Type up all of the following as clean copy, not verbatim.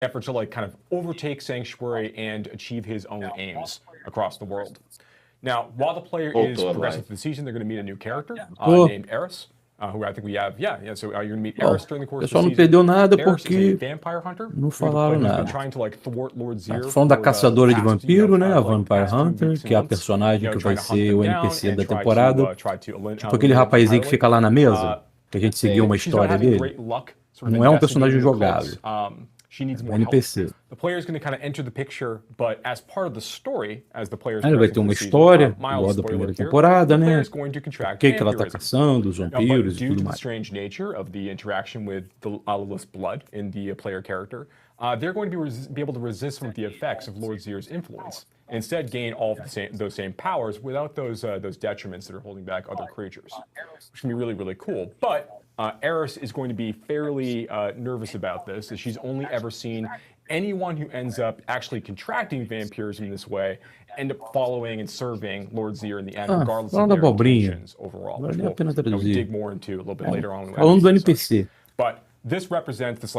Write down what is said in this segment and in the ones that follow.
effort to like kind of overtake Sanctuary and achieve his own aims across the world. Now, while the player is progressing through the season, they're going to meet a new character named Eris, who I think we have. So you're going to meet Eris during the course of the season. Não perdeu nada Eris porque is a vampire hunter. não falaram nada. Trying to, like, thwart Lord Zir Tá falando da caçadora de vampiro, né? A Vampire Hunter, que é a personagem que vai ser o NPC da temporada. Tipo aquele rapazinho que fica lá na mesa, que a gente seguiu uma história dele. Não é um personagem jogável. Um NPC. Ele vai ter uma história, igual da primeira temporada, né? O que ela tá caçando, os vampiros e tudo mais. They're going to be able to resist some of the effects of Lord Zir's influence, and instead gain all of those same powers without those detriments that are holding back other creatures, which can be really, really cool. But Eris is going to be fairly nervous about this, as she's only ever seen anyone who ends up actually contracting vampirism in this way end up following and serving Lord Zir in the end, regardless of their intentions overall, which we'll dig more into a little bit later on. Falando do NPC. But this represents this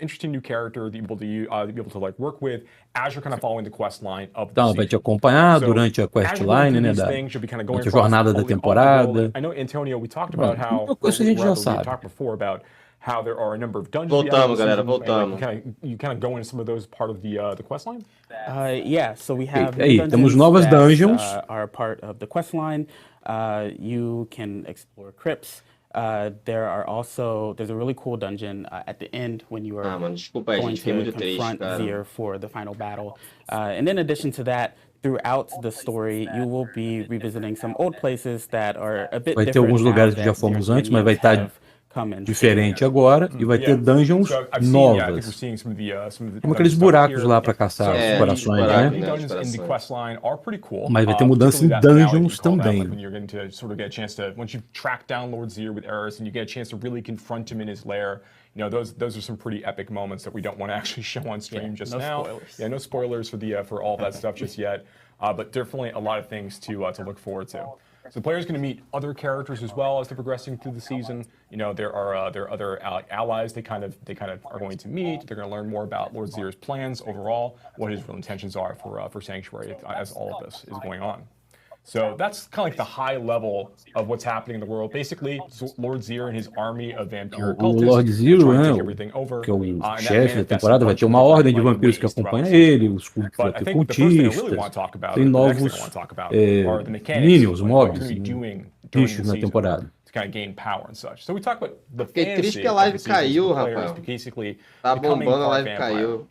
interesting new character that you'll be able to like work with as you're kind of following the quest line of the season. Vai te acompanhar durante a quest line, né, da jornada da temporada. I know, Antonio, we talked about how a gente já sabe. We talked before about how there are a number of dungeons. Voltamos, galera, voltamos. You kind of go into some of those part of the quest line? Yeah, so we have temos novas dungeons. Are part of the quest line. You can explore crypts. There's a really cool dungeon at the end when you are going to confront Zir for the final battle. And in addition to that, throughout the story, you will be revisiting some old places that are a bit different. Vai ter alguns lugares que já fomos antes, mas vai estar diferente agora, e vai ter dungeons novas. Como aqueles buracos lá para caçar os corações, né? Mas vai ter mudança em dungeons também. Once you track down Lord Zir with Eris and you get a chance to really confront him in his lair, you know, those are some pretty epic moments that we don't want to actually show on stream just now. Spoilers. No spoilers for all that stuff just yet, but definitely a lot of things to look forward to. So the player's going to meet other characters as well as they're progressing through the season. You know, there are other allies they kind of are going to meet. They're going to learn more about Lord Zir's plans overall, what his real intentions are for Sanctuary as all of this is going on. So that's kind of like the high level of what's happening in the world. Basically, Lord Zir and his army of vampire cultists Lord Zir, que é o chefe da temporada, vai ter uma ordem de vampiros que acompanha ele, os vai ter cultistas, tem novos minions, mobs, bichos na temporada. Fiquei triste que a live caiu, rapaz. Tá bombando, a live caiu.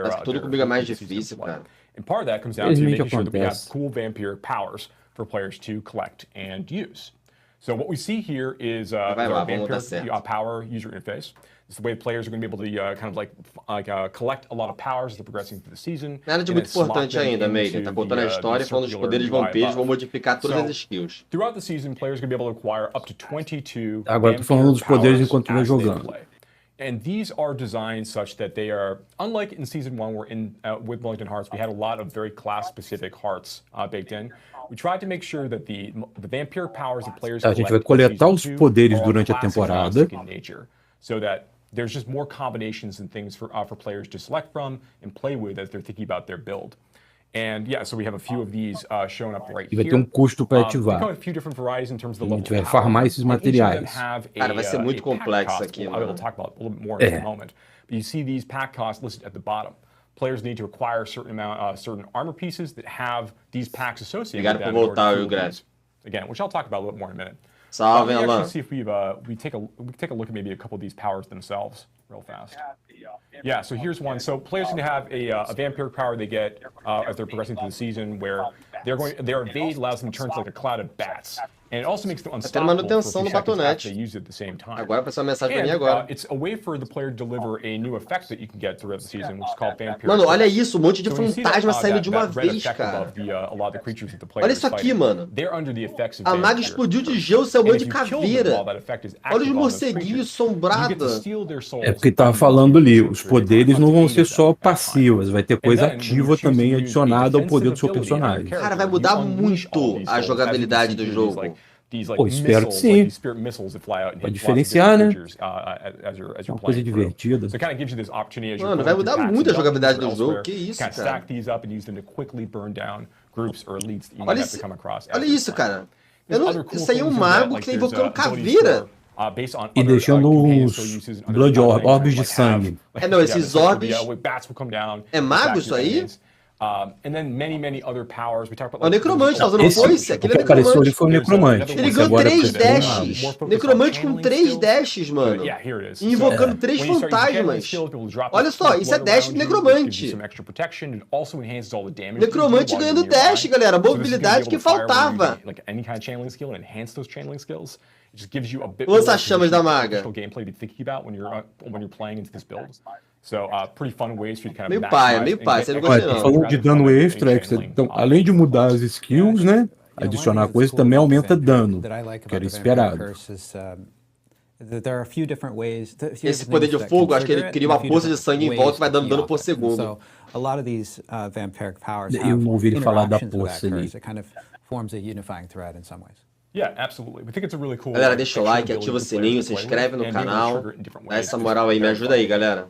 Acho que tudo comigo é mais difícil, cara. And part of that comes down to making sure that we have cool vampiric powers for players to collect and use. So what we see here is the vampiric power user interface. It's the way players are going to be able to kind of like collect a lot of powers as they're progressing through the season. Nada de muito importante ainda, Megan. Tá contando a história, falando dos poderes de vampiros, vão modificar todas as skills. Throughout the season, players are going to be able to acquire up to 22 Agora tô falando dos poderes enquanto vai jogando. And these are designed such that they are, unlike in Season 1, where with Wellington Hearts, we had a lot of very class-specific hearts baked in. We tried to make sure that the vampiric powers that players a gente vai coletar os poderes durante a temporada. So that there's just more combinations and things for players to select from and play with as they're thinking about their build. And yeah, so we have a few of these showing up right here. E vai ter custo para ativar. A few different varieties in terms of the level. A gente vai farmar esses materiais. Cara, vai ser muito complexo aqui, mano. I'll talk about a little bit more in a moment. But you see these pack costs listed at the bottom. Players need to acquire certain armor pieces that have these packs associated with them. Obrigado por voltar, Greg. Again, which I'll talk about a little more in a minute. Salve, Alan. See if we take a look at maybe a couple of these powers themselves real fast. Yeah, so here's one. So players can have a vampiric power they get as they're progressing through the season, where their evade allows them to turn to like a cloud of bats. And it also makes them unstoppable for a few seconds after they use it at the same time. Agora passou uma mensagem pra mim agora. It's a way for the player to deliver a new effect that you can get throughout the season, which is called vampiric. Mano, olha isso, um monte de fantasma saindo de uma vez, cara. Olha isso aqui, mano. A maga explodiu de gelo, saiu um monte de caveira. Olha os morceguinhos sombrados. É porque tava falando ali, os poderes não vão ser só passivas, vai ter coisa ativa também adicionada ao poder do seu personagem. Cara, vai mudar muito a jogabilidade do jogo. Pô, espero que sim. Pode diferenciar, né? Uma coisa divertida. Mano, vai mudar muito a jogabilidade do jogo. Que isso, cara? Olha isso, cara. Isso aí é um mago que tá invocando caveira. E deixando uns Blood Orbs de sangue. Não, esses orbes... É mago isso aí? O necromante tá usando foice? Aquele é apareceu ali foi o necromante. Ele ganhou 3 dashes. Necromante com 3 dashes, mano. Invocando 3 fantasmas. Olha só, isso é dash do necromante. Necromante ganhando dash, galera. Mobilidade que faltava. Lança chamas da maga. Meio paia, você não gostei não. Falando de dano extra, então, além de mudar as skills, né? Adicionar coisa também aumenta dano, que era esperado. Esse poder de fogo, acho que ele cria uma poça de sangue em volta e vai dando dano por segundo. Eu não ouvi ele falar da poça ali. Galera, deixa o like, ativa o sininho, se inscreve no canal. Dá essa moral aí, me ajuda aí, galera.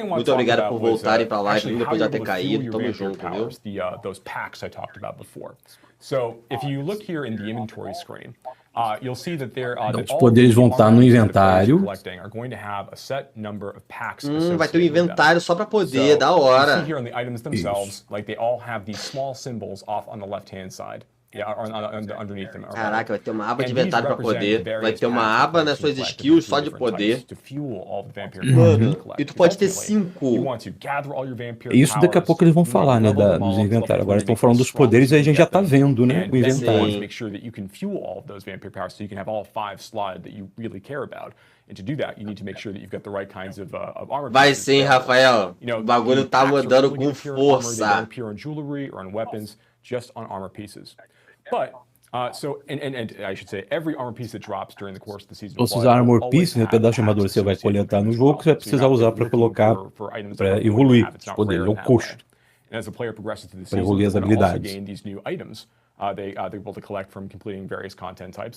Muito obrigado por voltarem pra live, depois de já ter caído. Tamo junto, viu? Os poderes vão estar no inventário. Vai ter um inventário só pra poder, da hora. Caraca, vai ter uma aba de inventário pra poder. Vai ter uma aba nas suas skills só de poder. Mano, e tu pode ter 5. Isso daqui a pouco eles vão falar, né, dos inventários. Agora estão falando dos poderes e a gente já tá vendo, né, o inventário. Vai sim, Rafael. O bagulho tá mudando com força. Ou se usar Armor Piece, né, pedaço de armadura você vai coletar no jogo, você vai precisar usar para colocar, para evoluir os poderes, é o custo, para evoluir as habilidades.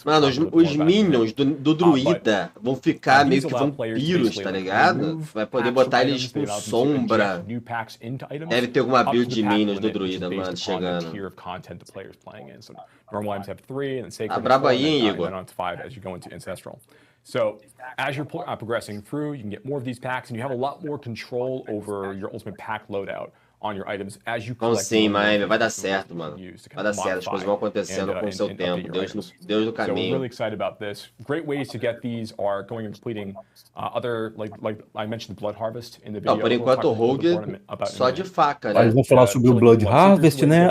Mano, os minions do druida vão ficar meio que vampiros, tá ligado? Vai poder botar eles com sombra. Deve ter alguma build de minions do druida, mano, chegando. Tá brabo aí, hein, Igor? So, as you're progressing through, you can get more of these packs, and you have a lot more control over your ultimate pack loadout on your items as you collect. Vamos sim, Miami, vai dar certo, mano. Vai dar certo, as coisas vão acontecendo com o seu tempo. Deus do caminho. So, we're really excited about this. Great ways to get these are going and completing other, like I mentioned, the Blood Harvest in the video. Por enquanto, o Rogue só de faca, né? Eles vão falar sobre o Blood Harvest, né?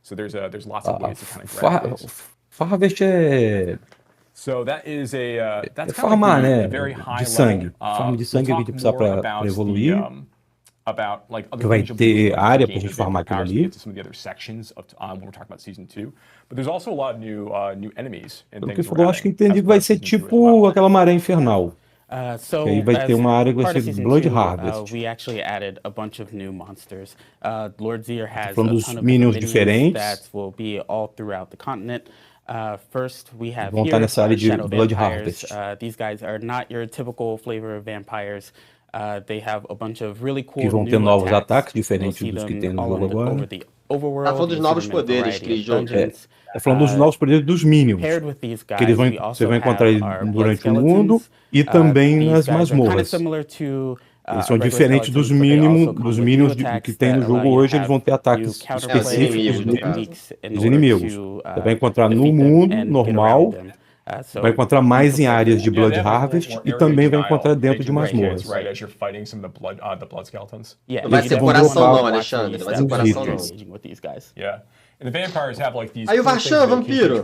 So, there's lots of ways to kind of grab this. Harvest é... farmar, né? De sangue. Farm de sangue a gente precisa para evoluir. Que vai ter área para a gente farmar aquilo ali. Pelo que ele falou, acho que entendi que vai ser tipo aquela maré infernal. So aí vai ter uma área que vai ser Blood Harvest. We actually added a bunch of new monsters. Lord Zir has a ton of minions diferentes that will be all throughout the continent. First, we have vão estar nessa área de Blood Harvest. These guys are not your typical flavor of vampires. They have a bunch of really cool que vão ter novos ataques diferentes dos que tem no jogo agora. Tá falando dos novos poderes que eles jogam. Tá falando dos novos poderes dos Minions, que eles você vai encontrar durante o mundo e também nas masmorras. Eles são diferentes dos Minions que tem no jogo hoje, eles vão ter ataques específicos dos inimigos. Você vai encontrar no mundo normal, vai encontrar mais em áreas de Blood Harvest e também vai encontrar dentro de masmorras. Não vai ser coração não, Alexandre. Não vai ser coração não. Aí o Varchan, vampiro.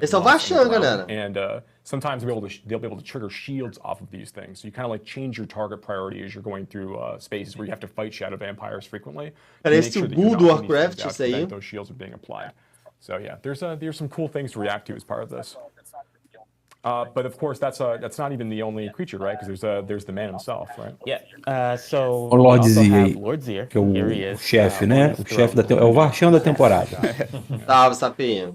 Esse é o Varchan, galera. Sometimes they'll be able to trigger shields off of these things. So you kind of like change your target priority as you're going through spaces where you have to fight shadow vampires frequently. Parece o Ghoul do Warcraft, isso aí. Those shields are being applied. So yeah, there's some cool things to react to as part of this. But of course, that's not even the only creature, right? Because there's the man himself, right? Yeah. So O Lord we also Zia, have Lord Zir. que é Here he o is, chefe, on né? his O chefe throne. é o Varchão da temporada. Salve, sapinho.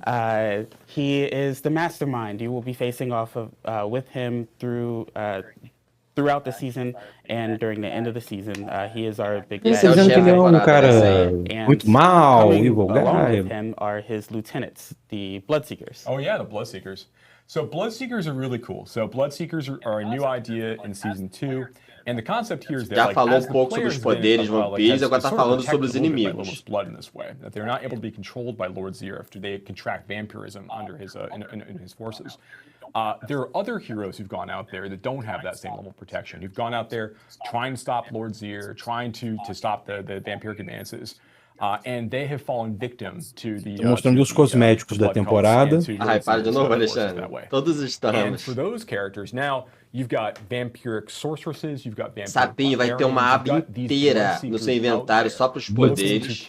He is the mastermind. You will be facing off of with him throughout the season and during the end of the season. He is our big Esse Tá é o bad dizendo que chefe ele é da um temporada, cara né? muito mal, coming evil along guy. with him are his lieutenants, the Bloodseekers. Oh yeah, the Bloodseekers. So Bloodseekers are really cool. So Bloodseekers are a new idea in season 2, and the concept here is that Já falou as um the pouco sobre player os has been, poderes vampiros, agora tá sort of falando sobre os protected a little bit by inimigos. Lord's blood in this way, that they're not able to be controlled by Lord Zir after they contract vampirism under his in his forces. There are other heroes who've gone out there that don't have that same level of protection, who've gone out there trying to stop Lord Zir, trying to stop the vampiric advances. And they have fallen victim to the. Tô mostrando os cosméticos da temporada. Ai, para de novo, Alexandre. Todos And estamos. for those characters, now you've got vampiric sorceresses, you've got vampiric Sapinho, vai ter uma aba inteira no seu inventário só para os poderes.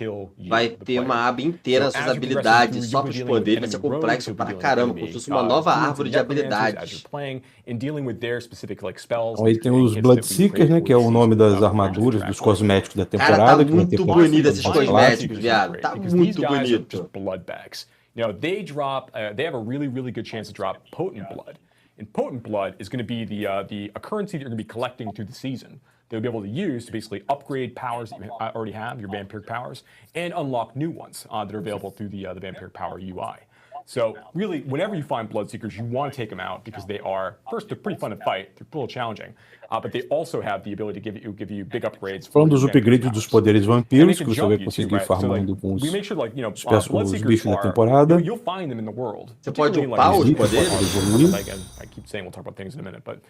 Vai ter uma aba inteira nas suas habilidades só para os poderes. Vai ser complexo para caramba, como se fosse uma nova árvore de habilidades. Aí tem os Bloodseekers, né? Que é o nome das armaduras, dos cosméticos da Cara, tá temporada. Que vai ter muito bonito esses cosméticos, viado. Tá muito bonito. Blood bags. You know, they drop. They have a really good chance to drop potent blood. And potent blood is going to be a currency that you're going to be collecting through the season. They'll be able to use to basically upgrade powers that you already have, your vampiric powers, and unlock new ones that are available through the vampiric power UI. So really, whenever you find Bloodseekers, you want to take them out because they are, first, they're pretty fun to fight, they're a little challenging, but they also have the ability to give you big upgrades. Falando dos upgrades dos poderes vampiros, que você vai conseguir farmando com os bichos da temporada. You'll find them in the world. Você pode upar os poderes? I keep saying we'll talk about things in a minute, but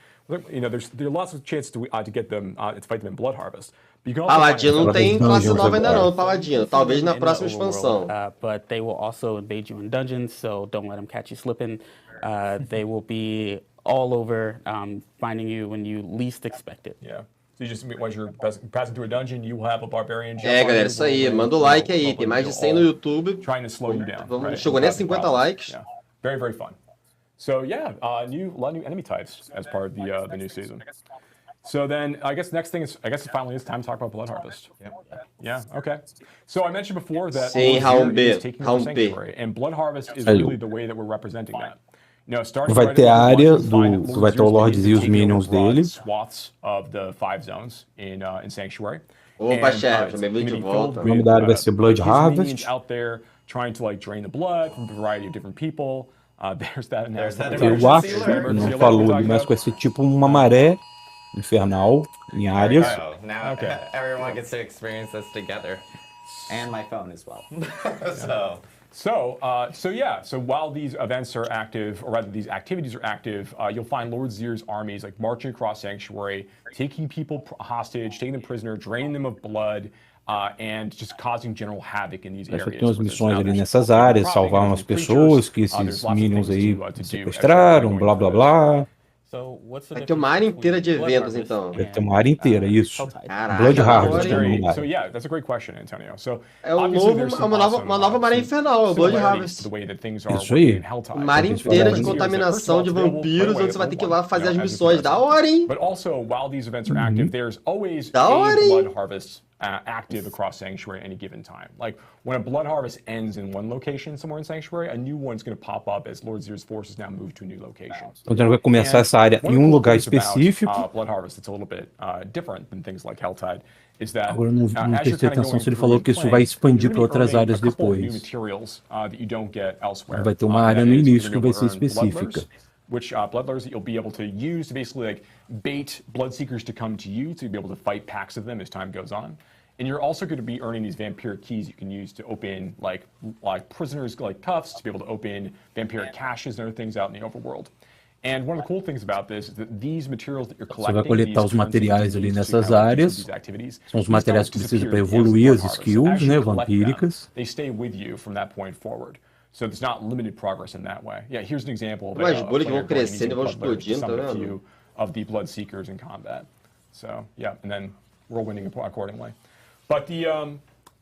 you know, there are lots of chances to get them, to fight them in Blood Harvest. Paladino não tem classe nova ainda não, Paladino. Talvez na próxima expansão. But they will also invade you in dungeons, so don't let them catch you slipping. They will be all over, finding you when you least expect it. Yeah. So you just, once you're passing through a dungeon, you will have a barbarian. Galera, isso aí. Manda o like aí. Tem mais de 100 no YouTube. Trying to slow you down. Chegou nem a 50 likes. Yeah. Very fun. So yeah, a lot of new enemy types as part of the new season. So then, I guess next thing is, finally it's time to talk about Blood Harvest. Yeah. Okay. So I mentioned before that Lord Zir is taking over Sanctuary, and Blood Harvest is really the way that we're representing that. You know, starting vai ter a área do vai ter o Lord Zir e os minions dele. Swaths of the 5 zones in Sanctuary. Opa, chefe, bem-vindo de volta. O nome da área vai ser Blood Harvest. Out there trying to like drain the blood from a variety of different people. There's that. Eu acho, não falou, mas vai ser tipo uma maré infernal em áreas. Now everyone gets to experience this together, and my phone as well. So while these events are active, or rather these activities are active, you'll find Lord Zir's armies like marching across Sanctuary, taking people hostage, taking them prisoner, draining them of blood, and just causing general havoc in these areas. Tem as missões ali nessas áreas, salvar umas pessoas que esses minions aí sequestraram, blá blá blá. Vai ter uma área inteira de eventos, então. Vai ter uma área inteira, isso. Caraca, Blood Harvest. So yeah, that's a great question, Antonio. So é uma nova maré infernal, é o Blood Harvest. Isso aí. Uma área inteira de contaminação de vampiros, onde você vai ter que ir lá fazer as missões. Da hora, hein? But also, while these events are active, there's always a Blood Harvest active across Sanctuary at any given time. Like, when a Blood Harvest ends in one location somewhere in Sanctuary, a new one's going to pop up as Lord Zir's forces now move to a new location. Então vai começar essa área em um lugar específico. Blood Harvest, it's a little bit different than things like Helltide. Agora não prestei atenção se ele falou que isso vai expandir para outras áreas depois. Vai ter uma área no início que vai ser específica. Which bloodlures that you'll be able to use to basically like bait bloodseekers to come to you to be able to fight packs of them as time goes on. And you're also going to be earning these vampiric keys you can use to open like prisoners like cuffs, to be able to open vampiric caches and other things out in the overworld. And one of the cool things about this is that these materials that you're collecting, você vai coletar os materiais ali nessas áreas. São os materiais que precisa para evoluir as skills, né, vampíricas. They stay with you from that point forward. So there's not limited progress in that way. Yeah, here's an example of as bolhas vão crescendo e vão explodindo, tá vendo? Of the Bloodseekers in combat. So yeah, and then whirlwinding accordingly. But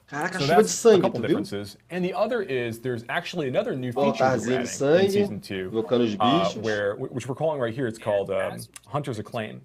Caraca, So chuva de that's a sangue, couple tu viu? differences. And the other is there's actually another new feature that Altarzinho we're de adding in sangue, Season 2, invocando os bichos. which we're calling right here, it's called Hunter's Acclaim.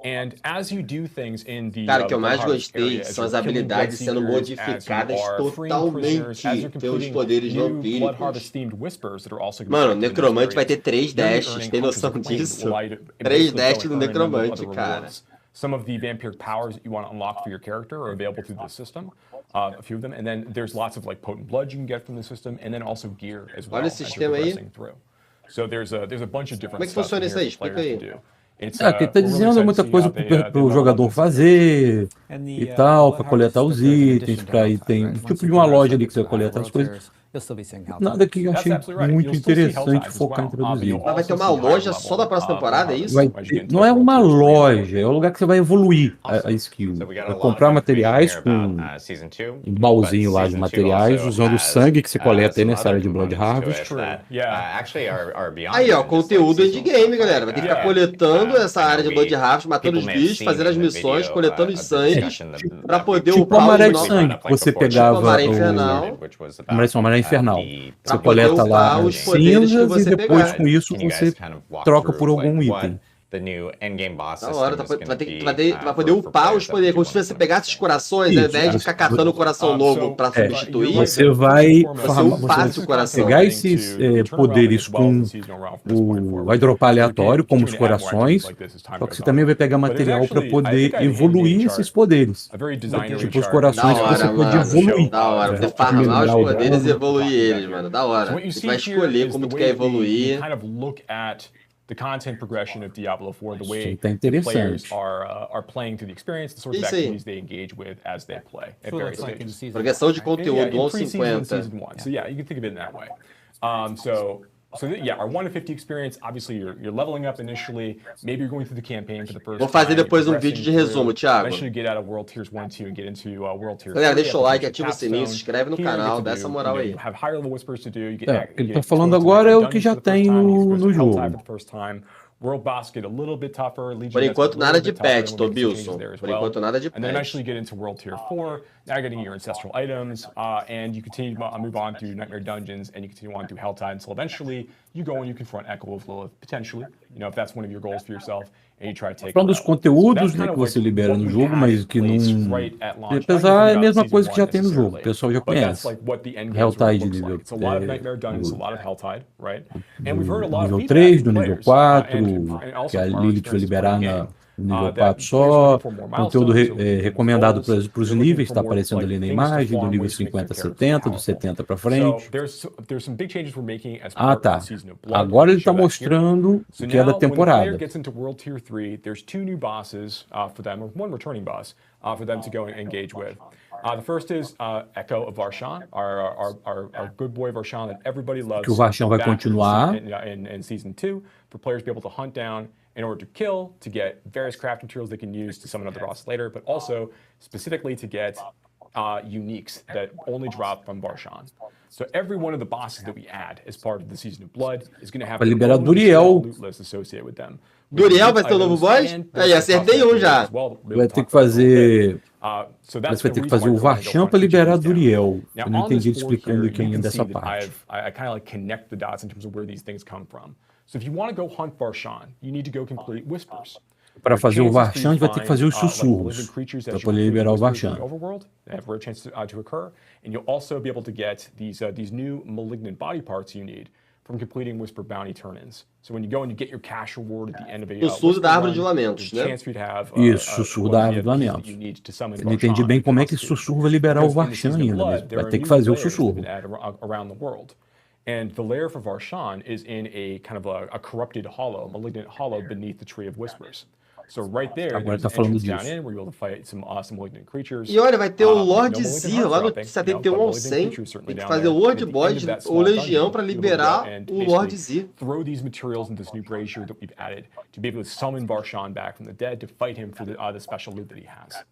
And as you do things in the Cara, o que eu Blood mais Harvest gostei area, as são you're as killing habilidades sendo Bloodseekers, as you modificadas are freeing prisoners, as you're totalmente pelos completing poderes new Blood vampíricos. Harvest-themed whispers that are also going to Mano, o be active in those necromante vai areas, ter 3 you're gonna be dashes, earning tem Hunter's noção Acclaim that disso? will allow you to 3 basically go dashes and do earn a number of necromante, other cara. rewards. Some of the vampiric powers that you want to unlock for your character are available through the system, a few of them, and then there's lots of like potent blood you can get from the system, and then also gear as well Olha o as you're sistema aí. progressing through. So there's a bunch of different Como é que stuff funciona in isso here aí? for Explica players to aí. do. It's, Aqui tá we're really dizendo excited to muita see coisa how pro they jogador love this. fazer e tal, pra coletar os itens, pra aí tem Right? tipo Once de you uma progress loja up ali que você to coleta higher as coisas. world tiers, you'll still be seeing health Nada que eu That's achei absolutely right. muito You'll still see interessante Helltides as focar em well. introduzir. You'll Mas vai ter also uma see higher loja level, só da próxima temporada, é isso? Vai as you ter, get into não é the uma World Tier 3 loja, é o lugar que você vai evoluir a skill. So we got a Vai lot comprar of information materiais here com about Season 2, um baúzinho but lá de Season 2 materiais, also usando o has, sangue que se coleta aí some nessa other área de Blood components to Harvest. it that, Yeah. actually are beyond Aí, ó, even just, like, conteúdo seasonal endgame, stuff galera. like Vai ter que that. ficar coletando essa I know área de Blood Harvest, matando os people may have bichos, seen fazendo as in the missões, video, coletando os the sangues, discussion pra poder Tipo a upar maré os de no... sangue, que você Tipo a pegava maré o... infernal, Maré infernal. pra Você poder coleta lá upar as os poderes que cinzas e você depois pegar. com isso você troca por algum item. The new endgame boss Da hora, system is tu gonna vai, be, vai poder for upar players os that poderes, do como se wanna você play pegasse os corações, ao Isso, invés de ficar catando o coração novo pra substituir. Você vai upar o coração. pegar esses poderes com vai dropar aleatório, como os corações, só que você também vai pegar material para poder evoluir esses poderes. Tipo os corações que você pode evoluir. Da hora, você farmar os poderes e evoluir eles, mano. Da hora. Você vai escolher como tu quer evoluir. The content progression of Diablo 4, the way Tá the players interessante. are playing through the experience, the sorts of Isso aí. activities they engage with as they play at various stages. Progressão de Yeah, conteúdo in pre-season 1.50. season 1. So yeah, you can think of it in that way. Yeah, our 1 to 50 experience, obviously you're leveling up initially, maybe you're going through the campaign for the first Vou fazer time, depois progressing vídeo de resumo, through, Thiago. eventually get out of World Tiers 1, 2 and get into World Tier 3. Galera, deixa o like, at the ativa o sininho, se inscreve no canal, dá essa moral aí. You have higher level whispers to do, you get, É, o que ele tá get falando exposed to agora é o dungeons que já for the tem first time, you no get exposed to jogo. Helltide for the first time. World boss get a little bit tougher. Legion Por gets a enquanto, little nada de bit tougher, patch, and we'll make some changes Tobilson. there as Por well. enquanto, nada de And then patch. eventually get into World Tier 4, now getting your ancestral items, and you continue to move on through Nightmare Dungeons, and you continue on through Helltide until eventually you go and you confront Echo of Lilith, potentially, you know, if that's one of your goals for yourself, and you try to take Falando dos her out. conteúdos, So né, that's que kind você of libera what no we jogo, had mas in que place não... right at launch. Apesar, é a Not mesma season coisa que já one tem no jogo, o necessarily, pessoal já but that's conhece. like what the end game Helltide looks nível, like. It's a lot of Nightmare Dungeons, a lot of Helltide, right? And we've heard a lot of nível feedback 3, from do nível players, 4, and also que a from our Lilith vai experiences liberar playing the no game. nível That 4 players só, looking for more conteúdo milestones, they're looking for recomendado goals, para os they're níveis, looking está for more, aparecendo ali na things to imagem, do farm, nível ways to make their 50 a characters 70, do powerful. 70 para So frente. there's some big changes we're making as Ah, part tá. of the season of Blood. Agora ele Show está that here. mostrando So o que é da now, when the player temporada. gets into World Tier 3, there's 2 new bosses for them, or 1 returning boss for them to go and engage with. The first is Echo of Varshan, our good boy Varshan that everybody loves. Que o Varshan vai Back continuar. in Season 2, for players to be able to hunt down in order to kill, to get various craft materials they can use to summon other bosses later, but also specifically to get uniques that only drop from Varshan. So every one of the bosses that we add as part of the Season of Blood is going to have Vai their liberar own Duriel. loot list associated with them. Duriel vai ser o novo boss? Aí, acertei um já. Vai ter que fazer... So Mas that's vai the ter que reason fazer why o we're gonna go Varshan hunt para each of liberar these down. Duriel. Now, Eu não on this entendi ele board explicando here, aqui you ainda can essa see that parte. I kind of like connect the dots in terms of where these things come from. So if you want to go hunt Varshan, you need to go complete Whispers. Para fazer o Varshan, a gente vai ter que fazer os sussurros para poder liberar o Varshan. Overworld, they have a rare chance to occur, and you'll also be able to get these new malignant body parts you need from completing Whisper bounty turn-ins. So when you go and you get your cash reward at the end of a Sussurro da Árvore de Lamentos, né? chance for you to have Isso, sussurro da Árvore de Lamentos. Eu não entendi bem como é que esse sussurro vai liberar o Varshan ainda, mas vai ter que fazer o sussurro. Around the world. And the lair for Varshan is in a kind of a corrupted hollow, malignant hollow beneath the Tree of Whispers. So right there, Agora there's tá an falando entrance down disso. in where you're able to fight some awesome malignant creatures. E olha, vai ter o No Lord malignant Zir heart lá no dropping, 71 ao 100. Tem que fazer o World Boss ou Legião para liberar o Lord Zir. Throw these materials into this new brazier that we've added to be able to summon Varshan back from the dead to fight him for the special loot that he has.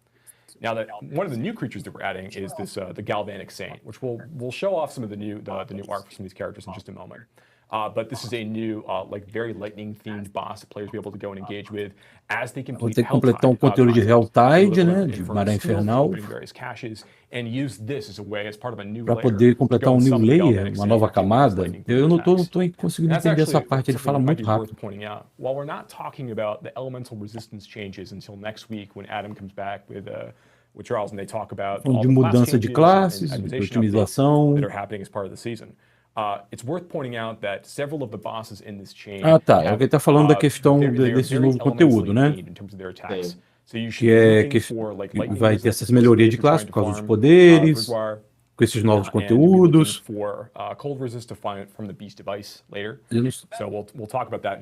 Now, one of the new creatures that we're adding is this the Galvanic Saint, which we'll show off some of the new arc for some of these characters in just a moment. But this is a new, like, very lightning-themed boss that players will be able to go and engage with as they Vou complete ter que completar conteúdo de Helltide, né? De Maré Infernal. Para poder completar um New Layer, uma nova camada. Eu não tô conseguindo entender essa parte, ele fala muito rápido. While we're not talking about the elemental resistance changes until next week when Adam comes back with Charles and they talk about all de the mudança de classes, de otimização. that are happening as part of the season. It's worth pointing out that several of the bosses in this chain tá, é o que ele tá falando da questão desse novo conteúdo, né? Que vai ter essas melhorias de classe por causa dos poderes, com esses novos conteúdos.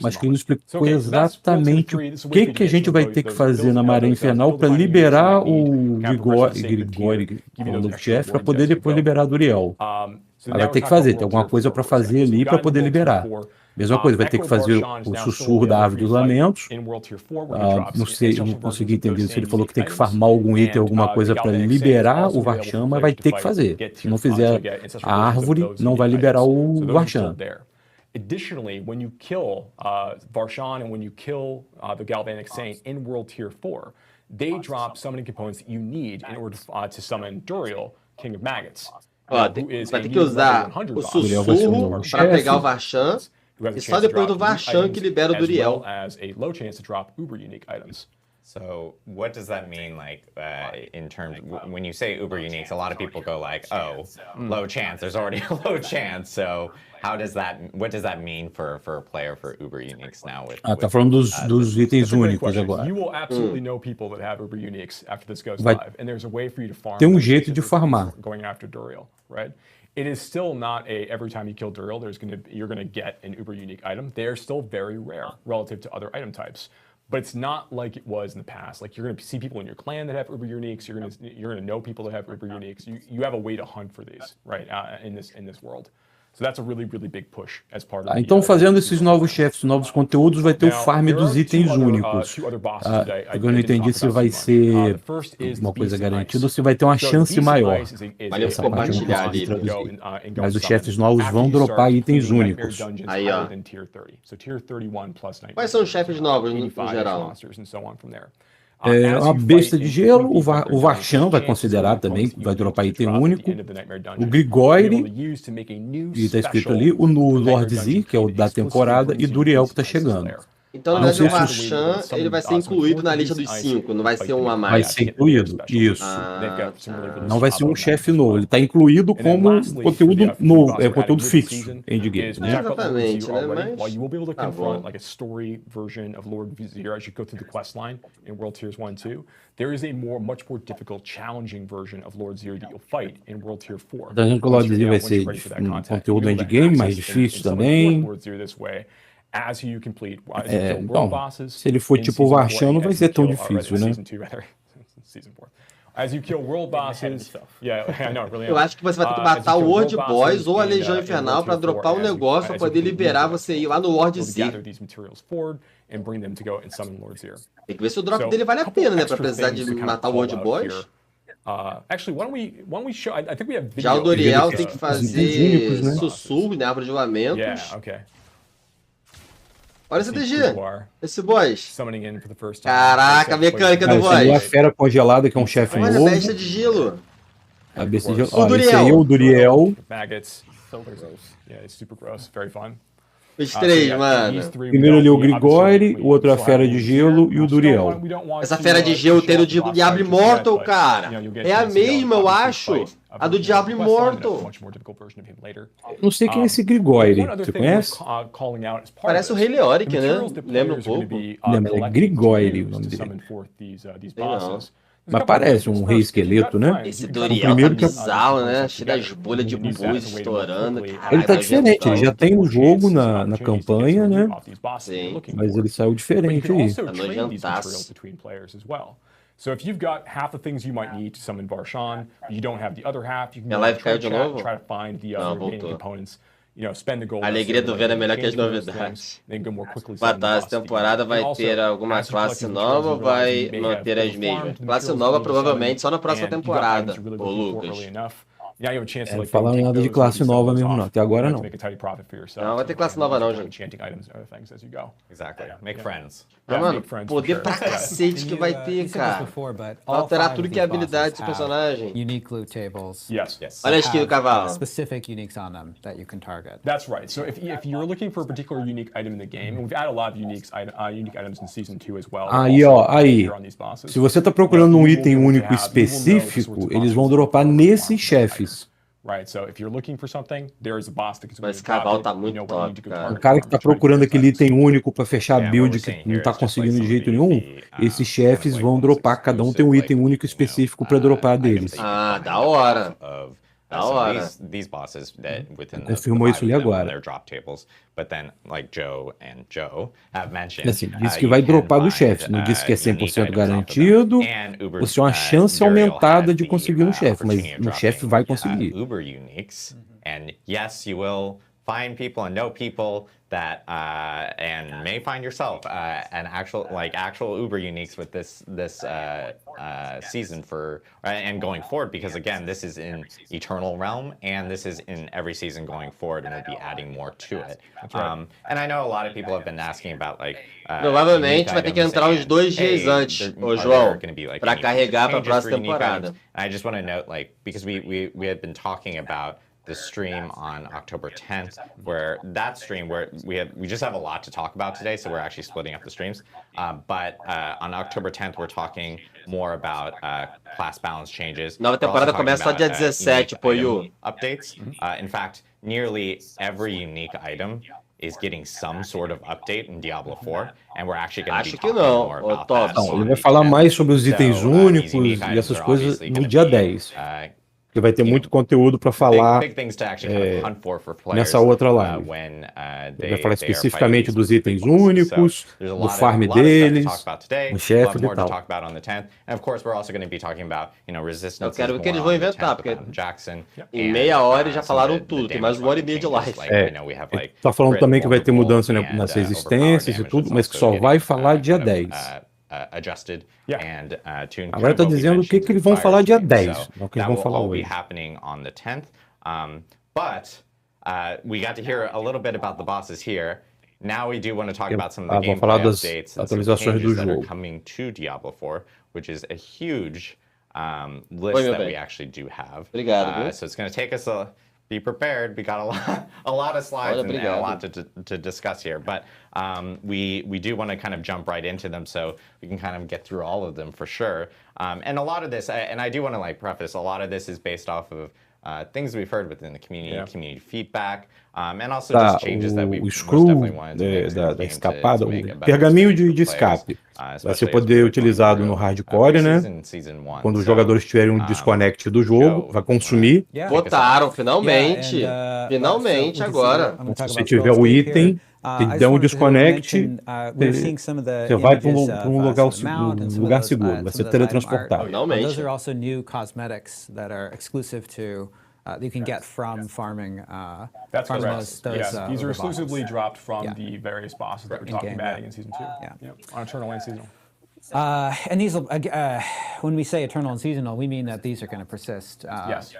Mas que não explicou exatamente o que a gente vai ter que fazer na Maré Infernal para liberar o Grigori, o novo chefe, para poder depois liberar a Duriel. Ela vai ter que fazer, tem alguma coisa para fazer ali para poder liberar. Mesma coisa, vai ter que fazer o sussurro da Árvore dos Lamentos. Não sei, não consegui entender se ele falou que tem que farmar algum item, alguma coisa para liberar o Varshan, mas vai ter que fazer. Se não fizer a árvore, não vai liberar o Varshan. Additionally, when you kill Varshan and when you kill the Galvanic Saint in World Tier 4, they drop summoning components that you need in order to summon Duriel, King of Maggots. Vai ter que usar o sussurro para pegar o Varshan, e só depois do Varshan que libera o Duriel. So what does that mean, like, in terms, when you say uber uniques, a lot of people go like, oh, low chance, there's already a low chance, so what does that mean for a player for uber uniques now? Tá falando dos itens únicos agora. You will absolutely know people that have uber uniques after this goes live, and there's a way for you to farm. Tem jeito de farmar. Going after Duriel, right? It is still not every time you kill Duriel, you're gonna get an uber unique item. They're still very rare relative to other item types. But it's not like it was in the past. Like, you're going to see people in your clan that have uber uniques. You're going to know people that have uber uniques. You have a way to hunt for these, right? In this world. So that's a really big push as part of então, fazendo esses novos chefes, novos conteúdos, vai ter o farm dos itens únicos. Eu não entendi se vai ser uma coisa garantida ou se vai ter uma chance maior. Essa parte eu não consegui traduzir. Mas os chefes novos vão dropar itens únicos. Aí, ó. Quais são os chefes novos no geral? A besta de gelo, o Varshan vai considerar também, vai dropar item único, o Grigori, e tá escrito ali, o Lord Z, que é o da temporada, e Duriel que tá chegando. Então, na verdade, o Varshan, ele vai ser incluído na lista dos 5, não vai ser um a mais. Vai ser incluído, isso. Não vai ser um chefe novo, ele está incluído como conteúdo novo, é conteúdo fixo, endgame, né? Exatamente, né? Mas tá bom. There is a much more difficult, challenging version of Lord Zero that you'll fight in World Tier 4. Então, a gente Lord Z vai ser um conteúdo endgame, mais difícil também. Bom, se ele for tipo o Varshan, não vai ser tão difícil, né? Eu acho que você vai ter que matar o World Boss ou a Legião Infernal para dropar um negócio para poder liberar você ir lá no Lord Z. Tem que ver se o drop dele vale a pena, né? Para precisar de matar o World Boss. Já o Duriel tem que fazer sussurro, né? Árvore de lamentos. Olha esse DG, esse boss. Caraca, a mecânica do boss. Essa é a fera congelada, que é um chefe novo. Olha a besta de gelo. A besta de gelo. O Duriel. Esse aí é o Duriel. Os três, mano. Primeiro ali o Grigori, o outro é a fera de gelo e o Duriel. Essa fera de gelo tem o Diablo Immortal, cara. É a mesma, eu acho. A do Diablo Immortal. Não sei quem é esse Grigori. Você conhece? Parece o Rei Leoric, né? Lembra um pouco. Lembra, é Grigori o nome dele. Mas parece um rei esqueleto, né? Esse Duriel tá bizarro, né? Cheio das bolhas de bus estourando. Ele tá diferente, ele já tem no jogo, na campanha, né? Sim. Mas ele saiu diferente aí. Tá nojentaço. So if you've got half the things you might need to summon Varshan, but you don't have the other half, you can Minha live caiu de novo? try to find the remaining components. Spend the gold. A alegria do Vendo é melhor que as novidades. Batalha, essa temporada vai ter alguma classe nova ou vai manter as mesmas? Classe nova provavelmente só na próxima temporada, ô Lucas. Now you have a chance to Não like fala take nada de those, classe maybe sell nova those mesmo, off, não. Até agora to não. make a tidy profit for yourself. Não vai ter classe nova não, gente. Enchanting items and other things as you go. Exactly. Make friends. Mas, mano, poder pra cacete que vai ter, cara. Vai alterar tudo que é habilidade desse personagem. Unique loot tables. Yes. Olha a skin do cavalo. Specific uniques on them that you can target. That's right. So if you're looking for a particular unique item in the game, and we've added a lot of unique items in Season 2 as well. Aí, ó, aí. Here on these bosses. Se você tá procurando um item único específico, eles vão dropar nesses chefes. Right, so if you're looking for something, there is a boss that Mas esse cavalo tá muito top, cara. O cara que tá procurando aquele item único pra fechar a build que não tá conseguindo de jeito nenhum, esses chefes vão dropar, cada um tem um item único específico pra dropar deles. Ah, da hora. Da hora. These bosses that within the Confirmou isso ali agora. their drop tables, but then like Joe have mentioned. Assim, diz que vai dropar do chefe, não diz que é 100% garantido, ou se é uma chance aumentada de conseguir no chefe, mas no chefe vai conseguir. Uber uniques, and yes, you will find people and know people that and may find yourself an actual Uber uniques with this season for and going forward, because again, this is in Eternal Realm and this is in every season going forward, and we'll be adding more to it. And I know a lot of people have been asking about like provavelmente vai ter que entrar uns 2 dias antes, ô João, pra carregar pra próxima temporada. I just want to note, like, because we had been talking about the stream on October 10th, where that stream where we just have a lot to talk about today, so we're actually splitting up the streams. But on October 10th, we're talking more about class balance changes. Nova temporada começa só dia 17, Poyu. Updates. In fact, nearly every unique item is getting some sort of update in Diablo 4, and we're actually going to be talking more about that. Não, ele vai falar mais sobre os itens únicos e essas coisas no dia 10. Que vai ter muito conteúdo para falar nessa outra live. Ele vai falar especificamente dos itens únicos, do farm deles, o chefe e tal. Eu quero ver o que eles vão inventar, porque em meia hora já falaram tudo, tem mais 1h30 de live. Ele tá falando também que vai ter mudança nas resistências e tudo, mas que só vai falar dia 10. Agora está dizendo o que eles vão falar dia 10, não o que eles vão falar hoje. We got to hear a little bit about the bosses here. Now we do want to talk about some of the Vamos falar gameplay das updates and some atualizações do changes that are jogo. coming to Diablo 4, which is a huge list that we actually do have. Obrigado, So it's going to take us be prepared. We got a lot of slides and a lot to discuss here, but we do want to kind of jump right into them so we can kind of get through all of them for sure. And a lot of this, and I do want to like preface, a lot of this is based off of things we've heard within the community feedback, and also just changes that we most definitely wanted to make da escapada, o pergaminho de escape vai ser poder utilizado no hardcore, né? Quando os jogadores tiverem um disconnect do jogo, vai consumir. Botaram, finalmente. Finalmente agora. Se você tiver o item, que der um disconnect, você vai para um lugar seguro, vai ser teletransportado. Finalmente. Those are also new cosmetics that are exclusive to you can get from farming. That's from correct. Yes, these are exclusively bosses. dropped from the various bosses that we're talking about adding in Season 2. Yeah. On Eternal and Seasonal. And these, when we say eternal and seasonal, we mean that these are going to persist. Yes.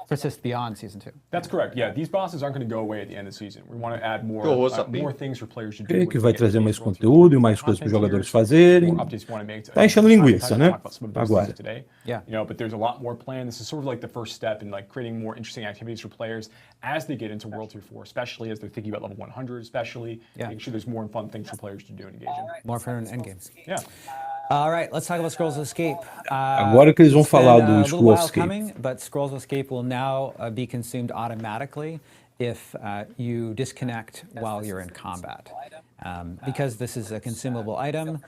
Persist beyond Season 2. That's correct. Yeah, these bosses aren't going to go away at the end of the season. We want to add more things for players to do. Creio que vai trazer mais conteúdo e mais coisas para os jogadores fazerem. Tá enchendo linguiça, né? Agora. Yeah. You know, but there's a lot more planned. This is sort of like the first step in like creating more interesting activities for players as they get into World Tier 4, especially as they're thinking about level 100, especially making sure there's more fun things for players to do and engage in. More for an endgame. Yeah. All right, let's talk about Scrolls of Escape. Agora que eles vão falar do Scrolls of Escape. Coming, but Scrolls of Escape will now be consumed automatically if you disconnect while you're in combat. Because this is a consumable item,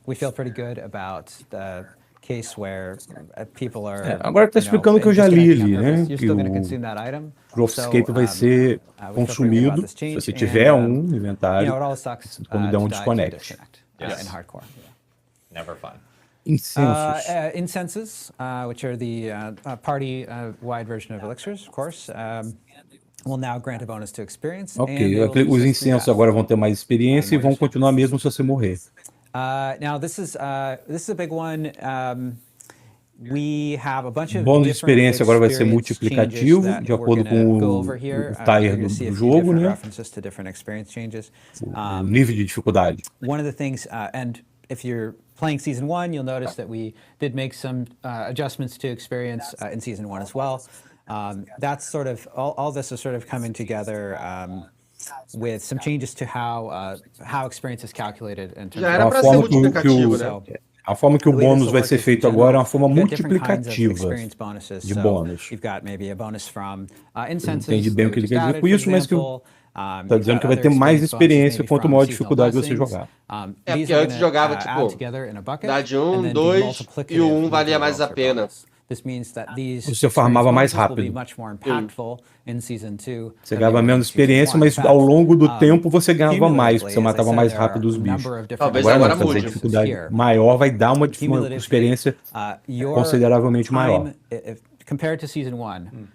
we feel pretty good about the case where people are. Agora está explicando o que eu já li ali, né? You're Que still o going to consume that item. Scrolls of Escape vai ser consumido se você tiver um inventário, quando der um disconnect. In hardcore. Never fun. Incensos. Incenses, which are the party-wide version of elixirs, of course, will now grant a bonus to experience. Ok, os incensos agora vão ter mais experiência e vão continuar mesmo se você morrer. Now this is a big one. O bônus de experiência agora vai ser multiplicativo, de acordo com o tier do jogo, né? O nível de dificuldade. If you're playing Season 1, you'll notice that we did make some adjustments to experience in Season 1 as well. That's sort of, all this is sort of coming together with some changes to how experience is calculated. In terms Já era para ser multiplicativo, né? A forma que o bônus vai ser feito agora é uma forma multiplicativa de bônus. Não entendi bem o que ele quer dizer com isso, mas que está dizendo que vai ter mais experiência quanto maior a dificuldade você jogar. É, porque antes jogava, tipo, dá de 1, 2, e o 1 valia mais a pena. Você farmava mais rápido. Você ganhava menos experiência, mas ao longo do tempo você ganhava mais, porque você matava mais rápido os bichos. Talvez agora não, fazer dificuldade maior vai dar uma experiência consideravelmente maior. Compared to Season 1,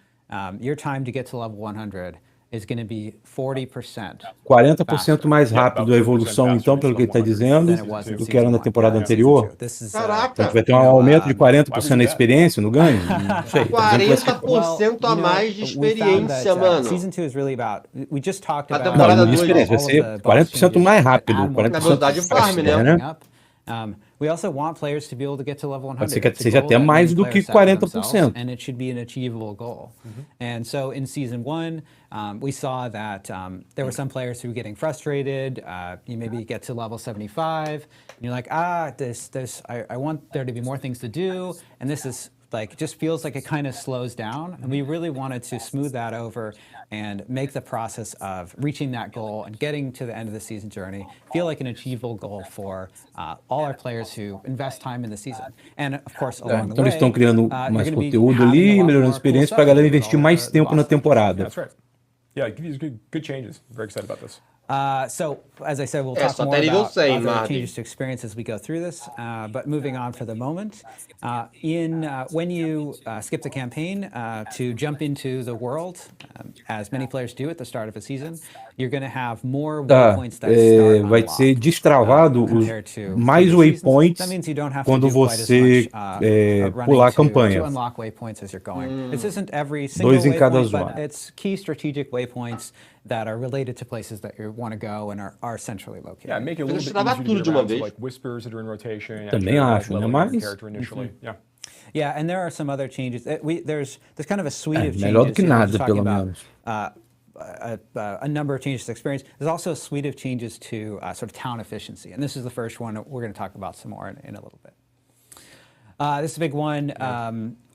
your time to get to level 100 is going to be 40%. 40% mais rápido a evolução, então, pelo que ele está dizendo, do que era na temporada anterior. Caraca! Então, vai ter um aumento de 40% na experiência no ganho? Não sei. 40% a mais de experiência, mano. A Não, temporada de 2 experiência vai ser 40% mais rápido. 40% na velocidade de farm, né? We also want players to be able to get to level 100. Pode ser que seja até mais do que 40%. And it should be an achievable goal. And so in Season 1, we saw that there were some players who were getting frustrated. You maybe get to level 75, and you're like, I want there to be more things to do, and this is like, just feels like it kind of slows down. And we really wanted to smooth that over and make the process of reaching that goal and getting to the end of the season journey feel like an achievable goal for all our players who invest time in the season. And of course, along the Então way, eles estão criando mais conteúdo ali, melhorando a experiência para a galera investir mais tempo na temporada. That's right. Yeah, these good changes. Very excited about this. So, as I said, we'll talk more about other changes to experience as we go through this. But moving on for the moment, when you skip the campaign to jump into the world, as many players do at the start of a season, you're going to have more waypoints that start vai ser destravado mais waypoints quando você pular a campanha. Dois em cada zona. It's key strategic waypoints that are related to places that you want to go and are centrally located. Yeah, make it a little bit easier to get around, so like whispers that are in rotation. Também acho, né? Mas yeah, and there are some other changes. There's kind of a suite of changes. Melhor do que nada, pelo menos. A number of changes to experience. There's also a suite of changes to sort of town efficiency, and this is the first one that we're going to talk about some more in a little bit. This is a big one.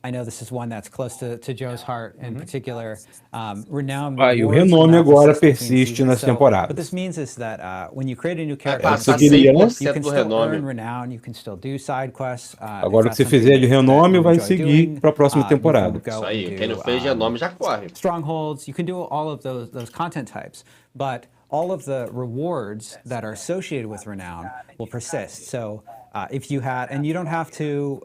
I know this is one that's close to Joe's heart in particular. Renown. O renome agora persiste nas temporadas. What this means is that when you create a new character, you can still earn renown, you can still do side quests. Agora que você fizer de renome, vai seguir para a próxima temporada. Isso aí, quem não fez renome já corre. Strongholds, you can do all of those content types, but all of the rewards that are associated with renown will persist. So if you had, and you don't have to,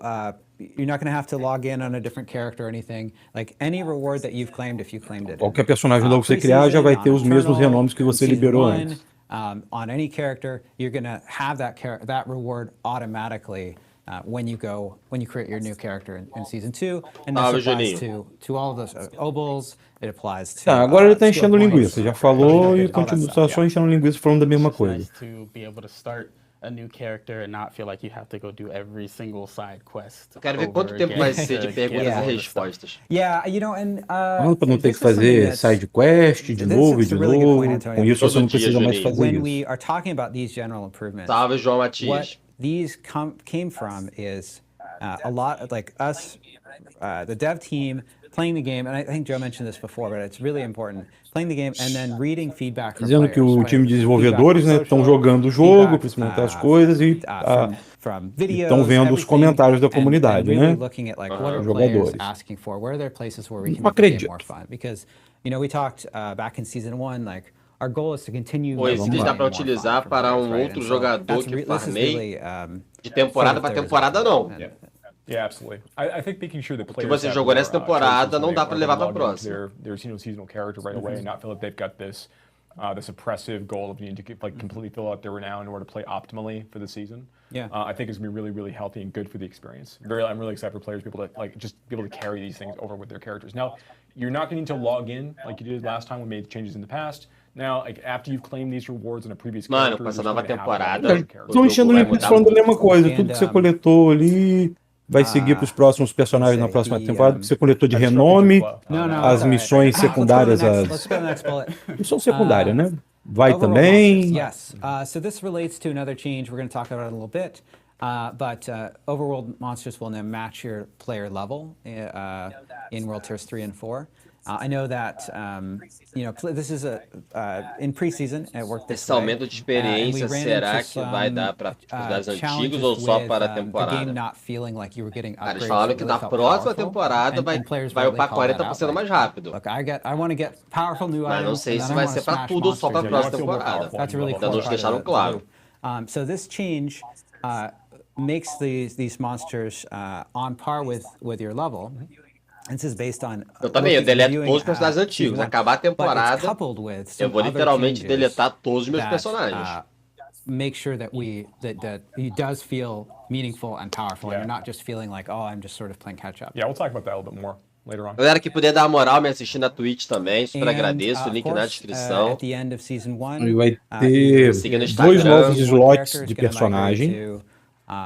you're not going to have to log in on a different character or anything. Like any reward that you've claimed, if you claimed it. Qualquer personagem novo que você criar já vai ter os mesmos renomes que você liberou antes. On any character, you're going to have that reward automatically when you create your new character in Season 2, and this applies to all of those obols. It applies to. Agora ele está enchendo linguiça. Já falou e continua só enchendo linguiça falando da mesma coisa. A new character and not feel like you have to go do every single side quest. Quero ver quanto tempo vai ser de perguntas e respostas. Yeah, you know, and para não ter que fazer side quest de novo e de novo. Com isso você não precisa mais fazer when isso. we are talking about these general improvements, Salve, João Matias. What these came from is a lot like us, the dev team playing the game, and I think Joe mentioned this before, but it's really important. Playing the game and then reading feedback from Dizendo que o time de desenvolvedores estão jogando o jogo para experimentar as coisas e estão vendo os comentários da comunidade, né? Os jogadores. Não acredito. Because you know we talked back in Season 1 like our goal is to continue. Pois isso dá para utilizar para outro jogador que farmei de temporada para temporada não. Yeah, absolutely. I think making sure that players que você jogou nessa temporada não dá para levar para a próxima. Their seasonal character right away and not feel like they've got this the suppressive goal of needing to completely fill out their renown in order to play optimally for the season. Yeah. I think it's gonna be really, really healthy and good for the experience. I'm really excited for players to be able to just be able to carry these things over with their characters. Now, you're not gonna need to log in like you did last time when we made changes in the past. Now, after you've claimed these rewards in a previous Mano, character, com essa nova temporada, estão enchendo o linguiça falando a mesma coisa. Tudo que você coletou ali vai seguir para os próximos personagens na próxima temporada. Que você coletou de renome, as missões secundárias, missão secundária, né? Vai também. Yes. So this relates to another change. We're going to talk about it in a little bit. But overworld monsters will now match your player level in World Tiers 3 and 4. I know that, this is in preseason, it worked this Esse aumento de experiência, será que vai dar para os antigos ou só para a temporada? Cara, eles falaram que na próxima temporada vai upar 40% mais rápido. Mas não sei se vai ser para tudo ou só para a próxima temporada. Ainda não deixaram claro. So this change makes these monsters on par with your level. Eu também, eu deleto todos os personagens antigos. Acabar a temporada, eu vou literalmente deletar todos os meus personagens. Make sure that it does feel meaningful and powerful, and you're not just feeling like, oh, I'm just sort of playing catch up. Yeah, we'll talk about that a little bit more later on. Galera que puder dar uma moral, me assistir na Twitch também, super agradeço, o link na descrição. E vai ter 2 novos slots de personagem.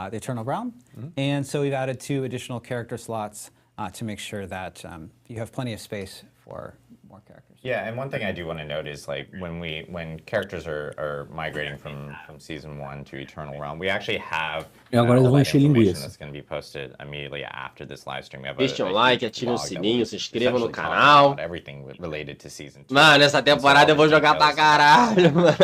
The Eternal Realm, and so we've added 2 additional character slots to make sure that you have plenty of space for more characters. Yeah, and one thing I do want to note is when characters are migrating from season 1 to Eternal Realm, we actually have agora eles vão encher linguiça. That's going to be posted immediately after this live stream. Deixem um like, ativem o sininho, se inscrevam no canal. Everything related to season 2. Mano, essa temporada eu vou jogar pra caralho, mano.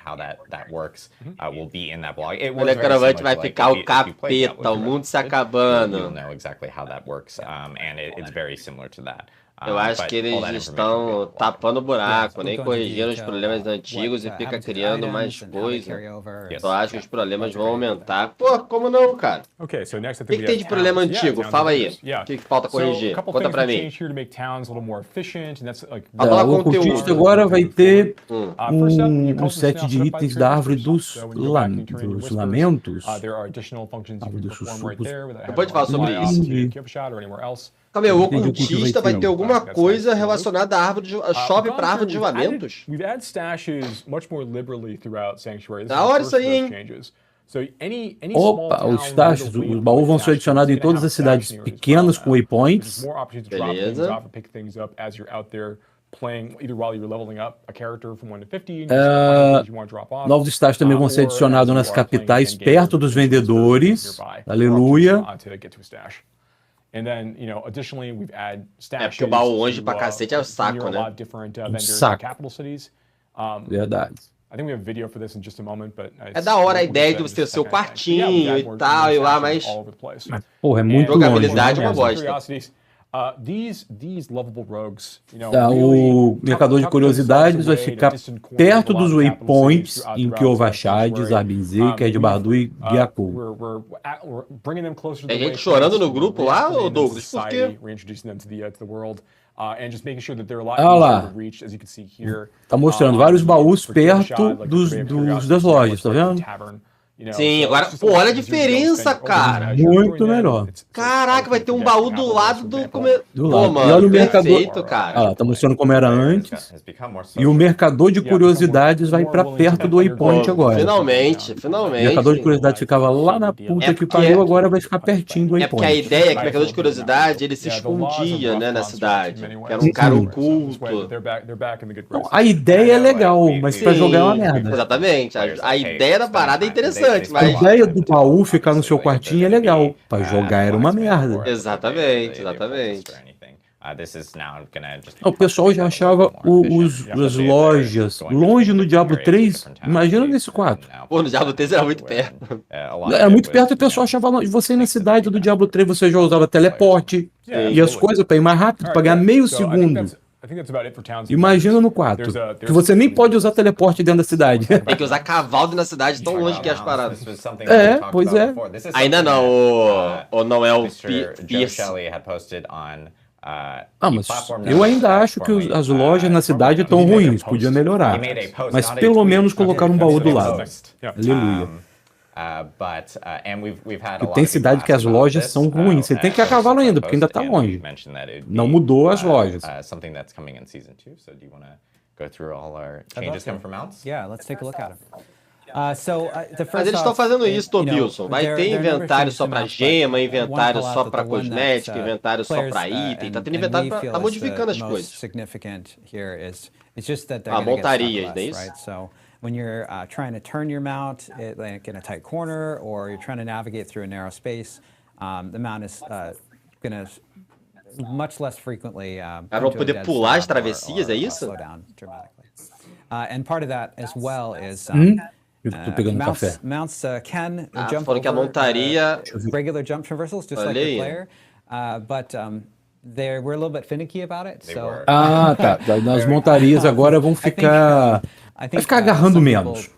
How that works will be in that blog. O Necromante vai ficar o capeta, o mundo se acabando. You'll know exactly how that works, and it's very similar to that. Eu acho que eles estão tapando o buraco, nem corrigindo os problemas antigos e fica criando mais coisa. Eu acho que os problemas vão aumentar. Pô, como não, cara? O que tem de problema antigo? Fala aí. O que falta corrigir? Conta pra mim. O ocultista agora vai ter um set de itens da árvore dos lamentos. Árvore dos sussurros. Depois fala sobre isso. Calma aí, o ocultista vai ter alguma coisa relacionada à árvore de shopping para árvore de julgamentos? Da hora isso aí, hein? Opa, os stashes, os baús vão ser adicionados em todas as cidades pequenas com waypoints. Beleza. Novos stashes também vão ser adicionados nas capitais, perto dos vendedores. Aleluia. É porque o baú longe pra cacete é o saco, né? Saco. Verdade. É da hora a ideia de você ter o seu quartinho e tal, e lá, mas porra, é muito jogabilidade longe. É uma bosta. O mercador de curiosidades vai ficar perto dos waypoints em que houve Achades, Arbinze, Ked Bardu e Gyaku. Tem gente chorando no grupo lá, ô Douglas? Por quê? Olha lá, tá mostrando vários baús perto das lojas, tá vendo? Sim, agora, pô, olha a diferença, cara. Muito melhor. Caraca, vai ter um baú do lado do... Pô, mano, e olha o perfeito, cara. Olha lá, tá mostrando como era antes. E o mercador de curiosidades vai pra perto do waypoint agora. Finalmente. O mercador de curiosidades ficava lá na puta que pariu, agora vai ficar pertinho do waypoint. É porque a ideia é que o mercador de curiosidade, ele se escondia, né, na cidade. Era um cara oculto. Não, a ideia é legal, mas pra jogar é uma merda. Exatamente. A ideia da parada é interessante. Mas... A ideia do baú ficar no seu quartinho é legal. Pra jogar era uma merda. Exatamente. O pessoal já achava as lojas longe no Diablo 3. Imagina nesse 4. Pô, no Diablo 3 era muito perto. Era muito perto e o pessoal achava você na cidade do Diablo 3, você já usava teleporte e as coisas pra ir mais rápido, pra ganhar meio segundo. Imagina no 4, que você nem pode usar teleporte dentro da cidade. Tem que usar cavalo na cidade, tão longe que é as paradas. Pois é. Ainda não, ou não é o Pierce. Mas eu ainda acho que as lojas na cidade estão ruins, podia melhorar. Mas pelo menos colocar um baú do lado. Aleluia. Porque tem cidade que as lojas são ruins. Você tem que ir a cavalo ainda, porque ainda está longe. Não mudou as lojas. Yeah, let's take a look at it. Mas eles estão fazendo isso, Tobilson. Vai ter inventário só para gema, inventário só para cosmética, inventário só para item. Tá tendo inventário para... Tá modificando as coisas. Montarias, não é isso? So when you're trying to turn your mount like in a tight corner, or you're trying to navigate through a narrow space, the mount is going to much less frequently vão poder pular as travessias, é isso? Slow down dramatically. And part of that as well is Tô pegando café. mounts can jump falando que a montaria... regular jump traversals, just like the player, but we're a little bit finicky about it. So Tá. Nas montarias agora vão ficar... Vai ficar agarrando menos.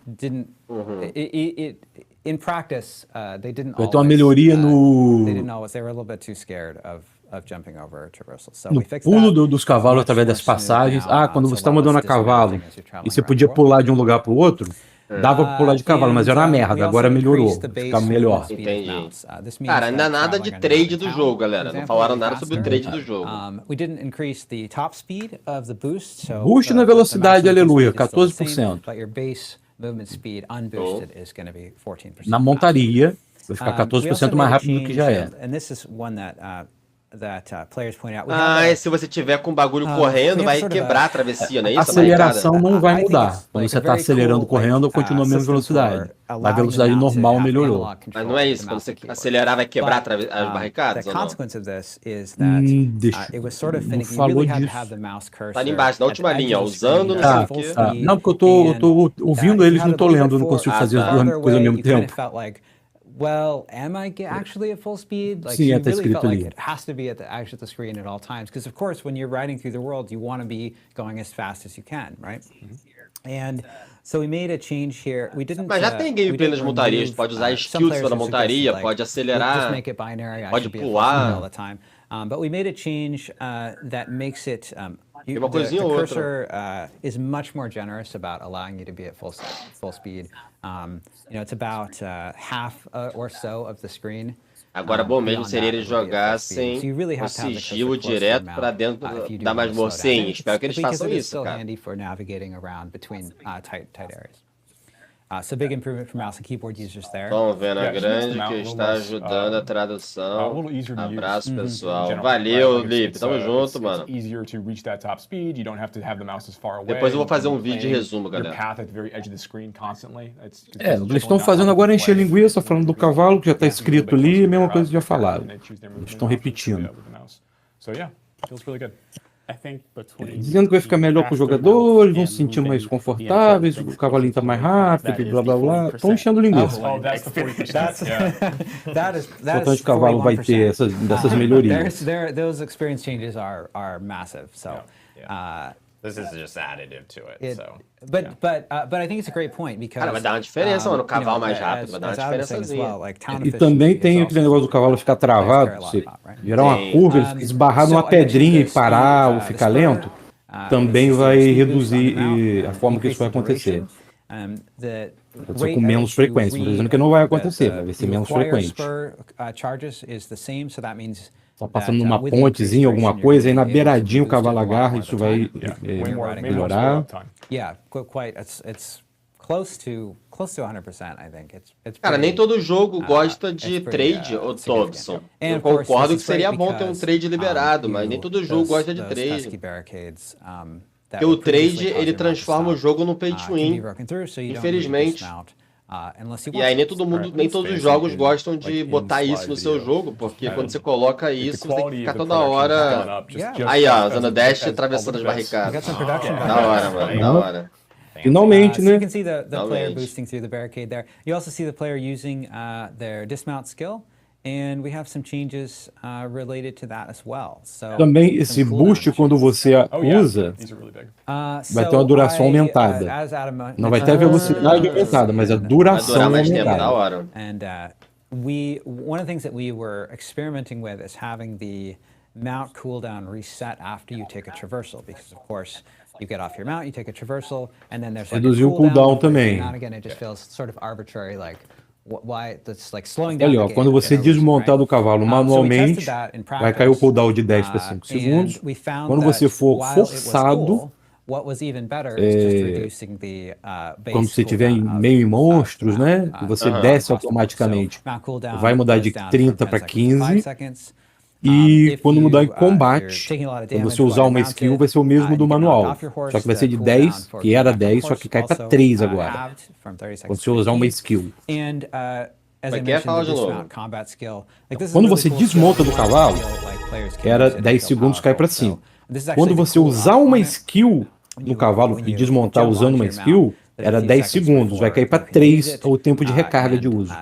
In practice, they didn't. Vai ter uma melhoria no... They didn't always. They were a little bit too scared of jumping over traversals. So No pulo dos cavalos através das passagens. Quando você está mandando a cavalo e você podia pular de um lugar para o outro, dava para pular de cavalo, mas era uma merda. Agora melhorou, fica melhor. Entendi. Cara, ainda nada de trade do jogo, galera. Não falaram nada sobre o trade do jogo. Boost na velocidade, aleluia, 14%. Na montaria, vai ficar 14% mais rápido do que já é. Se você tiver com o bagulho correndo, vai quebrar a travessia, não é isso? A aceleração não vai mudar. Quando você está acelerando correndo, continua a mesma velocidade. A velocidade normal melhorou. Mas não é isso? Quando você acelerar, vai quebrar as barricadas? Ou não? Não falou disso. Tá ali embaixo, na última linha, usando, não sei o quê. Não, porque eu tô ouvindo eles, não tô lendo, eu não consigo fazer as duas coisas ao mesmo tempo. Well, am I actually at full speed? Like, Sim, you tá really escrito felt like ali. it has to be actually at the screen at all times. Because of course, when you're riding through the world, you want to be going as fast as you can, right? And so we made a change here. We didn't. Mas já tem gameplay nas montarias. Pode usar skills na montaria, pode acelerar, just make it binary. pode pular. All the time. But we made a change that makes it. Tem uma coisinha the ou cursor outra. is much more generous about allowing you to be at full speed. It's about half or so of the screen. Agora, bom mesmo seria eles jogassem o sigilo direto para dentro da masmorra. Sim, espero que eles façam isso, cara. So big improvement for mouse and keyboard users there. Estão vendo a grande que está ajudando a tradução. Abraço, pessoal. Valeu, Lipe. Tamo junto, mano. Depois eu vou fazer um vídeo de resumo, galera. Eles estão fazendo agora encher linguiça, falando do cavalo, que já está escrito ali, a mesma coisa que já falaram. Eles estão repetindo. Dizendo que vai ficar melhor para os jogadores, vão se sentir mais confortáveis, o cavalinho está mais rápido, blá blá blá. Estão enchendo linguiça. O tanto de cavalo vai ter dessas melhorias. Those experience changes are massive. So, this is just additive to it. But I think it's a great point because. Cara, vai dar uma diferença, mano. O cavalo mais rápido vai dar uma diferençazinha. E também tem aquele negócio do cavalo ficar travado, você virar uma curva, ele fica esbarrado numa pedrinha e parar ou ficar lento, também vai reduzir a forma que isso vai acontecer. Pode ser com menos frequência, não estou dizendo que não vai acontecer, vai ser menos frequente. Está passando numa pontezinha, alguma coisa, aí na beiradinha o cavalo agarra, isso vai melhorar. Yeah, quite. It's close to 100%, I think. Cara, nem todo jogo gosta de trade, ô Thompson. Eu concordo que seria bom ter um trade liberado, mas nem todo jogo gosta de trade. Porque o trade, ele transforma o jogo num pay to win, infelizmente. E aí nem todos os jogos gostam de botar isso no seu jogo, porque quando você coloca isso, você tem que ficar toda hora... Aí, ó, usando dash e atravessando as barricadas. Da hora, mano, da hora. Finalmente, né? You can see the player boosting through the barricade there. You also see the player using their dismount skill. And we have some changes related to that as well. So, também esse boost, quando você usa, vai ter uma duração aumentada. Não vai ter a velocidade aumentada, mas a duração aumentada. And one of the things that we were experimenting with is having the mount cooldown reset after you take a traversal, because of course you get off your mount, you take a traversal, and then there's like Reduziu o cooldown but também. now and again it just feels sort of arbitrary, like why that's like slowing Olha, down ó, the quando game você for no reason, desmontar do right? cavalo So we manualmente, tested that in vai cair o practice, cooldown de 10 para 5 segundos. and we found Quando that você for while it was forçado, cool, what was even better is just reducing the base quando você estiver cooldown of, meio em monstros, né? E você desce across the board. automaticamente. So mount cooldown Vai mudar goes de down 30 from 10 para seconds to 5 15. seconds. E If quando mudar em you, if you're combate, taking a lot of quando damage você while usar you're uma mounted, skill, vai ser o mesmo and do you get knocked manual. off your horse, Só que vai ser the de cooldown 10, for que era getting back on 10, só horse que cai para also, 3 agora. halved from 30 Quando seconds você to usar uma 15. skill. And as I Mas quer falar mentioned, the de novo? dismount combat skill. Like, this is a Quando really você cool desmonta skill. do cavalo, Like, players can era use it, 10 it's so segundos, cai para powerful. 5. So, this is Quando actually você the cool usar off uma on it. skill no cavalo e desmontar usando uma skill, era 10 segundos, vai cair para 3 o tempo de recarga de uso.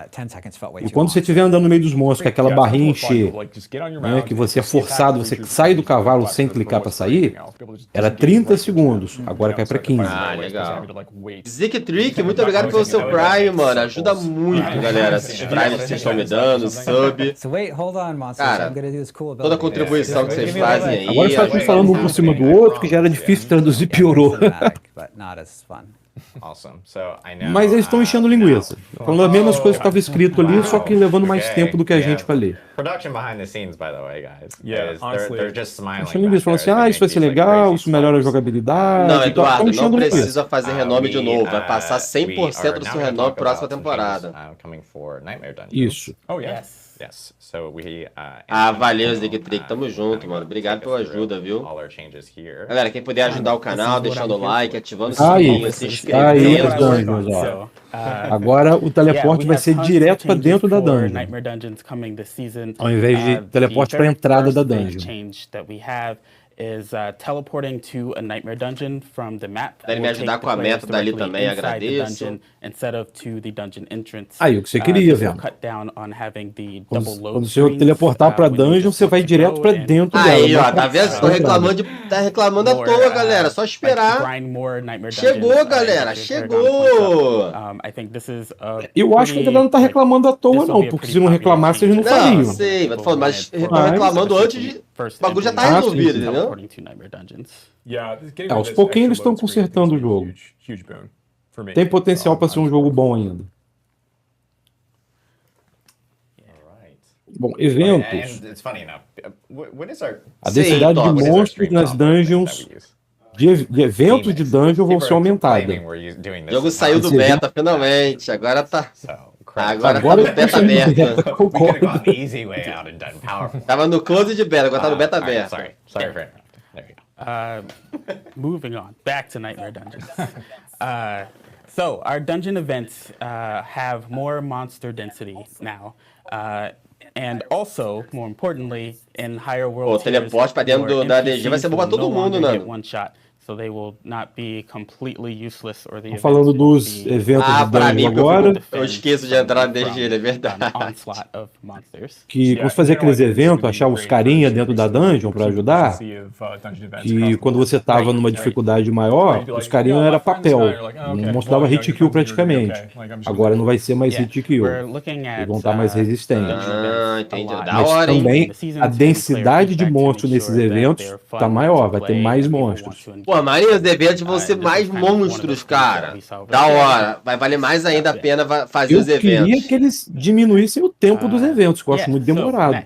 E quando você estiver andando no meio dos monstros, que aquela barrinha encher, né, que você é forçado, você sai do cavalo sem clicar para sair, era 30 segundos, agora cai para 15. Ah, legal. Zick Trick, muito obrigado pelo seu Prime, mano. Ajuda muito, galera. Esses Primes que vocês estão me dando, sub. Cara, toda a contribuição que vocês fazem aí. Agora só falando um por cima do outro, que já era difícil traduzir, piorou. Awesome. So I know, Mas eles estão enchendo linguiça. Falando as mesmas coisas que estava escrito ali, só que levando mais tempo do que a gente para ler. Production behind the scenes, by the way, guys. Yeah, is honestly, they're just smiling. Enchendo linguiça, falando assim, isso vai ser legal, isso melhora a jogabilidade. Não, e tal. Eduardo, não Enchendo linguiça. precisa fazer renome de novo. Vai passar 100% do seu renome próxima temporada. Coming for Nightmare Dungeon. Isso. Oh, yeah. Yes. So we, Valeu, Zick Trick. Tamo junto, mano. Obrigado pela ajuda, viu? all our changes here. Galera, quem puder ajudar o canal, deixando o like, ativando o Aí, sininho, se aí as inscrevendo. dungeons, ó. Agora o teleporte vai ser direto para dentro da dungeon, ao invés de teleporte para a entrada da dungeon. Teleporting to a nightmare dungeon from the map. Deve me ajudar com a meta dali também, agradeço. Instead of to the dungeon entrance. Aí, o que você queria, velho. Quando você teleportar para a dungeon, você vai direto para dentro dela. Aí, ó, tá vendo? Tá reclamando à toa, galera. Só esperar. Chegou, galera, chegou! Eu acho que a galera não tá reclamando à toa, não, porque se não reclamasse, eles não fariam. Não, sei, mas estão reclamando antes de... O bagulho já tá resolvido, entendeu? Aos pouquinhos eles estão consertando o jogo. Tem potencial para ser um jogo bom ainda. Bom, eventos. A densidade de monstros nas dungeons, de eventos de dungeon vão ser aumentada. O jogo saiu do beta, finalmente. Agora tá... Agora tá no beta aberto. Tava no close de beta, agora tá no beta aberto. Sorry for interrupting. There you go. Moving on, back to Nightmare Dungeons. So our dungeon events have more monster density now. And also, more importantly, in higher world tiers, teleporte pra dentro da DG vai ser bom pra todo mundo, né? One shot. So they will not be completely useless or the falando dos eventos de dungeon agora. Eu esqueço de entrar na DG, é verdade. Que vamos fazer aqueles eventos, achar os carinha dentro da dungeon para ajudar. E quando você tava numa dificuldade maior, os carinha era papel, não mostrava hit kill praticamente. Agora não vai ser mais hit kill, eles vão estar mais resistentes. Entendi. Mas também a densidade de monstros nesses eventos tá maior, vai ter mais monstros. Pô, a maioria dos eventos vão ser mais monstros, cara. Da hora. Vai valer mais ainda a pena fazer os eventos. Eu queria que eles diminuíssem o tempo dos eventos, que eu acho muito demorado.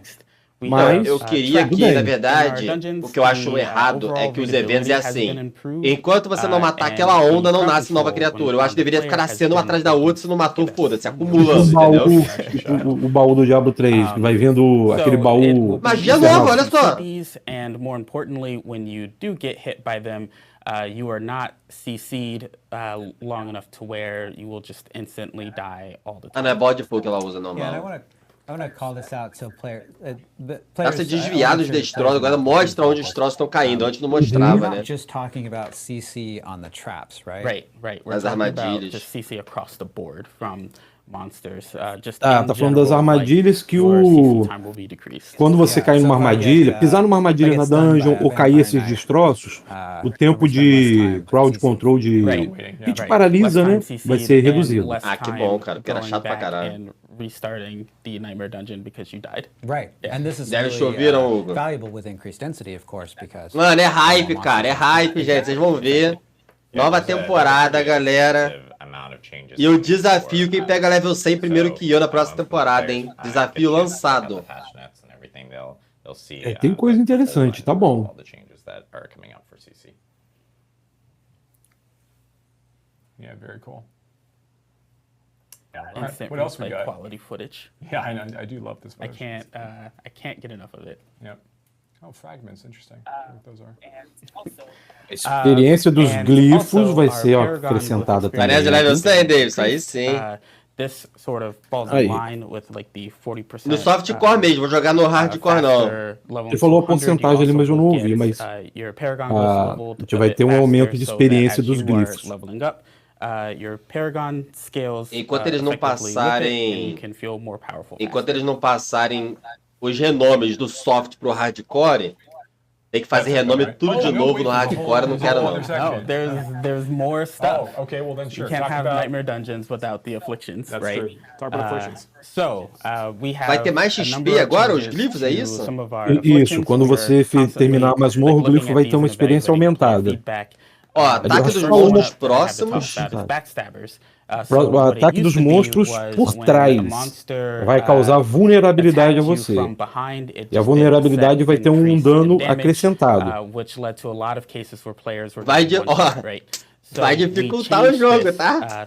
Mas eu queria que, na verdade, o que eu acho errado é que os eventos é assim. Enquanto você não matar aquela onda, não nasce nova criatura. Eu acho que deveria ficar nascendo uma atrás da outra, se não matou, foda-se, acumulando, entendeu? O baú do Diablo 3, que vai vendo aquele baú... Magia nova, olha só! And more importantly, when you do get hit by them, you are not CC'd long enough to where you will just instantly die all the time. Ah, não é bode full que ela usa normal. I want to call this out so players. Dá pra ser desviado os destroços, agora mostra onde os destroços estão caindo, antes não mostrava, né? Just talking about CC on the traps, right? Right. As armadilhas. Just CC across the board from Tá falando das armadilhas que quando você cai numa armadilha, pisar numa armadilha na dungeon ou cair esses destroços, o tempo de crowd control que te paralisa, né, vai ser reduzido. Ah, que bom, cara, porque era chato pra caralho. Restarting the Nightmare Dungeon because you died. Right, and this is really valuable with increased density, of course, because... Mano, é hype, cara, é hype, gente, vocês vão ver. Nova temporada, galera. E o desafio, quem pega level 100 primeiro que eu na próxima temporada, hein? Desafio lançado. Tem coisa interessante, tá bom. Yeah, very cool. Instant what else we got? Quality footage. Yeah, I know. I do love this footage. I can't get enough of it. Yep. Oh, fragments, interesting. What those are. A experiência dos glifos vai ser acrescentada também. Parece level 100, Davis, aí sim. This sort of falls in line with like the 40%. No softcore mesmo, vou jogar no hardcore não. Ele falou a porcentagem ali, mas eu não ouvi, mas a gente vai ter um aumento de experiência dos glifos. Enquanto eles não passarem os renomes do soft pro hardcore, tem que fazer renome tudo de novo no hardcore, não quero não. No, there's more stuff. Oh, okay, well then sure. You can't have Nightmare Dungeons without the afflictions, That's right? True. Talk about afflictions. We have vai ter mais XP agora, os glifos, é isso? Isso, quando você terminar a masmorra, o glifo vai ter uma experiência aumentada. Ó, ataque dos monstros próximos. O ataque dos monstros por trás vai causar vulnerabilidade a você. E a vulnerabilidade vai ter um dano acrescentado. Vai dificultar o jogo, tá?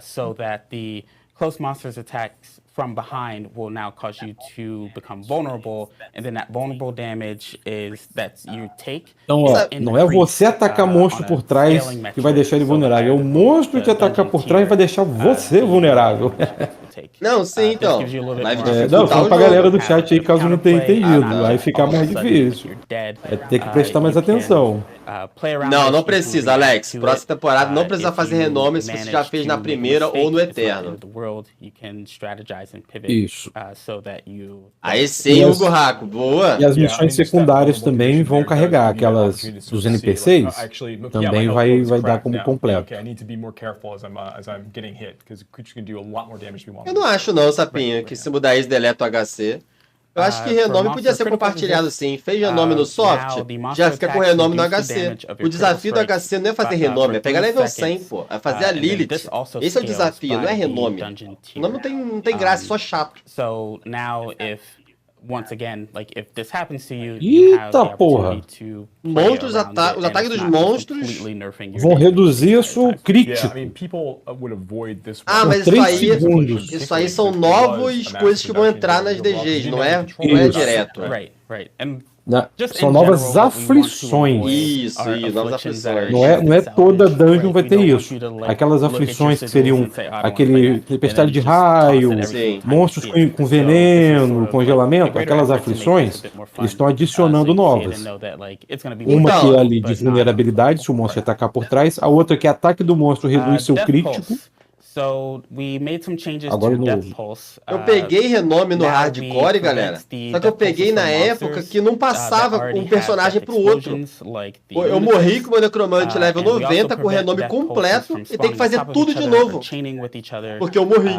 Close monsters attacks from behind will now cause you to become vulnerable, and then that vulnerable damage is that you take. Então, ó, não é você atacar monstro por trás que vai deixar ele vulnerável, é o monstro te atacar por trás e vai deixar você vulunerável. Não, sim, então. Não, fala pra galera do chat aí, caso não tenha entendido. Vai ficar mais difícil. Vai ter que prestar mais atenção. Não precisa, Alex. Próxima temporada não precisa fazer renome se você já fez na primeira ou no Eterno. Isso. Aí sim, Hugo Raco, boa. E as missões secundárias também vão carregar, aquelas dos NPCs, também vai dar como completo. Eu não acho não, Sapinho, que se mudar isso deleta o HC. Eu acho que renome podia ser compartilhado sim. Fez renome no soft, já fica com renome no HC. O desafio do HC não é fazer renome, é pegar level 100, pô. É fazer a Lilith. Esse é o desafio, não é renome. Renome não tem graça, é só chato. Once again, like if this happens to you, you have the opportunity to monstros, os ataques dos monstros vão reduzir o seu crítico. Mas isso aí são novos coisas que vão entrar nas DGs, não é direto. Right. And são novas aflições. Isso, novas aflições. Não é toda dungeon vai ter isso. Aquelas aflições que seriam aquele tempestade de raio, monstros com veneno, congelamento, aquelas aflições, eles estão adicionando novas. Uma que é ali de vulnerabilidade, se o monstro atacar por trás, a outra que é ataque do monstro reduz seu crítico. Agora eu peguei renome no hardcore, galera. Só que eu peguei na época que não passava um personagem pro outro. Eu morri com o meu necromante level 90 com o renome completo e tem que fazer tudo de novo. Porque eu morri.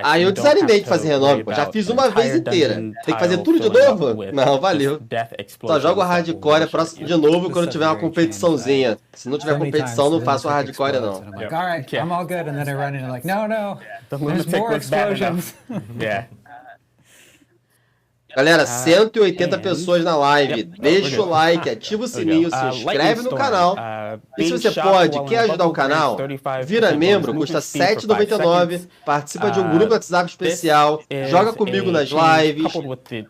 Aí eu desanimei de fazer renome, pô. Já fiz uma vez inteira. Tem que fazer tudo de novo? Não, valeu. Só jogo hardcore próximo de novo quando tiver uma competiçãozinha. Se não tiver competição, não faço hardcore, não. Alright, I'm all good. And then I run in like, no, there's more explosions. Yeah. Galera, 180 pessoas na live. Deixa o like, ativa o sininho, se inscreve no canal. E se você pode, quer ajudar o canal, vira membro, custa R$ 7,99. Participa de um grupo de WhatsApp especial, joga comigo nas lives,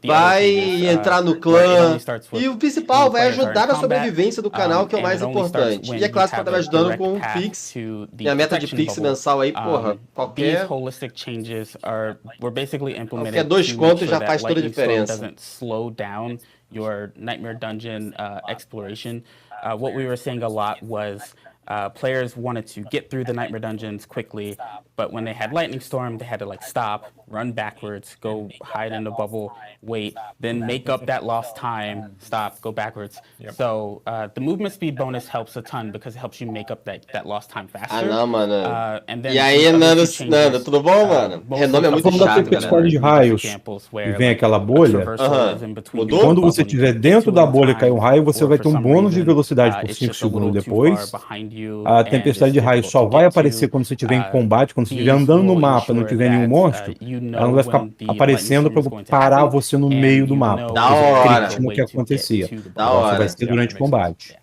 vai entrar no clã. E o principal, vai ajudar na sobrevivência do canal, que é o mais importante. E é claro que você tá me ajudando com um Pix. Minha meta de Pix mensal aí, porra, qualquer 2 contos já faz toda a diferença. Doesn't slow down your Nightmare Dungeon exploration. What we were saying a lot was Players wanted to get through the Nightmare Dungeons quickly, but when they had Lightning Storm, they had to like stop, run backwards, go hide in a bubble, wait, then make up that lost time, stop, go backwards. So the movement speed bonus helps a ton because it helps you make up that lost time faster. Ah, não, mano. And then E aí, Nando, tudo bom, mano? Renome é muito chato, tempestade de raios e vem aquela bolha. E quando você estiver dentro da bolha e cair um raio, você vai ter um bônus de velocidade por 5 segundos depois. A tempestade de raio só vai aparecer quando você estiver em combate, quando você estiver andando no mapa e não tiver nenhum monstro. Ela não vai ficar aparecendo para parar você no meio do mapa. Da hora. O que acontecia. Da hora. Vai ser durante o combate.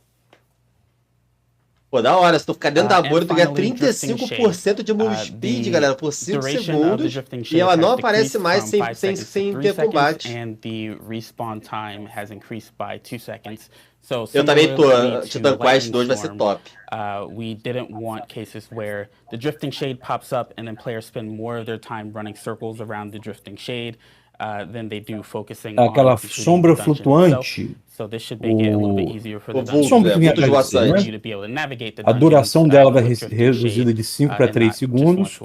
Pô, da hora, se tu ficar dentro da bolha, tu ganha 35% de move speed, galera, por 5 segundos, e ela não aparece mais sem ter combate. Eu também tô, Titan Quest 2 vai ser top. We didn't want cases where the drifting shade pops up and then players spend more of their time running circles around the drifting shade than they do focusing on aquela sombra flutuante. A duração dela vai reduzida de 5 para 3 segundos.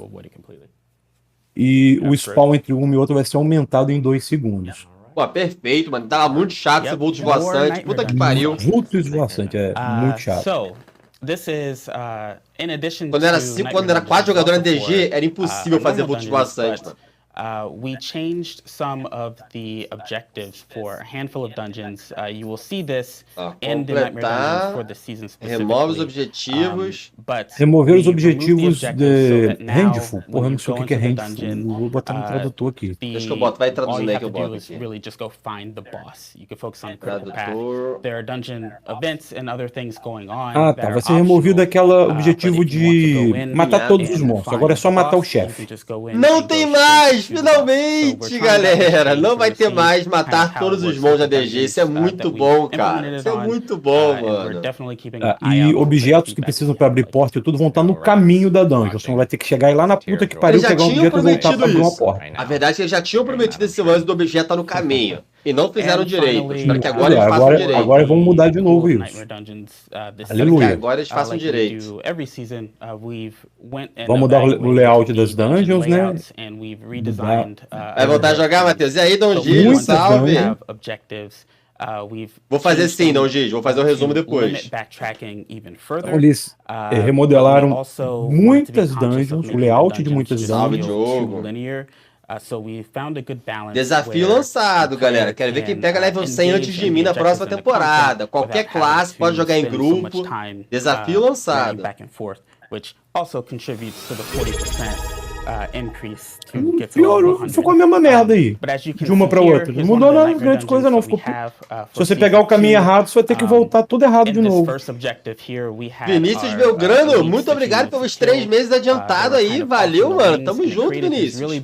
E o spawn entre um e outro vai ser aumentado em 2 segundos. Pô, perfeito, mano. Tava muito chato esse vulto esvoaçante. Puta que pariu. Vulto esvoaçante, é muito chato. Quando era 4 jogadores na DG, era impossível fazer vulto esvoaçante, mano. We changed some of the objectives for a handful of dungeons. You will see this in the Nightmare Dungeons for the season specifically. Remove os objetivos. Remover os objetivos de Handful. Porra, eu não sei o que é Handful. Vou botar no tradutor aqui. Deixa que eu boto. Vai traduzindo aí que eu boto aqui. Really just go find the boss. You can focus on the critical path. There are dungeon events and other things going on. Ah, tá. Vai ser removido aquele objetivo de matar todos os monstros. Agora é só matar o chefe. Não tem mais! Finalmente, galera! Não vai ter mais matar todos os monstros da DG. Isso é muito bom, cara. Isso é muito bom, mano. E objetos que precisam para abrir porta e tudo vão estar no caminho da dungeon. Você não vai ter que chegar e lá na puta que pariu, pegar um objeto e voltar para abrir uma porta. A verdade é que eles já tinham prometido esse lance do objeto estar no caminho. E não fizeram direito. Espero que agora eles façam direito. Agora vão mudar de novo isso. Aleluia. Agora eles façam direito. Vamos mudar o layout das dungeons, né? Vai voltar a jogar, Matheus? E aí, Dom Gil, salve! Vou fazer sim, Dom Gil. Vou fazer o resumo depois. Então, eles remodelaram muitas dungeons, o layout de muitas Salve, dungeons. Diogo. Desafio lançado, galera. Quero ver quem pega level 100 antes de mim na próxima temporada. Qualquer classe pode jogar em grupo. Desafio lançado. Pior, ficou a mesma merda aí, de uma pra outra. Não mudou nada, grande coisa não. Ficou... Se você pegar o caminho errado, você vai ter que voltar tudo errado de novo. Vinícius Belgrano, muito obrigado pelos 3 meses adiantado aí. Valeu, mano. Tamo junto, Vinícius.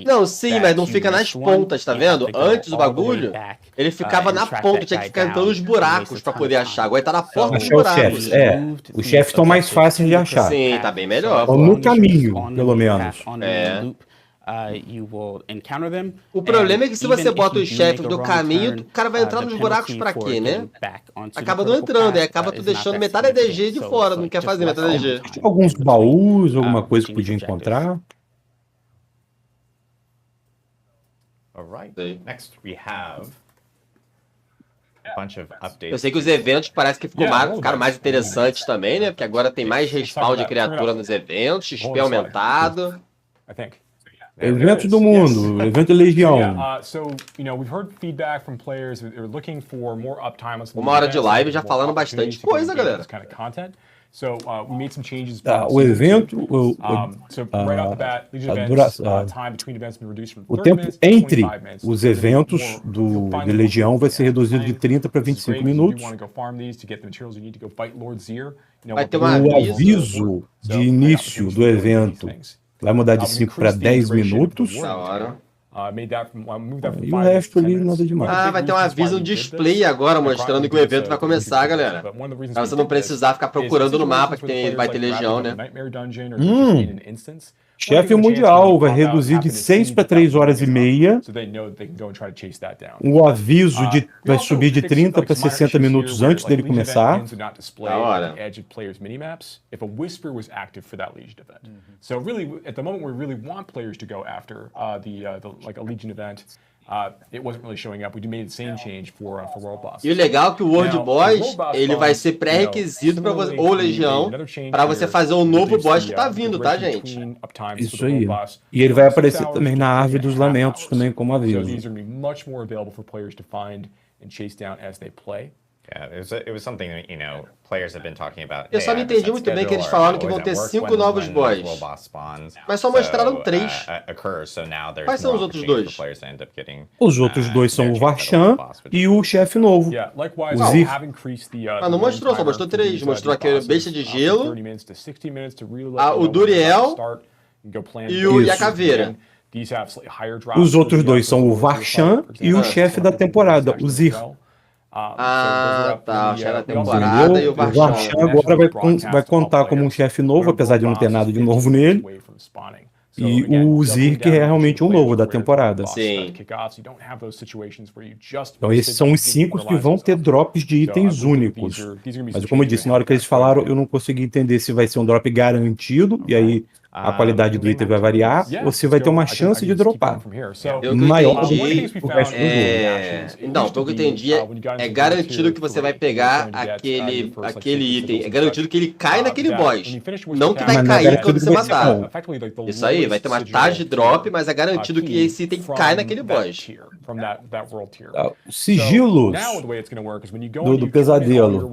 Não, sim, mas não fica nas pontas, tá vendo? Antes do bagulho, ele ficava na ponta, tinha que ficar entrando nos buracos pra poder achar. Agora tá na porta dos buracos. Os chefes estão mais fáceis de achar. Sim, tá bem melhor. Ou no caminho, pelo menos. O problema é que se você bota os chefes no caminho, o cara vai entrar nos buracos pra quê, né? Acaba não entrando, acaba tu deixando metade da DG de fora, não quer fazer metade da DG. Alguns baús, alguma coisa que podia encontrar. Next we have eu sei que os eventos parece que ficaram mais interessantes também, né? Porque agora tem mais respawn de criatura nos eventos, XP aumentado. Eventos do mundo, evento de Legião. Uma hora de live já falando bastante coisa, galera. O evento, o tempo entre os eventos de Legião vai ser reduzido de 30 para 25 minutos. Vai ter o aviso de início do evento vai mudar de 5 para 10 minutos. Da hora. E o resto ali, nada demais. Ah, vai ter um aviso no display agora mostrando que o evento vai começar, galera. Pra você não precisar ficar procurando no mapa que vai ter Legião, né? Chefe mundial vai reduzir de 6 para 3 horas e meia. O aviso vai subir de 30 para 60 minutos antes dele começar. Da hora. So really, at the moment, we really want players to go after like a Legion event. It wasn't really showing up. We made the same change for World Boss. E o legal é que o World Boss, ele vai ser pré-requisito para você, ou Legião, para você fazer o novo boss que tá vindo, tá, gente? Isso aí. E ele vai aparecer também na Árvore dos Lamentos, também como aviso. So these are going to be much more available for players to find and chase down as they play. Yeah, it was something that, you know, players have been talking about. Eu só não entendi muito bem que eles falaram que vão ter 5 novos boss. Mas só mostraram 3. Quais são os outros 2? Os outros 2 são o Varshan e o chefe novo, o Zir. Ah, não mostrou, só mostrou 3. Mostrou aquele besta de gelo, o Duriel e a caveira. Os outros 2 são o Varshan e o chefe da temporada, o Zir. Ah, tá. O chefe da temporada e o Varshan. O Varshan agora vai contar como um chefe novo, apesar de não ter nada de novo nele. E o Zir, que é realmente um novo da temporada. Sim. Então esses são os 5 que vão ter drops de itens únicos. Mas como eu disse, na hora que eles falaram, eu não consegui entender se vai ser um drop garantido, e aí a qualidade do item vai variar, ou se vai ter uma chance de dropar maior do que o resto do jogo. Não, pelo que eu entendi, é garantido que você vai pegar aquele item. É garantido que ele cai naquele boss. Não que vai cair quando você matar. Isso aí, vai ter uma taxa de drop, mas é garantido que esse item cai naquele boss. Sigilos do pesadelo.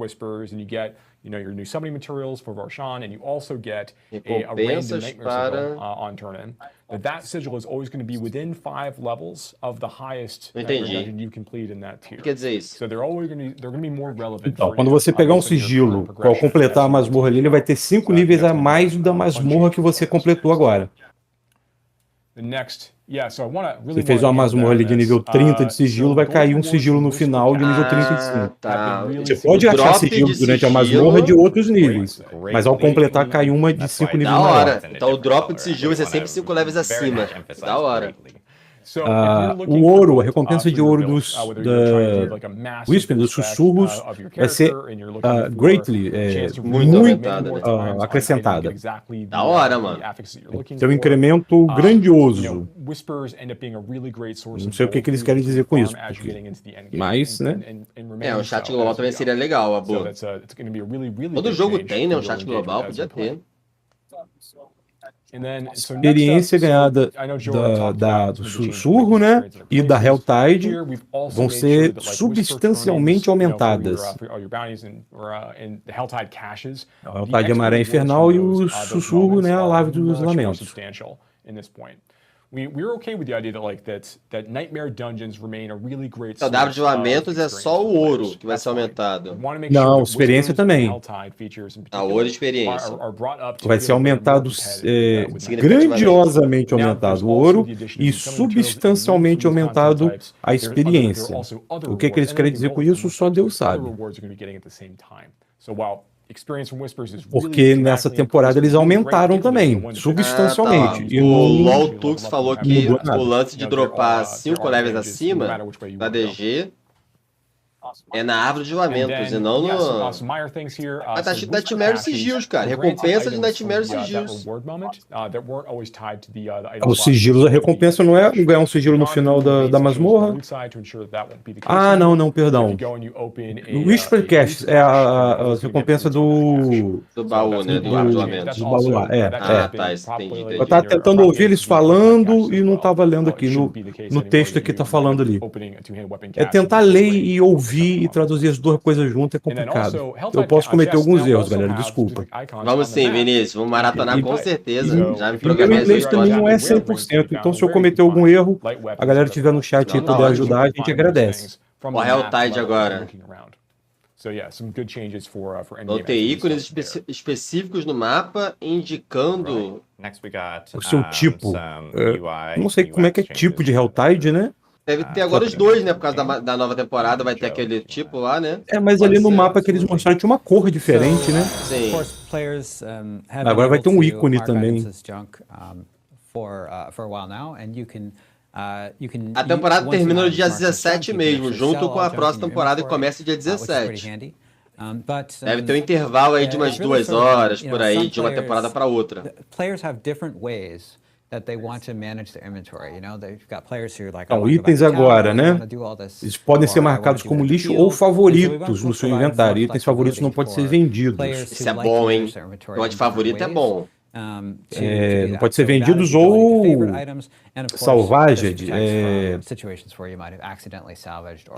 You know, your new summoning materials for Varshan, and you also get a random nightmare sigil on turn-in. That sigil is always going to be within 5 levels of the highest dungeon you complete in that tier. Quer dizer isso? So they're going to be more relevant. Então, quando você pegar um sigilo, ao completar a masmorra ali, ele vai ter 5 níveis a mais da masmorra que você completou agora. Você fez uma masmorra ali de nível 30 de sigilo, vai cair um sigilo no final de nível 35. Tá. Você pode achar sigilo durante a masmorra de outros níveis, mas ao completar cai uma de 5 níveis maior. maior. Então o drop de sigilo vai ser sempre 5 levels acima. Da hora. O ouro, a recompensa de ouro dos Whisper, dos sussurros, vai ser greatly, muito acrescentada. Da hora, mano. É um incremento grandioso. Não sei o que eles querem dizer com isso, mas, né? O chat global também seria legal, Abu. Todo jogo tem, né? Um chat global, podia ter. Experiência ganhada do sussurro, né, e da Helltide vão ser substancialmente aumentadas. A Helltide é a maré infernal e o sussurro, né, a lave dos lamentos. We're okay with the idea that Nightmare Dungeons remain a really great source. O de lamentos é só o ouro que vai ser aumentado. Não, experiência também. A ouro e experiência. Vai ser aumentado, grandiosamente aumentado o ouro e substancialmente aumentado a experiência. O que eles querem dizer com isso, só Deus sabe. Porque nessa temporada eles aumentaram também, substancialmente. E o LOL Tux falou que o lance de dropar 5 levels acima da DG é na Árvore de Lamentos e não no... Mas tá Nightmare Sigilos, cara. Recompensa de Nightmare Sigilos. Os sigilos, a recompensa não é ganhar um sigilo no final da masmorra? Ah, não, perdão. O Whispercast é a recompensa do baú, né? Do Árvore de Lamentos. Do baú lá, tá, entendi. Eu tava tentando ouvir eles falando e não tava lendo aqui. No texto aqui tá falando ali. É tentar ler e ouvir e traduzir as duas coisas juntas é complicado. Eu posso cometer alguns erros, galera, desculpa. Vamos sim, Vinícius, vamos maratonar com certeza. Já me O programei meu inglês também não é 100%, então se eu cometer algum erro, a galera estiver no chat e puder ajudar, a gente agradece. O Helltide agora. Vão ter ícones específicos no mapa indicando O seu tipo. Não sei como é que é tipo de Helltide, né? Deve ter agora os dois, né? Por causa da nova temporada, vai ter aquele tipo lá, né? Mas ali no mapa que eles mostraram tinha uma cor diferente, né? Sim. Agora vai ter um ícone também. for a while now, and you can A temporada termina no dia 17 mesmo, junto com a próxima temporada que começa dia 17. Deve ter um intervalo aí de umas 2 horas, por aí, de uma temporada para outra. Players have different ways that they want to manage their inventory. You know, they've got players who like, Então, itens agora, né? Eles podem ser marcados como lixo ou favoritos no seu inventário. Itens favoritos não podem ser vendidos. Isso é bom, hein? Negócio de favorito é bom. Não pode ser vendidos ou salvaged. Isso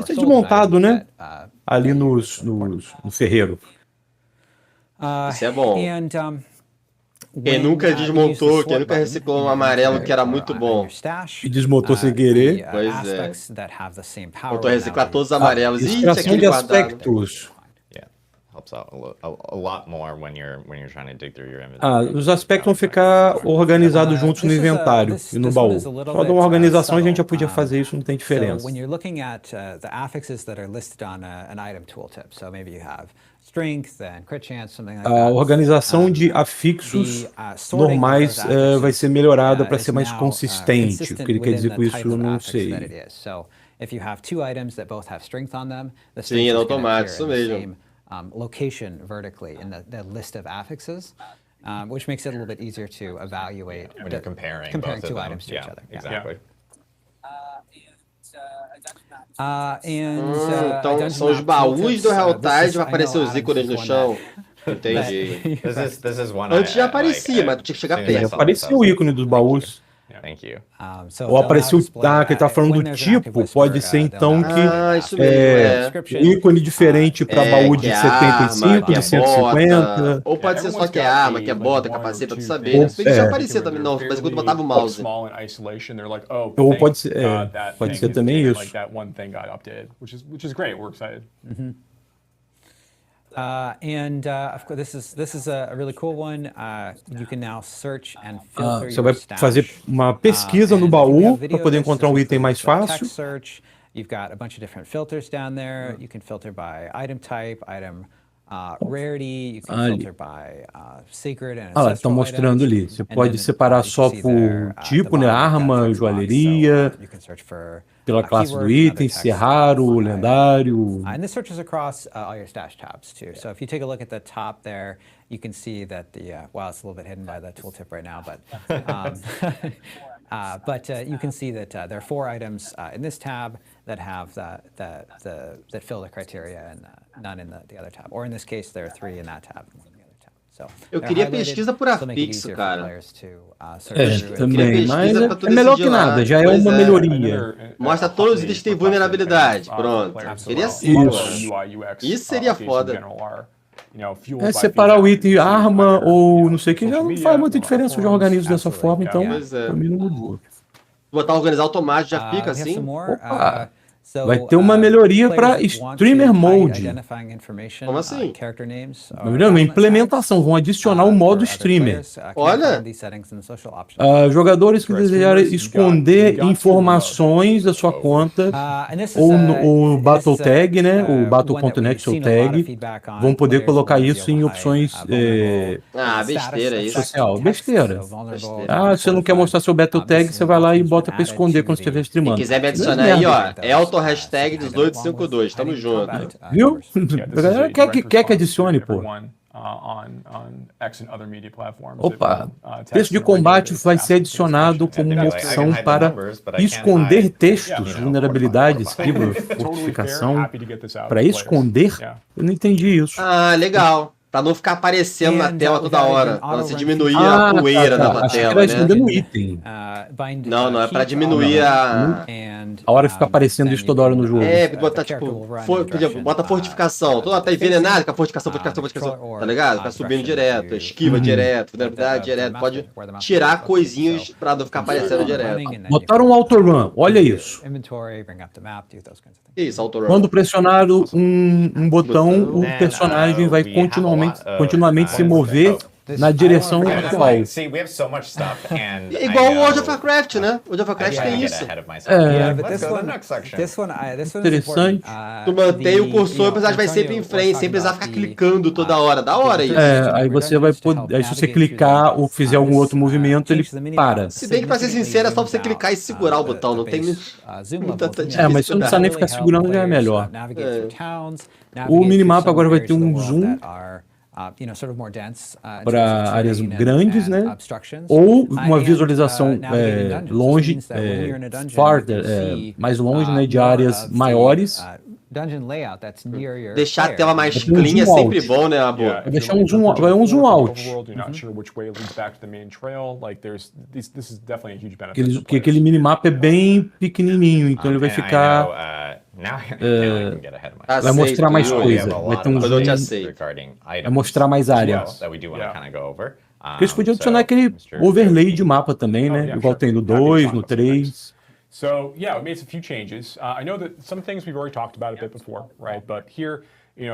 é desmontado, né? Ali no ferreiro. Isso é bom. Quem nunca desmontou, quem nunca reciclou um amarelo que era muito bom. E desmontou sem querer. Pois é. Voltou a reciclar todos os amarelos. Extração de aspectos. Helps out a lot more when you're trying to dig through your inventory. Os aspectos vão ficar organizados juntos no inventário e no baú. Só de uma organização a gente já podia fazer isso, não tem diferença. When you're looking at the affixes that are listed on an item tooltip, so maybe you have strength and crit chance, something like that. A organização de afixos normais vai ser melhorada para ser mais consistente. O que ele quer dizer com isso, eu não sei. If you have 2 items that both have strength on them, the Sim, strength é is automático, isso going to appear in the mesmo. same location vertically in the list of affixes, which makes it a little bit easier to evaluate when you're comparing 2 items to each other. Exactly. Então são os baús do Helltide, vai aparecer os ícones no chão. Entendi. This is one Antes já aparecia, mas tinha que chegar perto. Apareceu o ícone dos baús. Thank you. Ou apareceu que ele tá falando do tipo, pode ser então que isso mesmo, um ícone diferente para baú de 75, de 150. Ou pode ser só que é arma, que é bota, capacete, pra tu saber. Isso já aparecia também, não, mas quando botava o mouse. Ou pode ser também isso. Which is great. We're excited. Of course, this is a really cool one. You can now search and filter Você vai fazer uma pesquisa no baú para poder encontrar um item mais fácil. You've got a bunch of different filters down there. You can filter by item type, item rarity. You can filter by sacred and ancestral estão mostrando ali. Você pode separar só por tipo, né? Arma, joalheria. Pela classe do item, se é raro, lendário. And this searches across all your stash tabs too. So if you take a look at the top there, you can see that well, it's a little bit hidden by the tooltip right now, but you can see that there are 4 items in this tab that have that fill the criteria and none in the other tab. Or in this case, there are 3 in that tab. Eu queria pesquisa por afixo, cara. Também, mas é melhor que nada, já é uma melhoria. Mostra todos os itens que têm vulnerabilidade, pronto. Seria assim, isso seria foda. Separar o item arma ou não sei o que, já não faz muita diferença, eu já organizo dessa forma, então pra mim não mudou. Botar organizar automático já fica assim? Opa! Vai ter uma melhoria para Streamer Mode. Como assim? Uma implementação, vão adicionar o modo Streamer. Olha! Jogadores que desejarem esconder informações da sua conta ou o Battle Tag, né? O Battle.net Tag, vão poder colocar isso em opções besteira isso. Social. Besteira. Você não quer mostrar seu Battle Tag, você vai lá e bota para esconder quando estiver streamando. Se quiser me adicionar aí, ó, hashtag 1852, tamo junto. Viu? A galera quer que adicione, pô. Opa, texto de combate vai ser adicionado como uma opção para esconder textos, vulnerabilidades, fortificação. Para esconder? Eu não entendi isso. Legal. Pra não ficar aparecendo na tela toda hora. Pra você diminuir a poeira da tua tela, né? Escondendo item. Não, é pra diminuir a hora que fica aparecendo isso toda hora no jogo. Botar tipo, bota fortificação. Toda hora tá envenenado com a fortificação, tá ligado? Fica subindo direto, esquiva direto, vulnerabilidade direto. Pode tirar coisinhas pra não ficar aparecendo direto. Botaram um autorun, olha isso. Isso, autorun. Quando pressionar um botão, o personagem vai continuamente se mover na direção atual. See, we have so much stuff and igual o World of Warcraft, né? World of Warcraft tem isso. Interessante. Tu mantém o cursor e o personagem vai sempre em frente, sem precisar ficar clicando toda hora. Da hora isso. Aí você vai poder. Aí se você clicar ou fizer algum outro movimento, ele para. Se bem que, pra ser sincero, é só você clicar e segurar o botão, não tem muita mas você não precisa nem ficar segurando, já é melhor. O minimapa agora vai ter um zoom para áreas grandes, né? Ou uma visualização longe, mais longe, né? De áreas maiores. Deixar a tela mais clean é sempre bom, né, Abo? Vai deixar um zoom out. Porque aquele minimapa é bem pequenininho, então ele vai ficar... vai mostrar mais coisa. Vai ter um zoom, vai mostrar mais áreas. Eles podiam adicionar aquele overlay de mapa também, né? Igual tem no 2, no 3. So yeah, we made some few changes. I know that some things we've already talked about a bit before, right? But here,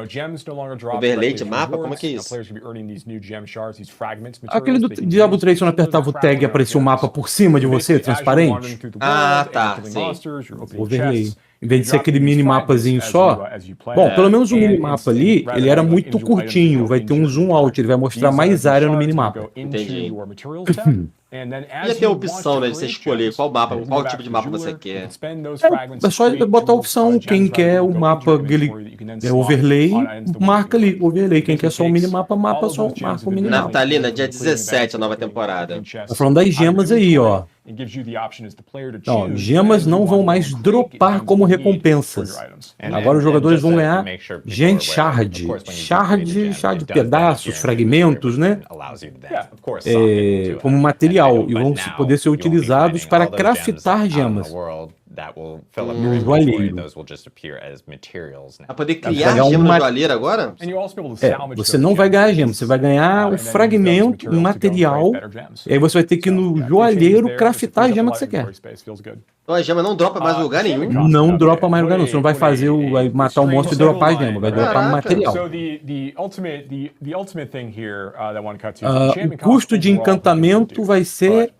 gems no longer drop. Overlay de mapa, como é que é isso? Players can be earning these new gem shards, these fragments. Aquele do Diablo 3, quando apertava o tag e aparecia o mapa por cima de você, transparente. Ah, tá. Overlay. Em vez de ser aquele minimapazinho só. Bom, pelo menos o minimapa ali, ele era muito curtinho. Vai ter um zoom out, ele vai mostrar mais área no minimapa. Entendi. Ia ter a opção, né, de você escolher qual tipo de mapa você quer. É só botar a opção, quem quer o mapa overlay, marca ali, overlay. Quem quer só o minimapa, marca o minimapa. Natalina, dia 17, a nova temporada. Tá falando das gemas aí, ó. Não, gemas não vão mais dropar como recompensas. Agora os jogadores vão ganhar Gen Shard. Shard de pedaços, fragmentos, né? Como material. E vão poder ser utilizados para craftar gemas. No joalheiro. Vai poder criar gemas no joalheiro agora? Você não vai ganhar gema, você vai ganhar um fragmento, um material, e aí você vai ter que ir no joalheiro craftar a gema que você quer. Então a gema não dropa mais em lugar nenhum? Não dropa mais em lugar nenhum, você não vai vai matar o monstro e dropar a gema, vai dropar um material. O custo de encantamento vai ser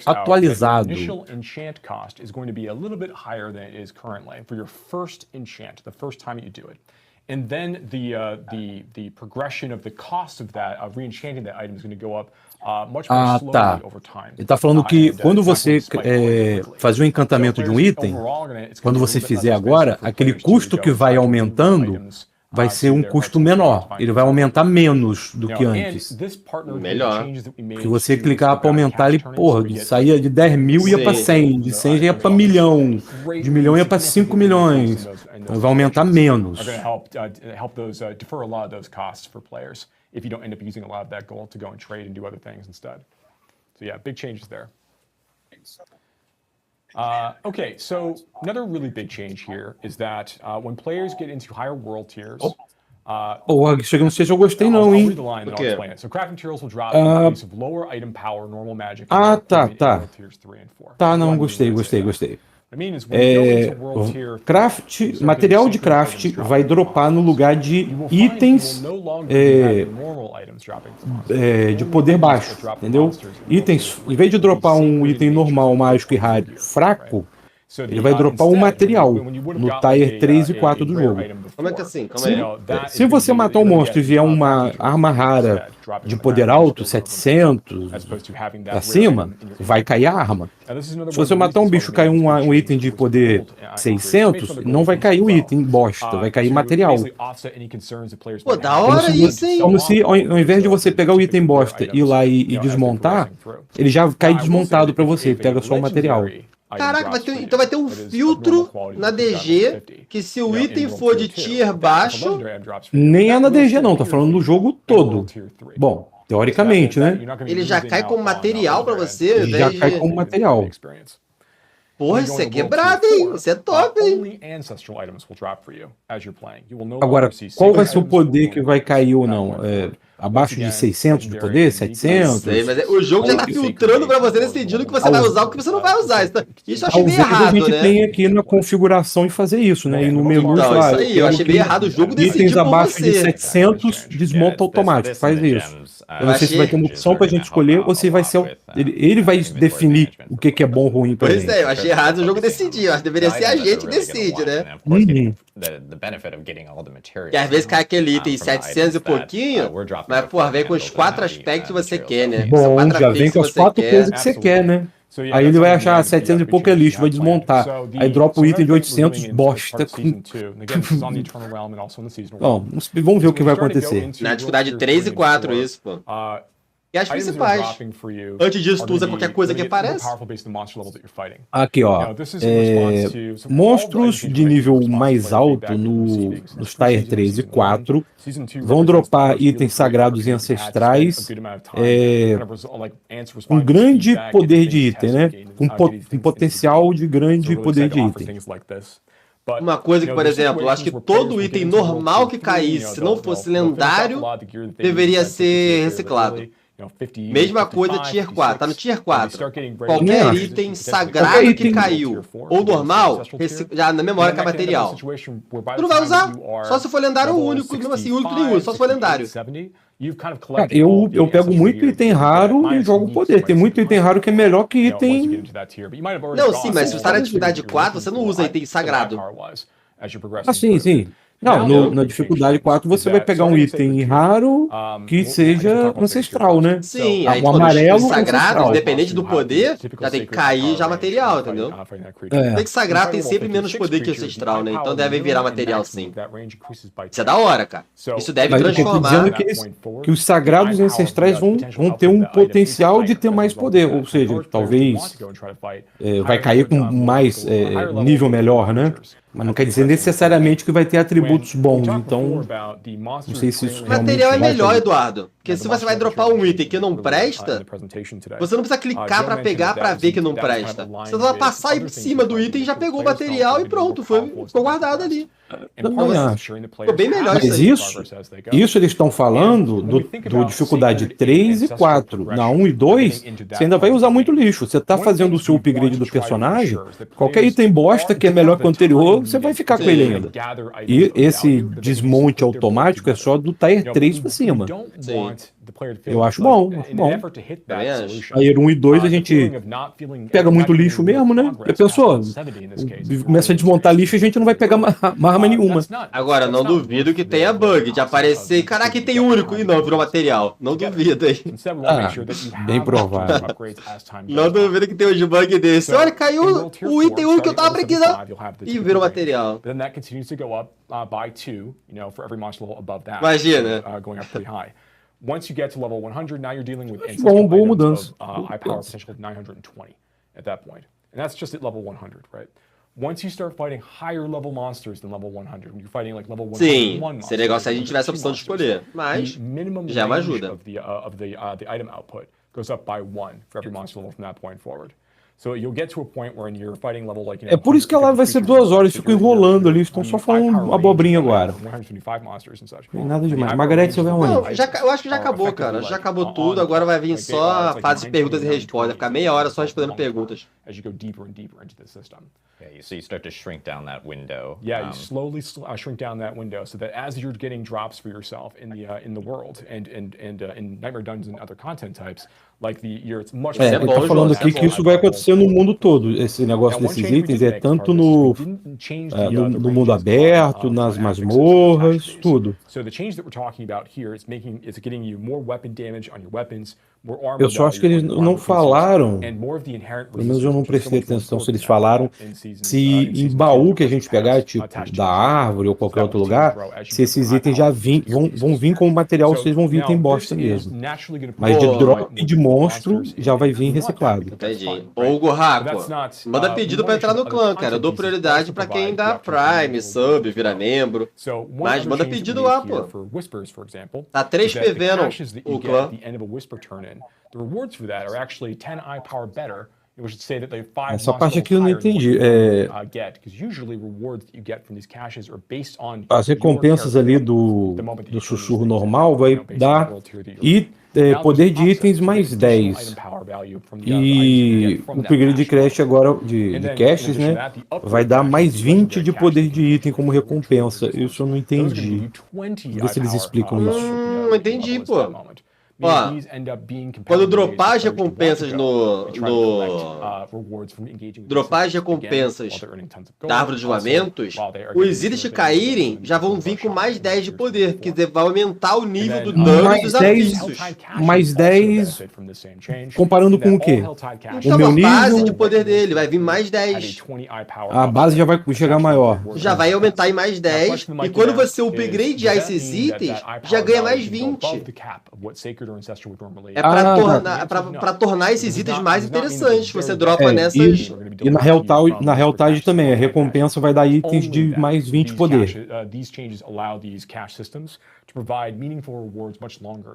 atualizado. Initial enchant cost is going to be a little bit higher than it is currently for your first enchant, the first time you do it. And then the progression of the cost of that, of re-enchanting that item is going to go up much more slowly over time. Ele está falando que quando você fazer o encantamento de um item, quando você fizer agora, aquele custo que vai aumentando vai ser um custo menor. Ele vai aumentar menos do que antes. Melhor. Se você clicar para aumentar, ele, saía de 10 mil e ia para 100. De 100 já ia para milhão. De milhão ia para 5 milhões. Então vai aumentar menos. If you don't end up using a lot of that gold to go and trade and do other things instead. So yeah, big changes there. Okay, so another really big change here is that when players get into higher world tiers, isso aqui não sei se eu gostei não, hein? So craft materials will drop in the use of lower item power normal magic. Tá, não, gostei. Material de craft vai dropar no lugar de itens de poder baixo, entendeu? Itens, em vez de dropar um item normal, mágico e raro fraco, ele vai dropar um material no Tier 3 e 4 do jogo. Como é que assim? Se você matar um monstro e vier uma arma rara de poder alto, 700 acima, vai cair a arma. Se você matar um bicho e cair um item de poder 600, não vai cair o item bosta, vai cair material. Pô, da hora isso, hein? Como se ao invés de você pegar o item bosta e ir lá e desmontar, ele já cai desmontado para você, pega só o material. Caraca, então vai ter um filtro na DG que se o item for de tier baixo... Nem é na DG não, tá falando do jogo todo. Bom, teoricamente, né? Ele já cai como material pra você? Já cai como material. Porra, isso é quebrado, hein? Isso é top, hein? Agora, qual vai ser o poder que vai cair ou não? abaixo de 600 de poder, 700. Sei, mas o jogo já tá filtrando pra você, decidindo o que você vai usar e o que você não vai usar. Isso eu achei meio errado, a gente né? tem aqui na configuração e fazer isso, né? E no menu, não, isso aí, eu achei meio errado. O jogo decidiu itens por abaixo de você. 700, desmonta automático, faz isso. Eu não sei se vai ter uma opção pra gente escolher ou se vai ser... Ele vai definir o que é bom ou ruim pra gente. Pois é, eu achei errado o jogo decidir. Eu acho que deveria ser a gente que decide, né? E às vezes cai aquele item 700 e pouquinho, mas, pô, vem com os 4 aspectos que você quer, né? Bom, já vem com as 4 coisas que você quer, né? Aí ele vai achar 700 e pouco é lixo, vai desmontar. Aí dropa o item de 800, bosta. Bom, vamos ver o que vai acontecer. Na dificuldade 3 e 4 isso, pô. E as principais. Antes disso, tu usa qualquer coisa que aparece. Aqui, ó. Monstros de nível mais alto nos Tier 3 e 4 vão dropar itens sagrados e ancestrais com grande poder de item, né? Com potencial de grande poder de item. Uma coisa que, por exemplo, eu acho que todo item normal que caísse, se não fosse lendário, deveria ser reciclado. Mesma coisa Tier 4, tá no Tier 4. Qualquer item sagrado que caiu ou normal, já na memória que é material. Tu não vai usar, só se for lendário ou único, mesmo assim, único nem uso, só se for lendário. Cara, eu pego muito item raro e jogo poder. Tem muito item raro que é melhor que item... Não, sim, mas se você tá na dificuldade 4, você não usa item sagrado. Ah, sim, sim. Não, na dificuldade 4 você vai pegar um item raro que seja ancestral, né? Sim, aí o amarelo sagrado, independente do poder, já tem que cair já material, entendeu? Tem que sagrado tem sempre menos poder que ancestral, né? Então deve virar material sim. Isso é da hora, cara. Isso deve transformar. Que os sagrados ancestrais vão ter um potencial de ter mais poder, ou seja, talvez vai cair com mais nível melhor, né? Mas não quer dizer necessariamente que vai ter atributos bons, então não sei se isso realmente material é melhor, Eduardo. Porque se você vai dropar um item que não presta, você não precisa clicar pra pegar pra ver que não presta. Você vai passar em cima do item, já pegou o material e pronto, ficou guardado ali. Também acho. Ficou bem melhor Mas isso eles estão falando do dificuldade 3 e 4. Na 1 e 2, você ainda vai usar muito lixo. Você tá fazendo o seu upgrade do personagem, qualquer item bosta que é melhor que o anterior, você vai ficar com ele ainda. E esse desmonte automático é só do Tier 3 pra cima. Sim. Eu acho bom, Aí 1 e 2 a gente pega muito lixo mesmo, né? Já pensou? Começa a desmontar lixo e a gente não vai pegar arma nenhuma. Agora, não duvido que tenha bug de aparecer, caraca, item único, e não, virou material. Não duvido aí. Bem provável. Não duvido que tenha um bug desse. Olha, caiu o item único que eu tava precisando e virou material. Imagina. Once you get to level 100, now you're dealing with boa mudança. High power potential of 920 at that point. And that's just at level 100, right? Once you start fighting higher level monsters than level 100, when you're fighting like level 101 Sim, monsters, seria legal se a gente tivesse a opção de escolher, mas já é uma ajuda. The item output goes up by 1 for every monster level from that point forward. So you'll get to a point where you're fighting level like, é por isso que a live vai ser 2 horas, ficam enrolando ali, estão só falando abobrinha agora. Tem nada demais. Margarete, você vai onde? Não, eu acho que já acabou, cara. Já acabou tudo, agora vai vir só a fase de perguntas e respostas. Vai ficar meia hora só respondendo perguntas. So you start to shrink down that window. Yeah, you slowly shrink down that window so that as you're getting drops for yourself in the world and in Nightmare Dungeons and other content types, like it's much more. Ele tá falando aqui que isso vai acontecer no mundo todo. Esse negócio desses itens é tanto no mundo aberto, nas masmorras, tudo. So the change that we're talking about here is getting you more weapon damage on your weapons. Eu só acho que eles não falaram, pelo menos eu não prestei atenção se eles falaram, se em baú que a gente pegar, tipo da árvore ou qualquer outro lugar, se esses itens já vão vir como material ou se eles vão vir item bosta mesmo. Mas de drop de monstro já vai vir reciclado. Entendi. Ô, Gorraco, manda pedido pra entrar no clã, cara. Eu dou prioridade pra quem dá Prime, Sub, vira membro. Mas manda pedido lá, pô. Tá 3 PV o clã. The rewards for that are actually 10 eye power better Essa parte aqui eu não entendi. As recompensas ali do sussurro normal vai dar poder de itens mais 10. E o upgrade de crash agora, de caches, né? Vai dar mais 20 de poder de item como recompensa. Isso eu não entendi. Vamos ver se eles explicam isso. Não entendi, pô. Ó, quando dropar as recompensas dropar as recompensas da árvore de lamentos, os itens que caírem já vão vir com mais 10 de poder, porque vai aumentar o nível do dano dos afixos. Mais 10 comparando com o quê? Então, o meu nível... a base de poder dele vai vir mais 10. A base já vai chegar maior. Já vai aumentar em mais 10. E quando você upgradear esses itens, já ganha mais 20. É pra tornar esses itens mais interessantes. Você dropa nessas... E na realidade também, a recompensa vai dar itens de mais 20 poder.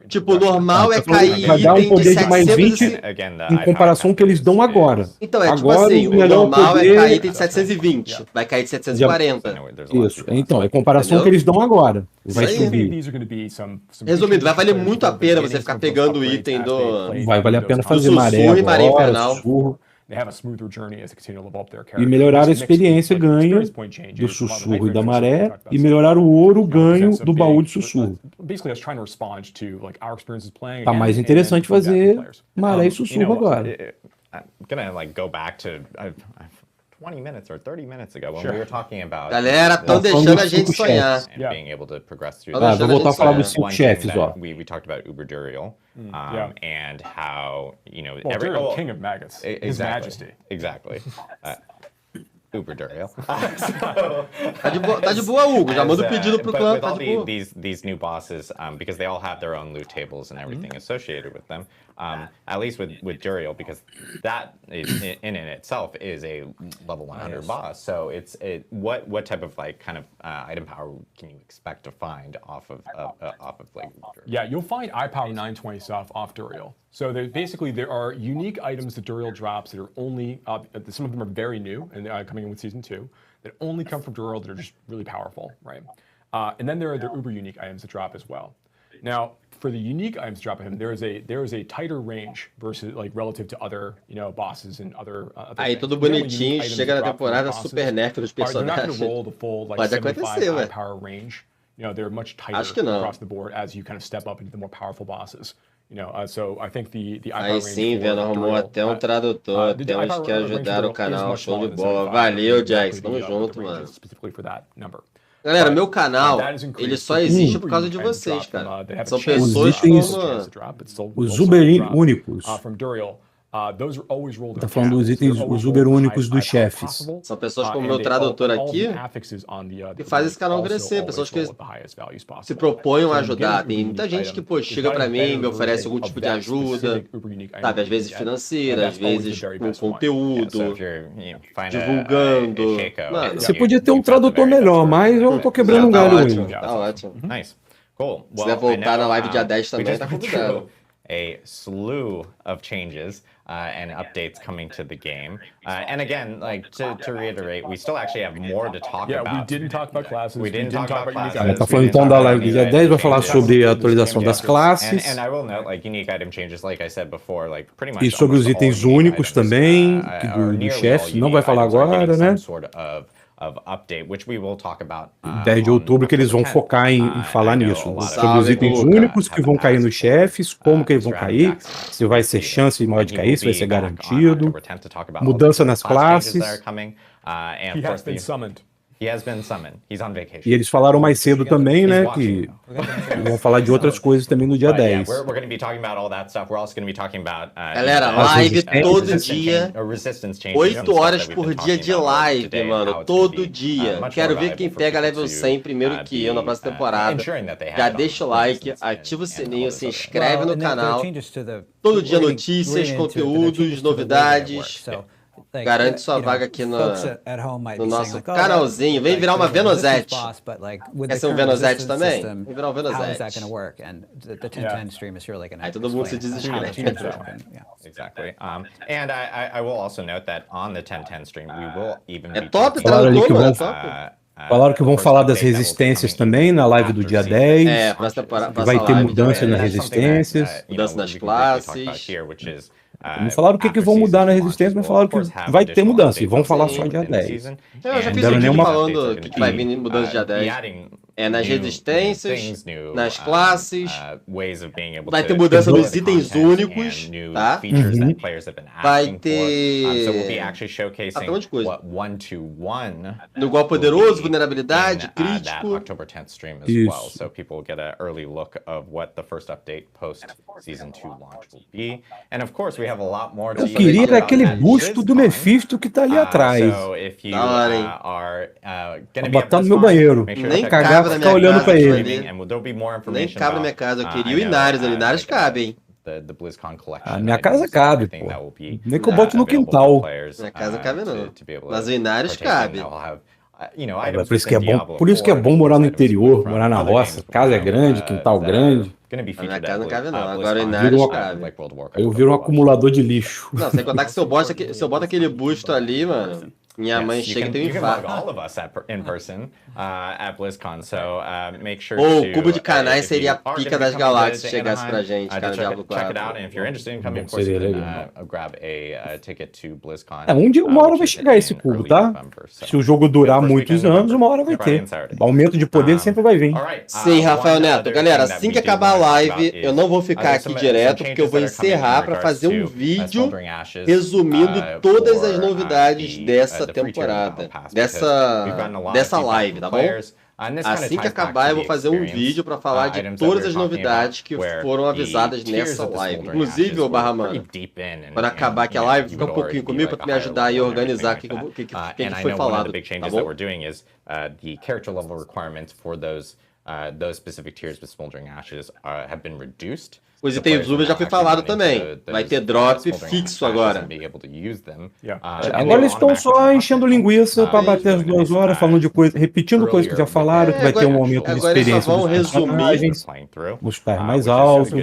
Tipo, o normal é cair vai dar um poder de mais 20 em comparação com o que eles dão agora. Então, é tipo assim, o normal é cair item de 720. Vai cair de 740. Isso. Então, é comparação com o que eles dão agora. Vai subir. Resumindo, vai valer muito a pena você ficar pegando o item do... Vai valer a pena fazer maré agora, sussurro. E melhorar a experiência ganho do sussurro e da maré, e melhorar o ouro ganho do baú de sussurro. Tá mais interessante fazer maré e sussurro agora. I'm gonna go back to 20 minutes or 30 minutes ago when we were talking about... Galera, estão deixando a gente sonhar. Being able to progress through vou voltar a falar dos 5 chefes, ó. We talked about Uber Duriel and how, Duriel, king of maggots, His Majesty. Exactly. Uber Duriel. Tá de boa, Hugo. Já manda o pedido pro clã, tá de boa. These new bosses, because they all have their own loot tables and everything associated with them, at least with Duriel, because that in itself is a level 100 boss. So what type of kind of item power can you expect to find off of like Duriel? Yeah, you'll find iPower 920 stuff off Duriel. So there are unique items that Duriel drops that are only, some of them are very new and coming in with Season 2, that only come from Duriel that are just really powerful, right? And then there are the uber unique items that drop as well. Now, for the unique items dropping him, there is a tighter range versus relative to other bosses and other. Aí tudo bonitinho, chega na temporada super nerf dos personagens. Pode acontecer, velho. They're much tighter across the board as you kind of step up into the more powerful bosses. So I think the Aí sim, Vendo, arrumou até um tradutor. Temos que ajudar o canal. Show de bola. Valeu, Jax. Tamo junto, mano. Galera, meu canal, ele só existe por causa de vocês, cara. São pessoas como... Os Uber únicos. Tá falando dos itens, os Uber únicos dos chefes. São pessoas como o meu tradutor aqui que faz esse canal crescer. Pessoas que se propõem a ajudar. Tem muita gente que, pô, chega pra mim, me oferece algum tipo de ajuda, sabe? Às vezes financeira, às vezes com conteúdo, divulgando. Mano, você podia ter um tradutor melhor, mas eu tô quebrando um galho ainda. Tá ótimo. Nice. Cool. Se quiser voltar na live dia 10 também, tá convidado. A slew of changes and updates coming to the game. And again, to reiterate, we still actually have more to talk about. Yeah, we didn't talk about classes. We didn't talk about classes. Tá falando então da live dia 10, vai falar sobre a atualização das classes. And I will note, unique item changes, like I said before, pretty much. E sobre os itens únicos também, do chefe, não vai falar agora, né? Of update, which we will talk about, 10 de outubro que eles vão focar em falar nisso, sobre os itens únicos que vão cair nos chefes, como que eles vão cair, se vai ser chance maior de cair, se vai ser garantido, mudança nas classes. He has been summoned. He has been summoned. He's on vacation. E eles falaram mais cedo também, né, que vão falar de outras coisas também no dia 10. We're going to be talking about all that stuff. We're also going to be talking about Galera, live todo dia, 8 horas por dia de live, mano, todo dia. Quero ver quem pega level 100 primeiro que eu na próxima temporada. Já deixa o like, ativa o sininho, se inscreve no canal. Todo dia notícias, conteúdos, novidades. garante sua vaga aqui no nosso canalzinho. Vem virar uma Venozete. Quer ser um Venozete também? Vem virar um Venozete. Aí todo mundo se desespera. Exactly. And I will also note that on the 1010 stream, we will even be top, Falaram que vão falar das resistências também na live do dia 10. Vai ter mudança nas resistências. Mudança nas classes. Não falaram o que vão mudar na resistência, mas falaram que vai ter mudança. E vão falar só dia 10. Eu já fiz um vídeo falando o que vai vir mudança dia 10. É nas resistências, nas classes, vai ter mudança nos itens únicos, tá? Vai ter um monte de coisa. No igual poderoso, vulnerabilidade, crítico. Isso. Eu queria aquele busto do Mephisto que tá ali atrás. Da hora, hein? Vou botar no meu banheiro. Nem cagar, ficar olhando pra ele. Nem cabe na minha casa. Eu queria o Inarius. O Inarius cabe, hein? A minha casa cabe, pô. Nem que eu bote no quintal. Minha casa cabe não. Mas o Inarius cabe. Por isso que é bom morar no interior, morar na roça. Casa é grande, quintal grande. A minha casa não cabe não. Agora o Inarius cabe. Eu viro um acumulador de lixo. Não, sem contar que se eu boto aquele busto ali, mano... Minha mãe chega e tem um infarto. O cubo de canais seria a pica das galáxias se chegasse pra gente, cara, no Diablo 4. Seria legal. Uma hora vai chegar esse cubo, tá? Se o jogo durar muitos anos, uma hora vai ter. Aumento de poder sempre vai vir. Sim, Rafael Neto. Galera, assim que acabar a live, eu não vou ficar aqui direto, porque eu vou encerrar pra fazer um vídeo resumindo todas as novidades dessa temporada, dessa live, tá bom? Assim que acabar, eu vou fazer um vídeo para falar de todas as novidades que foram avisadas nessa live. Inclusive, o Barra Mano, quando acabar aqui a live, fica um pouquinho comigo para me ajudar aí a organizar o que foi falado, tá bom? Os itens UV já foi falado também. Vai ter drop fixo agora. Agora eles estão só enchendo linguiça para bater as 2 horas, falando de coisa, repetindo coisas que já falaram, que vai ter um aumento de experiência dos personagens, buscar mais alto.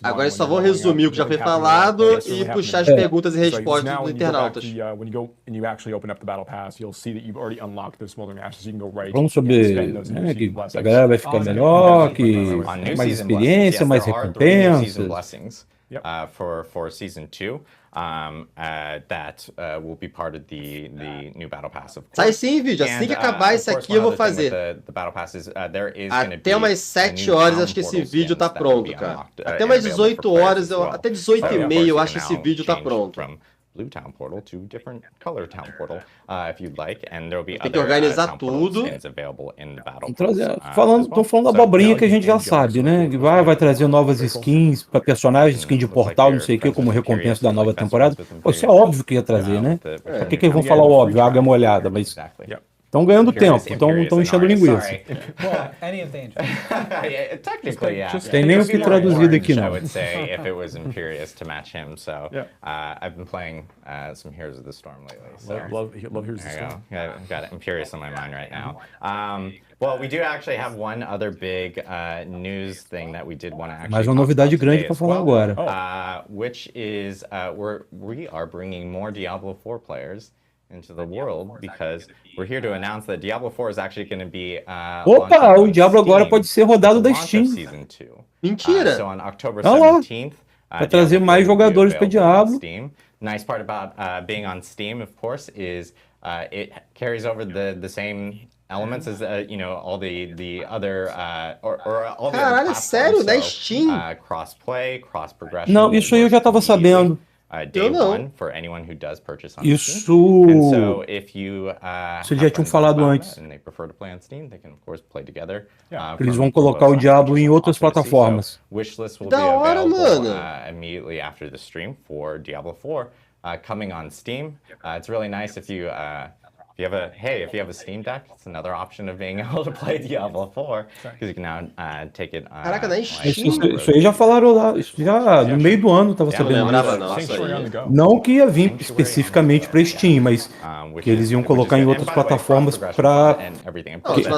Agora eles só vão resumir o que já foi falado e puxar as perguntas e respostas dos internautas. Vamos saber, né, que a galera vai ficar melhor, que mais experiência, mais recompensa. Blessings for season 2 that will be part of the new battle pass. Sai sim, vídeo. Assim que acabar isso aqui, eu vou fazer. Até umas 7 horas, acho que esse vídeo tá pronto, cara. Até umas 18 horas, até 18h30, eu acho que esse vídeo tá pronto. Blue Town Portal to different color Town Portal, if you'd like, and there will be tem que organizar tudo. Estão falando da abobrinha que a gente já sabe, né? Vai trazer novas skins para personagens, skin de portal, não sei o que, como recompensa da nova temporada. Pô, isso é óbvio que ia trazer, né? Por que eles vão falar o óbvio? Água molhada, mas estão ganhando tempo, estão enchendo linguiça. Tem nem o que traduzir daqui, não. I've been playing some Heroes of the Storm lately. Love Heroes of the Storm. I've got Imperious on my mind right now. Well, we do actually have one other big news thing that we did want to actually Mais uma novidade grande para falar agora. Which is we are bringing more Diablo 4 players into the world because we're here to announce that Diablo 4 is actually going to be Opa, o Diablo agora pode ser rodado da Steam. Mentira. So on October 17th, vai trazer mais jogadores para Diablo. Nice part about being on Steam, of course, is it carries over the same elements as all the other or all the Caralho, sério? Da Steam? Cross-play, cross-progression. Não, isso aí eu já estava sabendo. Day one for anyone who does purchase on Isso. Steam. And so if you Vocês já tinham falado antes. And they prefer to play on Steam, they can of course play together. Eles vão colocar o Diablo em outras plataformas. Wishlist will Da be hora, available mano. Immediately after the stream for Diablo 4 coming on Steam. It's really nice if you If you have a Steam Deck, it's another option of being able to play Diablo 4 because you can now take it. Caraca, na Steam. Isso aí já falaram lá, isso já no meio do ano, tava sabendo lembrava, disso. não. Não que ia vir especificamente para Steam, mas que eles iam colocar em outras plataformas para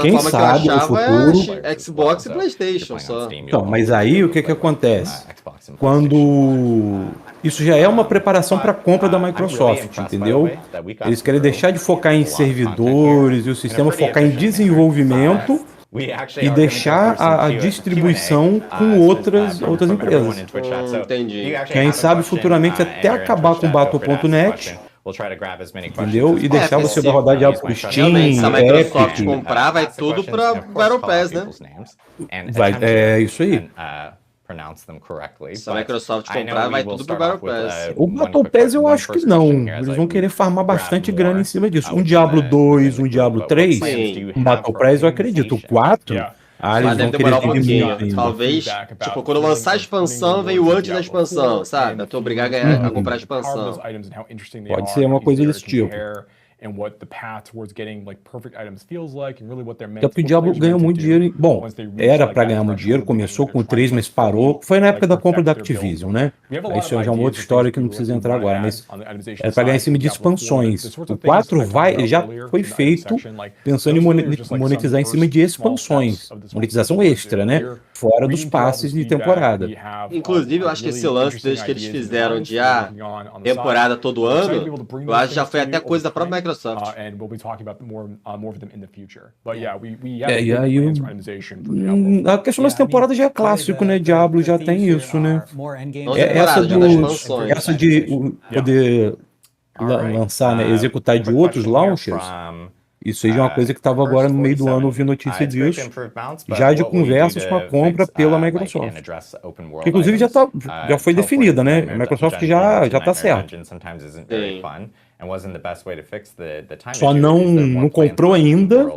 quem sabe no futuro. Xbox e PlayStation só. Então, mas aí o que acontece? Quando isso já é uma preparação para a compra da Microsoft, entendeu? Eles querem deixar de focar em servidores e o sistema focar em desenvolvimento e deixar a distribuição com outras empresas. Entendi. Quem sabe futuramente até acabar com Battle.net, entendeu? E deixar você rodar Diablo pro Steam, se a Microsoft Epic. comprar, vai tudo para Battle Pass, né? É isso aí. Se a Microsoft comprar, vai tudo pro Battle Pass. O Battle Pass eu acho que não. Eles vão querer farmar bastante grana em cima disso. Um Diablo 2, um Diablo 3, um Battle Pass eu acredito. O 4, eles Mas deve vão demorar um querer pouquinho. muito. Talvez, tipo, quando lançar a expansão, vem o antes da expansão, sabe? Eu tô obrigado a comprar a expansão. Pode ser uma coisa desse tipo. And what the path towards getting like perfect items feels like, and really what they're meant Até porque o Diablo ganhou muito dinheiro. Bom, era para ganhar muito dinheiro, começou com o 3, mas parou. Foi na época da compra da Activision, né? Isso já é uma outra história que não precisa entrar agora, mas era para ganhar em cima de expansões. O 4 já foi feito pensando em monetizar em cima de expansões. Monetização extra, né? Fora dos passes de temporada. Inclusive, eu acho que esse lance deles que eles fizeram de temporada todo ano, eu acho que já foi até coisa da própria Microsoft. E aí a questão das temporadas já é clássico, né? Diablo já tem isso, né? Essa de poder lançar, né? Executar de outros launchers. Isso aí já é uma coisa que estava agora no meio do ano ouvindo notícia disso, já de conversas com a compra pela Microsoft. Que inclusive já foi definida, né? A Microsoft já está certo. Só não comprou ainda,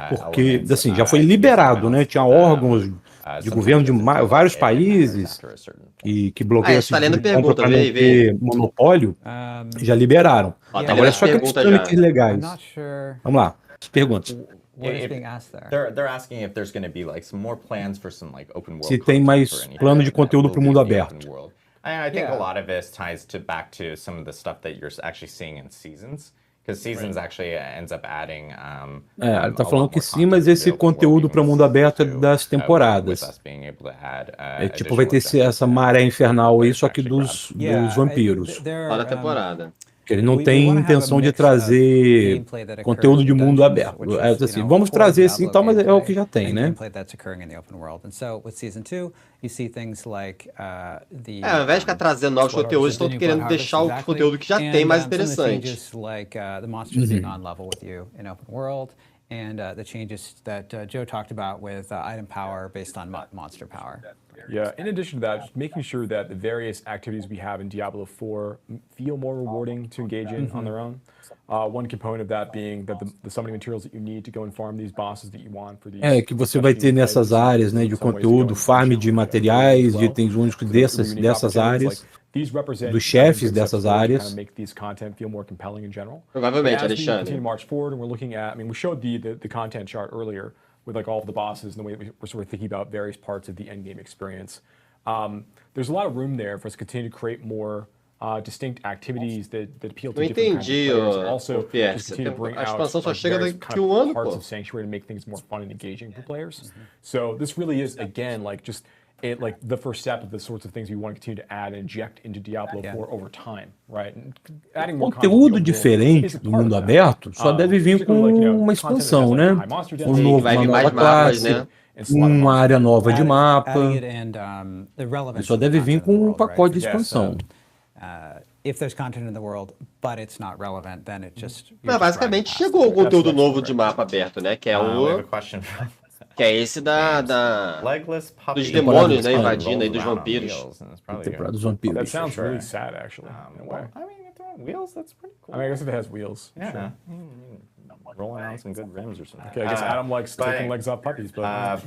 porque assim, já foi liberado, né? Tinha órgãos de governo de vários países que bloqueiam esse tipo de compra para não ter monopólio, já liberaram. Agora é só aqueles trâmites legais. Vamos lá, as perguntas. Se tem mais plano de conteúdo para o mundo aberto. I think a lot of this ties back to some of the stuff that you're actually seeing in seasons. Because seasons actually ends up adding. Ele tá falando que sim, mas esse conteúdo para o mundo aberto é das temporadas. Tipo, vai ter essa maré infernal aí, só que dos vampiros. Olha a temporada. Que ele não tem intenção de trazer conteúdo de mundo aberto. Assim, vamos trazer sim, tal, mas é o que já tem, né? Ao invés de ficar trazendo novos conteúdos, estão querendo deixar o conteúdo que já tem mais interessante. And the changes that Joe talked about with item power based on monster power. Yeah, in addition to that, just making sure that the various activities we have in Diablo 4 feel more rewarding to engage in on their own. One component of that being that the summoning materials that you need to go and farm these bosses that you want for these. Que você vai ter nessas áreas, né, de conteúdo, farm de materiais, de itens únicos dessas áreas. Dos chefes dessas áreas. Provavelmente, Alexandre. We showed the content chart earlier with like all of the bosses and the way we're sort of thinking about various parts of the end game experience. There's a lot of room there for us to continue to create more distinct activities that appeal to different kinds of players. Also, just continue to bring out various parts of Sanctuary to make things more fun and engaging for players. So this really is, again, like just like the first step of the sorts of things we want to continue to add and inject into Diablo 4 over time, right? Adding more conteúdo diferente do mundo aberto só deve vir com uma expansão, né? Uma nova classe, uma área nova de mapa. Só deve vir com um pacote de expansão. Mas basicamente chegou o conteúdo novo de mapa aberto, né? Que é que é esse dos demônios, né, invadindo aí, dos vampiros. Temporada dos vampiros. That sounds really sad, actually, in a way. I mean, if it has wheels, that's pretty cool. I mean, I guess if it has wheels, sure. Rolling out some good rims or something. Okay, I guess Adam likes taking legs off puppies, but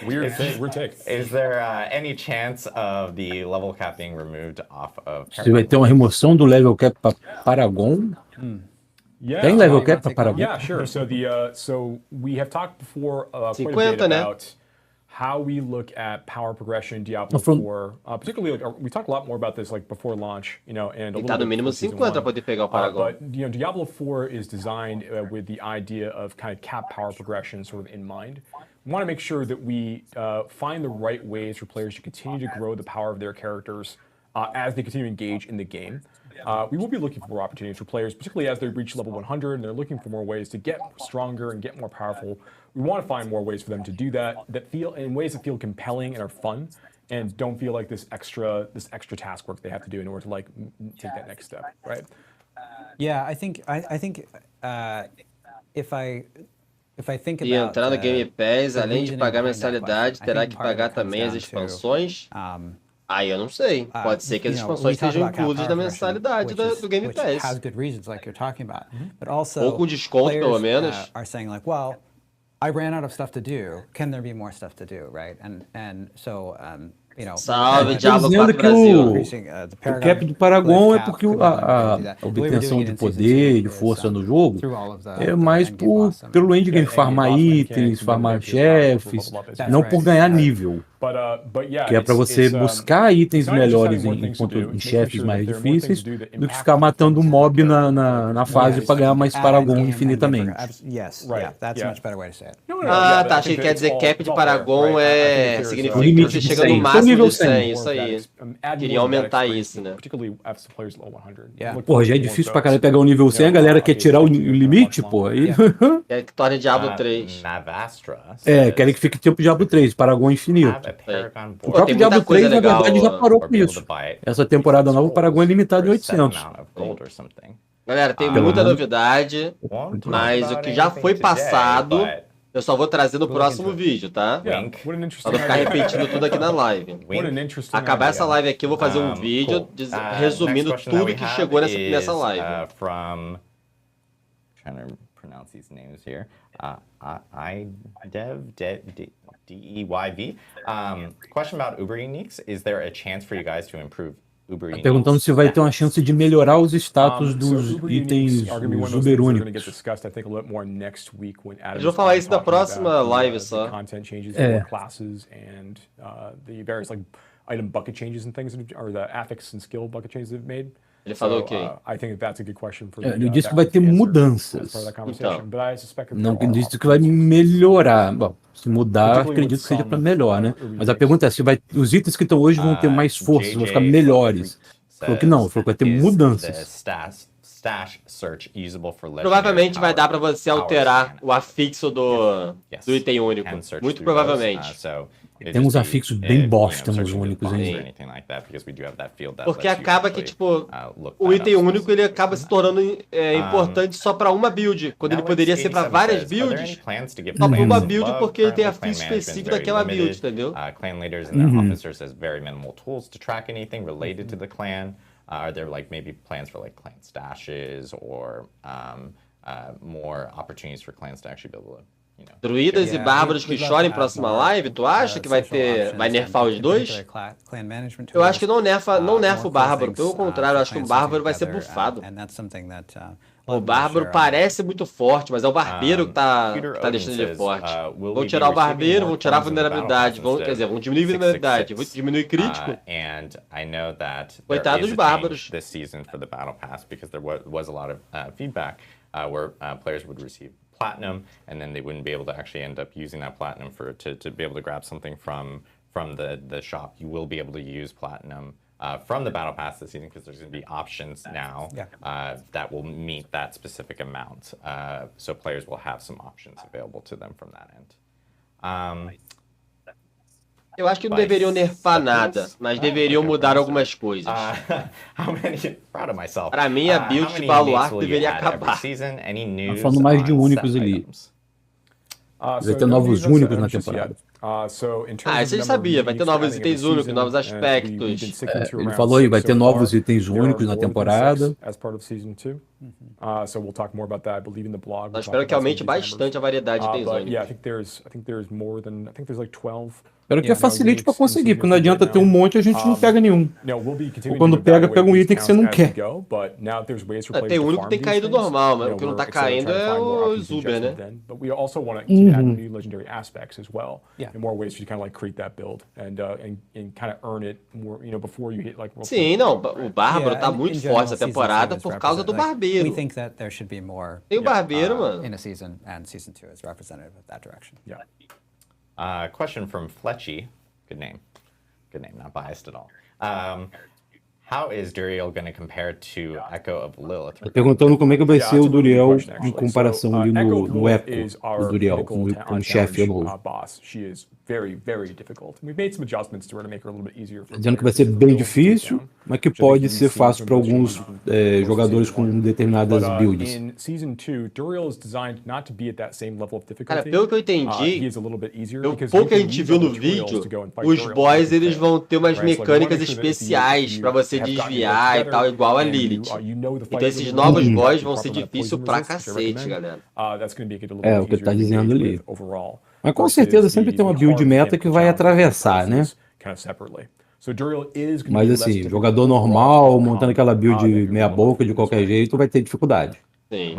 weird take. Is there any chance of the level cap being removed off of Paragon? Você vai ter uma remoção do level cap para Paragon? Tem level cap pra Paragon? Yeah, sure. So we have talked before quite a 50, bit né? about how we look at power progression in Diablo 4. Particularly, like, we talked a lot more about this like before launch, you know, and a Tem que little tá no bit mínimo before Season 50 pra 1. poder pegar o Paragon. But you know, Diablo 4 is designed with the idea of kind of cap power progression sort of in mind. We want to make sure that we find the right ways for players to continue to grow the power of their characters as they continue to engage in the game. We will be looking for more opportunities for players, particularly as they reach level 100 and they're looking for more ways to get stronger and get more powerful. We want to find more ways for them to do that feel in ways that feel compelling and are fun, and don't feel like this extra task work they have to do in order to like take that next step, right? Yeah, I think if I think E about entrar no Game Pass, the além de reasoning pagar behind that mensalidade, question, I terá think que part of pagar it comes também as down to, expansões? Aí eu não sei. Pode ser que as you know, we expansões talk estejam about cap inclusas power na progression, mensalidade do Game which has Pass. good reasons, like you're talking about, but also Ou com desconto, pelo players, menos. are saying like, well, I ran out of stuff to do. Can there be more stuff to do, right? And so you know, Salve, Tô Diablo dizendo 4 que Brasil. o cap do Paragon é porque a obtenção de poder e de força no jogo é mais pelo endgame, farmar itens, farmar chefes, não por ganhar nível. Que é para você buscar itens melhores em chefes mais difíceis do que ficar matando um mob na fase para ganhar mais Paragon infinitamente. Yes, yeah, that's a much better way to say it. Ah, tá. Achei que quer dizer cap de Paragon significa que limite você de chega 100. no máximo Nível de 100. 100. Isso aí. Queria aumentar isso, né? Porra, já é difícil pra caralho pegar o nível 100, a galera quer tirar o limite, pô. Aí... Quer que torne Diablo 3. Querem que fique tipo Diablo 3, Paragon infinito. O Pô, próprio tem Diablo muita coisa 3, na legal. verdade, já parou com isso. Essa temporada nova, o Paragon é limitado em 800. Galera, tem muita novidade, mas o que já foi passado, eu só vou trazer no próximo vídeo, tá? Pra não ficar repetindo tudo aqui na live. Acabar essa live aqui, eu vou fazer um vídeo resumindo tudo que chegou nessa live. Trying to pronounce these names here. DEYV. Question about Uber Uniques. Is there a chance for you guys to improve Uber Uniques? Perguntando se vai ter uma chance de melhorar os status dos itens os Uber únicos. Eles vão falar isso na próxima live só. Item bucket changes and things, or the affix and skill bucket changes they've made. Ele falou o quê? I think that's a good question for Ele disse que vai ter mudanças. Não que disse que vai melhorar. Bom, se mudar, acredito que seja para melhor, né? Mas a pergunta é se os itens que estão hoje vão ter mais força, vão ficar melhores. Falou que não, falou que vai ter mudanças. Provavelmente vai dar para você alterar o afixo do item único. Muito provavelmente. Tem uns afixos bem bosta nos únicos ainda. Porque acaba que, tipo, o item único ele acaba se tornando importante só para uma build, quando ele poderia ser para várias builds, só para uma build porque ele tem afixo específico daquela build, entendeu? Clan leaders and their officers has very minimal tools to track anything related to the clan. Are there like maybe plans for like clan stashes or more opportunities for clans to actually be able to, you know? Druidas e bárbaros que chorem próxima live, tu acha que vai nerfar os dois? Eu acho que não nerfa o bárbaro, pelo contrário, eu acho que o bárbaro vai ser bufado. O bárbaro parece muito forte, mas é o barbeiro que tá deixando ele forte. Vão tirar o barbeiro, vão tirar a vulnerabilidade, quer dizer, vão diminuir a vulnerabilidade, vão diminuir crítico. Coitado dos bárbaros. This season for the battle pass because there was a lot of feedback where players would receive platinum and then they wouldn't be able to actually end up using that platinum to be able to grab something from the shop. You will be able to use platinum from the battle pass this season because there's going to be options now that will meet that specific amount. So players will have some options available to them from that end. Eu acho que não deveriam nerfar nada, mas deveriam mudar algumas coisas. Para mim, a build de Baluarte deveria acabar. Tá falando mais de únicos ali. Vai ter novos únicos na temporada. Isso ele sabia, vai ter novos itens únicos, novos aspectos. Ele falou aí, vai ter novos itens únicos na temporada. Eu espero que aumente bastante a variedade de itens únicos. Espero que facilite para conseguir, porque não adianta ter um monte e a gente não pega nenhum. Ou quando pega um item que você não quer. Tem único que tem caído normal, mas o que não tá caindo é os Uber, né? Sim, não, o Bárbaro tá muito forte essa temporada por causa do Barbeiro. Tem o Barbeiro, mano. Question from Fletchy. Good name, not biased at all. How is Duriel going to compare to Echo of Lilith? Tá perguntando como é que vai ser o Duriel em comparação ali no Echo do Duriel, como chefe novo. Dizendo que vai ser bem difícil, mas que pode ser fácil para alguns jogadores com determinadas builds. Cara, pelo que eu entendi, pelo pouco que a gente viu no vídeo, os boys eles vão ter umas mecânicas especiais para você desviar e tal, igual a Lilith. Então esses novos boys vão ser difíceis pra cacete, galera. É o que ele tá dizendo ali. Mas com certeza sempre tem uma build meta que vai atravessar, né? Mas assim, jogador normal, montando aquela build meia boca de qualquer jeito, vai ter dificuldade. Sim.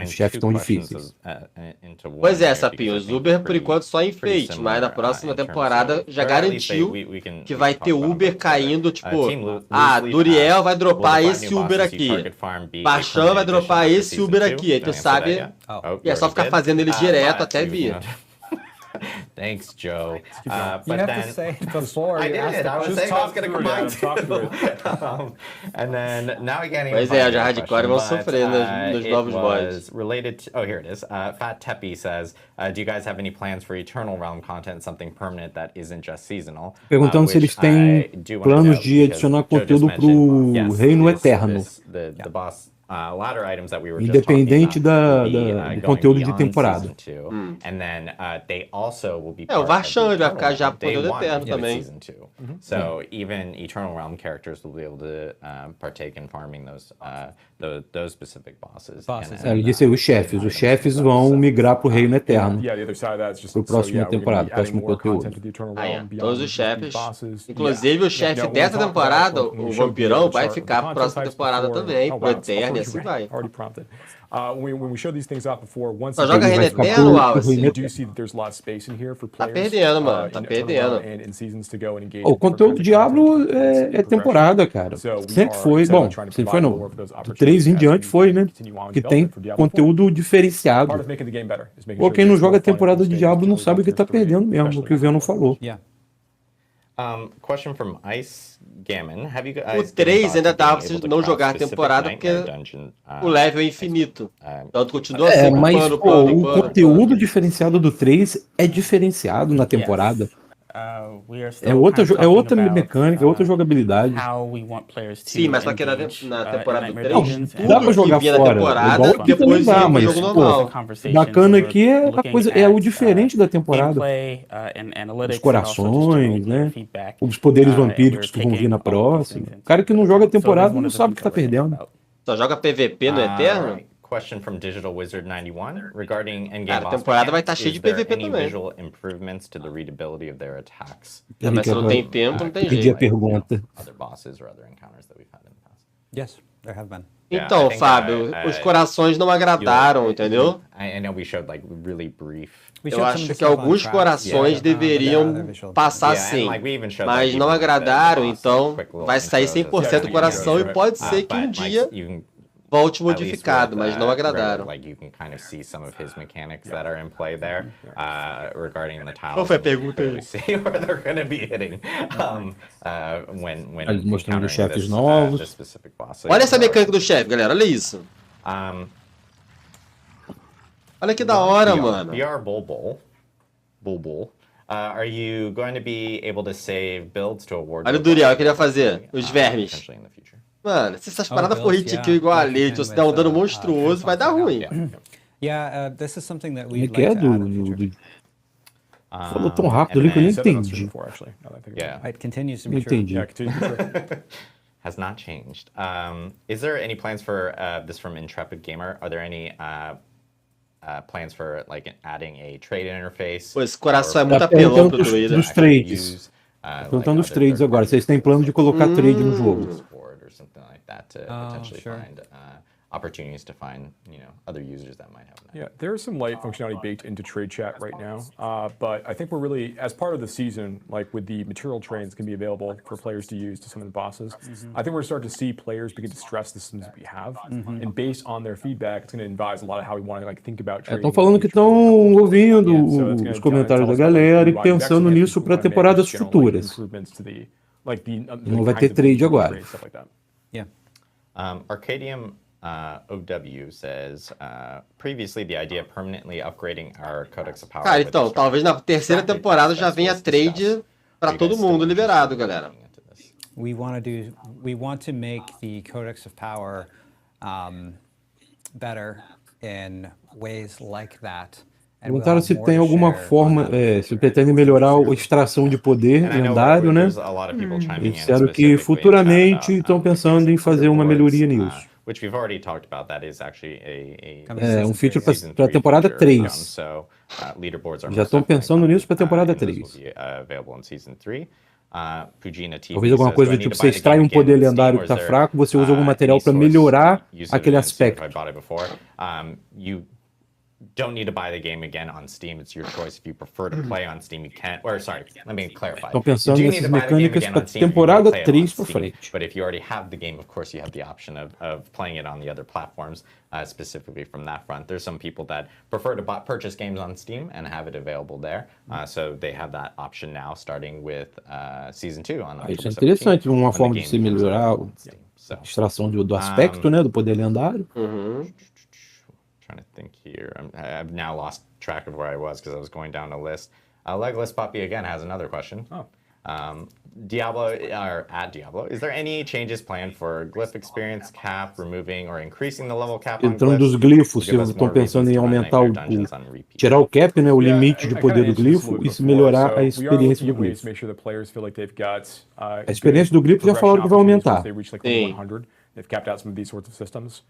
Os chefes tão difíceis. Pois é, Sapinho, os Uber por enquanto só enfeite, mas na próxima temporada já garantiu que vai ter Uber caindo, tipo, Duriel vai dropar esse Uber aqui, Paixão vai dropar esse Uber aqui, aí tu sabe, e é só ficar fazendo ele direto até vir. Thanks, Joe. You have to say it before. I did. I was saying I was going to combine two. And then now again, pois é, já hardcore vão sofrer nos novos boys. Related to, here it is. Fat Teppy says, do you guys have any plans for Eternal Realm content, something permanent that isn't just seasonal? Perguntando se eles têm planos de adicionar conteúdo pro Reino Eterno. The boss ladder items that we were independente do conteúdo de temporada. And then they also will be o Varchan vai ficar já pro conteúdo eterno também. So even Eternal Realm characters will be able to partake in farming those specific bosses. Ele disse aí, os chefes vão migrar pro Reino Eterno. Pro próximo temporada, próximo conteúdo. Todos os chefes, inclusive o chefe dessa temporada, o Vampirão, vai ficar pro próxima temporada também, pro Eterno. Assim vai. Só joga Reino Eterno, Wallace. Tá perdendo, mano. Tá perdendo. O conteúdo do Diablo é temporada, cara. Sempre foi. Bom, sempre foi não. Do 3 em diante foi, né? Que tem conteúdo diferenciado. Ou quem não joga a temporada de Diablo não sabe o que tá perdendo mesmo, o que o Venom falou. Question from Ice Gammon. O 3 ainda dá pra você não jogar a temporada porque o level é infinito. Então tu continua assim, mas o conteúdo diferenciado do 3 é diferenciado na temporada. É outra mecânica, é outra jogabilidade. Sim, mas só que na temporada 3, dá pra jogar fora. Depois dá, mas bacana aqui é a coisa, é o diferente da temporada. Os corações, né? Os poderes vampíricos que vão vir na próxima. O cara que não joga a temporada não sabe o que tá perdendo. Só joga PVP no Eterno? Question from Digital Wizard 91 regarding endgame boss. A temporada vai estar cheia de PVP também. Visual improvements to the readability of their attacks. Mas se não tem tempo, não tem jeito. Pedi a pergunta. Other bosses or other encounters that we've had in the past. Yes, there have been. Então, Fábio, os corações não agradaram, entendeu? I know we showed like really brief. Eu acho que alguns corações deveriam passar sim, mas não agradaram, então vai sair 100% do coração e pode ser que um dia volte modificado, mas não agradaram. Qual foi a pergunta aí? Eles mostrando os chefes novos. Olha essa mecânica do chefe, galera, olha isso. Olha que da hora, mano. Are you going to be able to save builds to award? Olha o Duriel, o que ele vai fazer, os vermes. Mano, se essas paradas for hit kill igual a Leite, ou se der um dano monstruoso, vai dar ruim. Falou tão rápido ali que eu nem entendi. Yeah. It continues to be true. Entendi. Yeah, continue to be true. Has not changed. Is there any plans for this from Intrepid Gamer? Are there any plans for like adding a trade interface? Pô, esse coração é muito apelão pro Twitter. Dos trades. Perguntando dos trades agora. Vocês têm plano de colocar trade no jogo? Or something like that to potentially find opportunities to find, other users that might have that. Yeah, there is some light functionality baked into trade chat right now, but I think we're really, as part of the season, like with the material trains can be available for players to use to summon the bosses, I think we're starting to see players begin to stress the systems that we have, and based on their feedback, it's going to advise a lot of how we want to like think about trading. Estão falando que estão ouvindo os comentários da galera e pensando nisso para temporadas futuras. Não vai ter trade agora. Yeah. Arcadium OW says, previously the idea of permanently upgrading our Codex of Power. Cara, então, talvez na terceira temporada já venha trade para todo mundo liberado, galera. We want to make the Codex of Power better in ways like that. Perguntaram se tem alguma forma, se pretende melhorar a extração de poder lendário, né? E disseram que futuramente estão pensando em fazer uma melhoria nisso. Um feature para a temporada 3. Já estão pensando nisso para a temporada 3. Talvez alguma coisa do tipo, você extrai um poder lendário que está fraco, você usa algum material para melhorar aquele aspecto. Don't need to buy the game again on Steam. It's your choice. If you prefer to play on Steam, you can. Or sorry, let me clarify. Estão pensando nessas mecânicas para temporada 3 para frente. But if you already have the game, of course, you have the option of playing it on the other platforms, specifically from that front. There's some people that prefer to purchase games on Steam and have it available there. So they have that option now, starting with Season 2 on October 17th. Isso é interessante, uma forma de se melhorar a extração do aspecto, né, do poder lendário. Trying to think here. I've now lost track of where I was because I was going down the list. Legless Puppy again has another question. Diablo, or at Diablo, is there any changes planned for glyph experience cap, removing or increasing the level cap on Entrando dos glifos, se estão pensando em aumentar tirar o cap, né, o limite de poder do glifo e se melhorar a experiência do glifo. A experiência do glifo já falaram que vai aumentar. They've capped out some of these sorts of systems.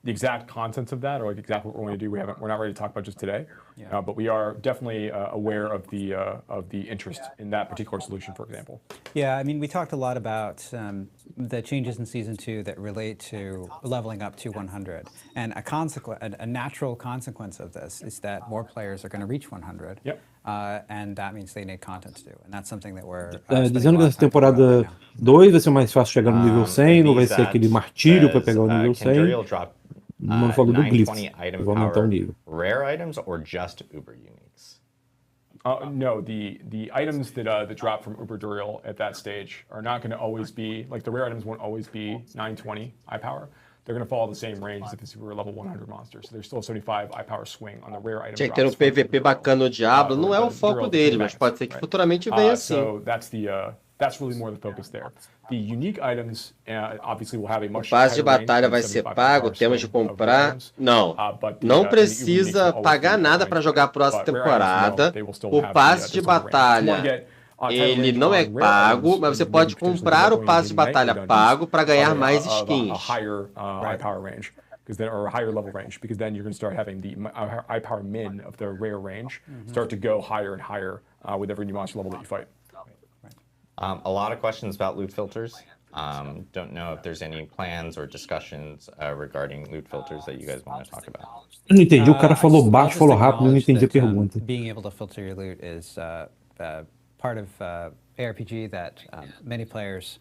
The exact contents of that, or like exactly what we're going to do, we're not ready to talk about just today. But we are definitely aware of the interest in that particular solution, for example. Yeah, I mean, we talked a lot about the changes in Season 2 that relate to leveling up to 100. And a natural consequence of this is that more players are going to reach 100. Yep. And that means they need content to do. And that's something that we're dizendo que essa temporada 2 vai ser mais fácil chegar no nível 100, não vai ser aquele martírio para pegar o nível 100. Não falou do glifo, vou aumentar o nível. Rare items or just Uber uniques? No, the items that drop from Uber Duriel at that stage are not going to always be, like the rare items won't always be 920 eye power. They're going to follow the same range if it's a level 100 monster. So there's still a 75 eye power swing on the rare item. Tinha que ter um PVP bacana no Diablo, não é o foco dele, mas pode ser que futuramente venha assim. So that's really more the focus there. The unique items obviously will have a much o passe de batalha vai ser pago, temos de comprar. Não, não precisa pagar nada para jogar a próxima temporada. O passe de batalha, ele não é pago, mas você pode comprar o passe de batalha pago para ganhar mais skins. Because then, or a higher level range, because then you're going to start having the eye power min of the rare range start to go higher and higher with every new monster level that you fight. A lot of questions about loot filters. Don't know if there's any plans or discussions regarding loot filters that you guys want to talk about. Eu não entendi, o cara falou baixo, falou rápido, eu não entendi a pergunta. Being able to filter your loot is part of ARPG that many players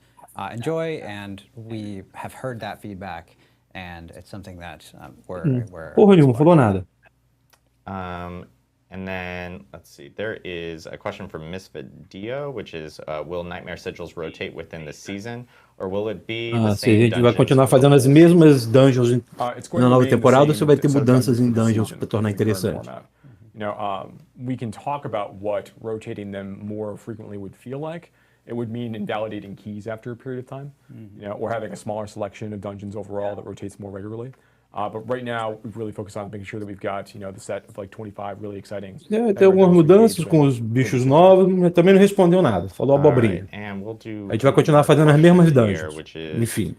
enjoy, and we have heard that feedback, and it's something that we're Porra nenhuma, falou nada. And then, let's see, there is a question from Misfit Dio, which is, will Nightmare Sigils rotate within the season, or will it be the se a gente vai continuar fazendo as mesmas dungeons na nova temporada, ou se vai ter mudanças em dungeons para tornar interessante? We can talk about what rotating them more frequently would feel like. It would mean invalidating keys after a period of time, or having a smaller selection of dungeons overall that rotates more regularly. But right now, we've really focused on making sure that we've got, the set of like 25 really exciting. Tem algumas mudanças com os bichos novos, mas também não respondeu nada. Falou abobrinha. A gente vai continuar fazendo as mesmas dungeons. Enfim.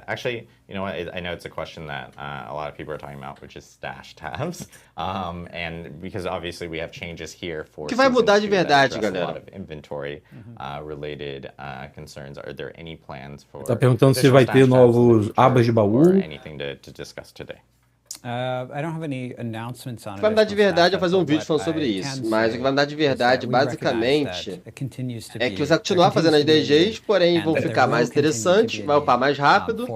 Actually, you know what? I know it's a question that a lot of people are talking about, which is stash tabs. And because obviously we have changes here for que vai mudar de verdade, galera? A lot of inventory related concerns. Are there any plans for? Tá perguntando se vai ter novos abas de baú. Anything to discuss today? I don't have any announcements on it. O que vai mudar de verdade é fazer um vídeo falando sobre isso, mas o que vai mudar de verdade, basicamente, é que você vai continuar fazendo as DGs, porém vão ficar mais interessantes, vai upar mais rápido,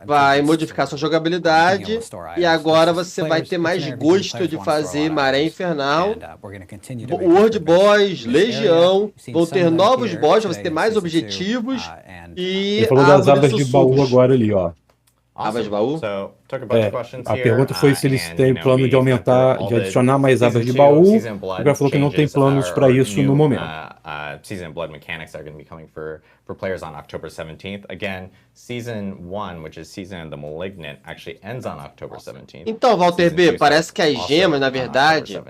vai modificar sua jogabilidade, e agora você vai ter mais gosto de fazer Maré Infernal, World Boss, Legião, vão ter novos boss, vai ter mais objetivos, e ele falou das abas de baú agora ali, ó. Abas de baú? A pergunta foi se eles têm plano de aumentar, de adicionar mais abas de baú. O cara falou que não tem planos para isso no momento. Season Blood mechanics are going to be coming for players on October 17th. Again, Season 1, which is Season of the Malignant, actually ends on October 17th. Então, Walter B, parece que as gemas, na verdade,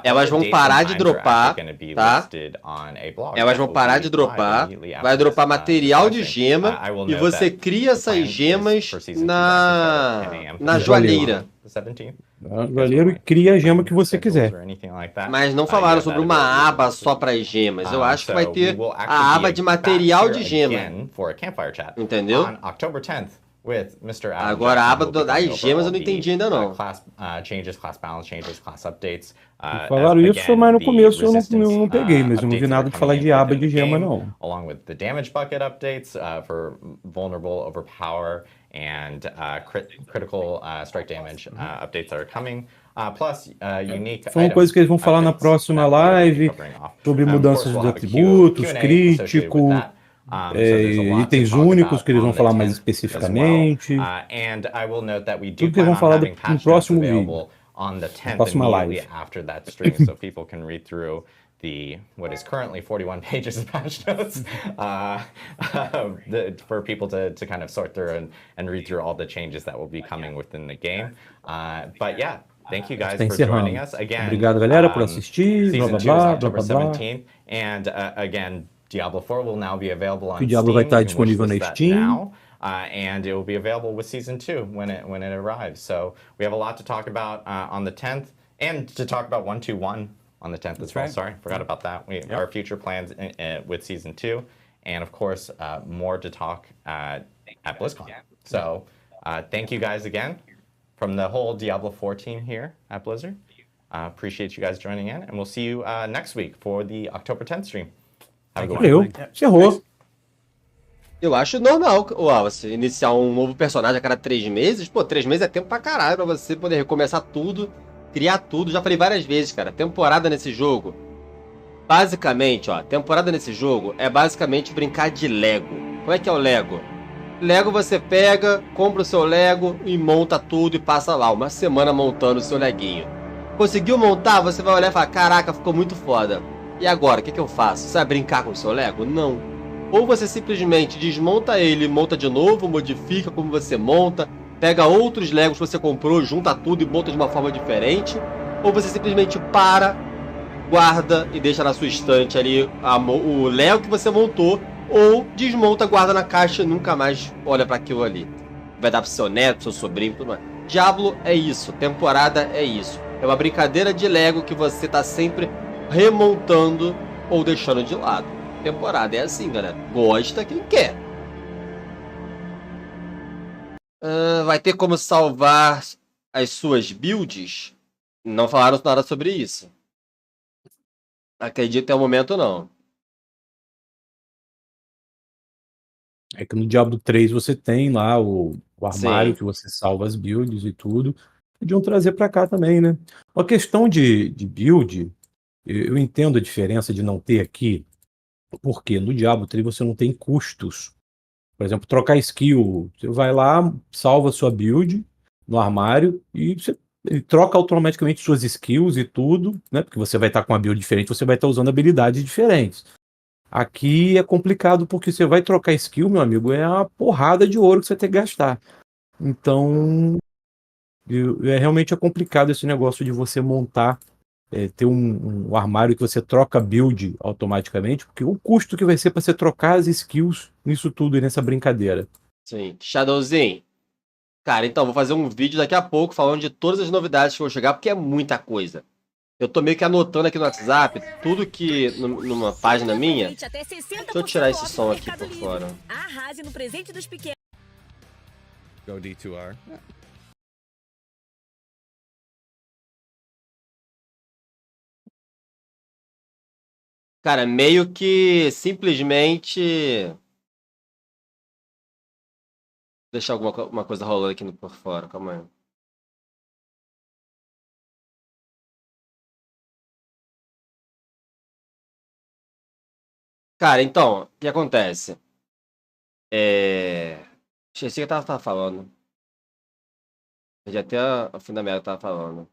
elas vão parar de dropar, tá? Elas vão parar de dropar, vai dropar material de gema, e você cria essas gemas na joalheira. Joalheiro e cria a gema que você quiser. Mas não falaram sobre uma aba só para as gemas. Eu acho que vai ter a aba de material de gema. Entendeu? Agora a aba das gemas eu não entendi ainda não. Falaram isso, mas no começo eu não peguei, mas eu não vi nada de falar de aba de gema não. Along with the damage bucket updates for vulnerable, overpower, and critical strike damage updates that are coming. Plus, unique São coisas que eles vão falar na próxima live sobre mudanças dos atributos, crítico, itens únicos que eles vão falar mais especificamente. Tudo que eles vão falar no próximo vídeo, na próxima live. What is currently 41 pages of patch notes for people to kind of sort through and read through all the changes that will be coming within the game. But yeah, thank you guys for joining us again. Obrigado, galera, por assistir. Season 2 is October 17th, and again, Diablo 4 will now be available on Steam. Diablo vai estar disponível na Steam. And it will be available with Season 2 when it arrives. So we have a lot to talk about on the 10th, and to talk about 121 on the 10th as well. Sorry, forgot about that. Our future plans with Season 2, and of course, more to talk at BlizzCon. So thank you guys again from the whole Diablo 4 team here at Blizzard. Appreciate you guys joining in, and we'll see you next week for the October 10th stream. Have a good one. Encerrou. Eu acho normal, você iniciar um novo personagem a cada 3 meses. Pô, 3 meses é tempo pra caralho pra você poder recomeçar tudo, criar tudo. Já falei várias vezes, cara. Temporada nesse jogo, basicamente, ó, temporada nesse jogo é basicamente brincar de Lego. Como é que é o Lego? Lego você pega, compra o seu Lego e monta tudo e passa lá uma semana montando o seu leguinho. Conseguiu montar, você vai olhar e falar, caraca, ficou muito foda. E agora, o que eu faço? Você vai brincar com o seu Lego? Não. Ou você simplesmente desmonta ele, monta de novo, modifica como você monta, pega outros Legos que você comprou, junta tudo e monta de uma forma diferente. Ou você simplesmente para, guarda e deixa na sua estante ali o Lego que você montou, ou desmonta, guarda na caixa e nunca mais olha para aquilo ali. Vai dar pro seu neto, pro seu sobrinho, tudo mais. Diablo é isso, temporada é isso. É uma brincadeira de Lego que você tá sempre remontando ou deixando de lado. Temporada é assim, galera. Gosta quem quer. Vai ter como salvar as suas builds? Não falaram nada sobre isso. Acredito até o momento não. É que no Diablo 3 você tem lá o armário que você salva as builds e tudo. Podiam trazer para cá também, né? A questão de build, eu entendo a diferença de não ter aqui, porque no Diablo 3 você não tem custos. Por exemplo, trocar skill. Você vai lá, salva sua build no armário e ele troca automaticamente suas skills e tudo, né? Porque você vai estar com uma build diferente, você vai estar usando habilidades diferentes. Aqui é complicado porque você vai trocar skill, meu amigo, é uma porrada de ouro que você tem que gastar. Então, realmente é complicado esse negócio de você montar, ter um armário que você troca build automaticamente, porque o custo que vai ser para você trocar as skills nisso tudo e nessa brincadeira. Sim. Shadowzinho. Cara, então, vou fazer um vídeo daqui a pouco falando de todas as novidades que vão chegar, porque é muita coisa. Eu tô meio que anotando aqui no WhatsApp tudo que numa página minha. Deixa eu tirar esse som aqui por fora. Arrase no presente dos pequenos. Go D2R. Cara, meio que simplesmente... Deixar uma coisa rolando aqui por fora, calma aí. Cara, então, o que acontece? Esqueci o que eu tava falando. Já até o fim da merda eu tava falando.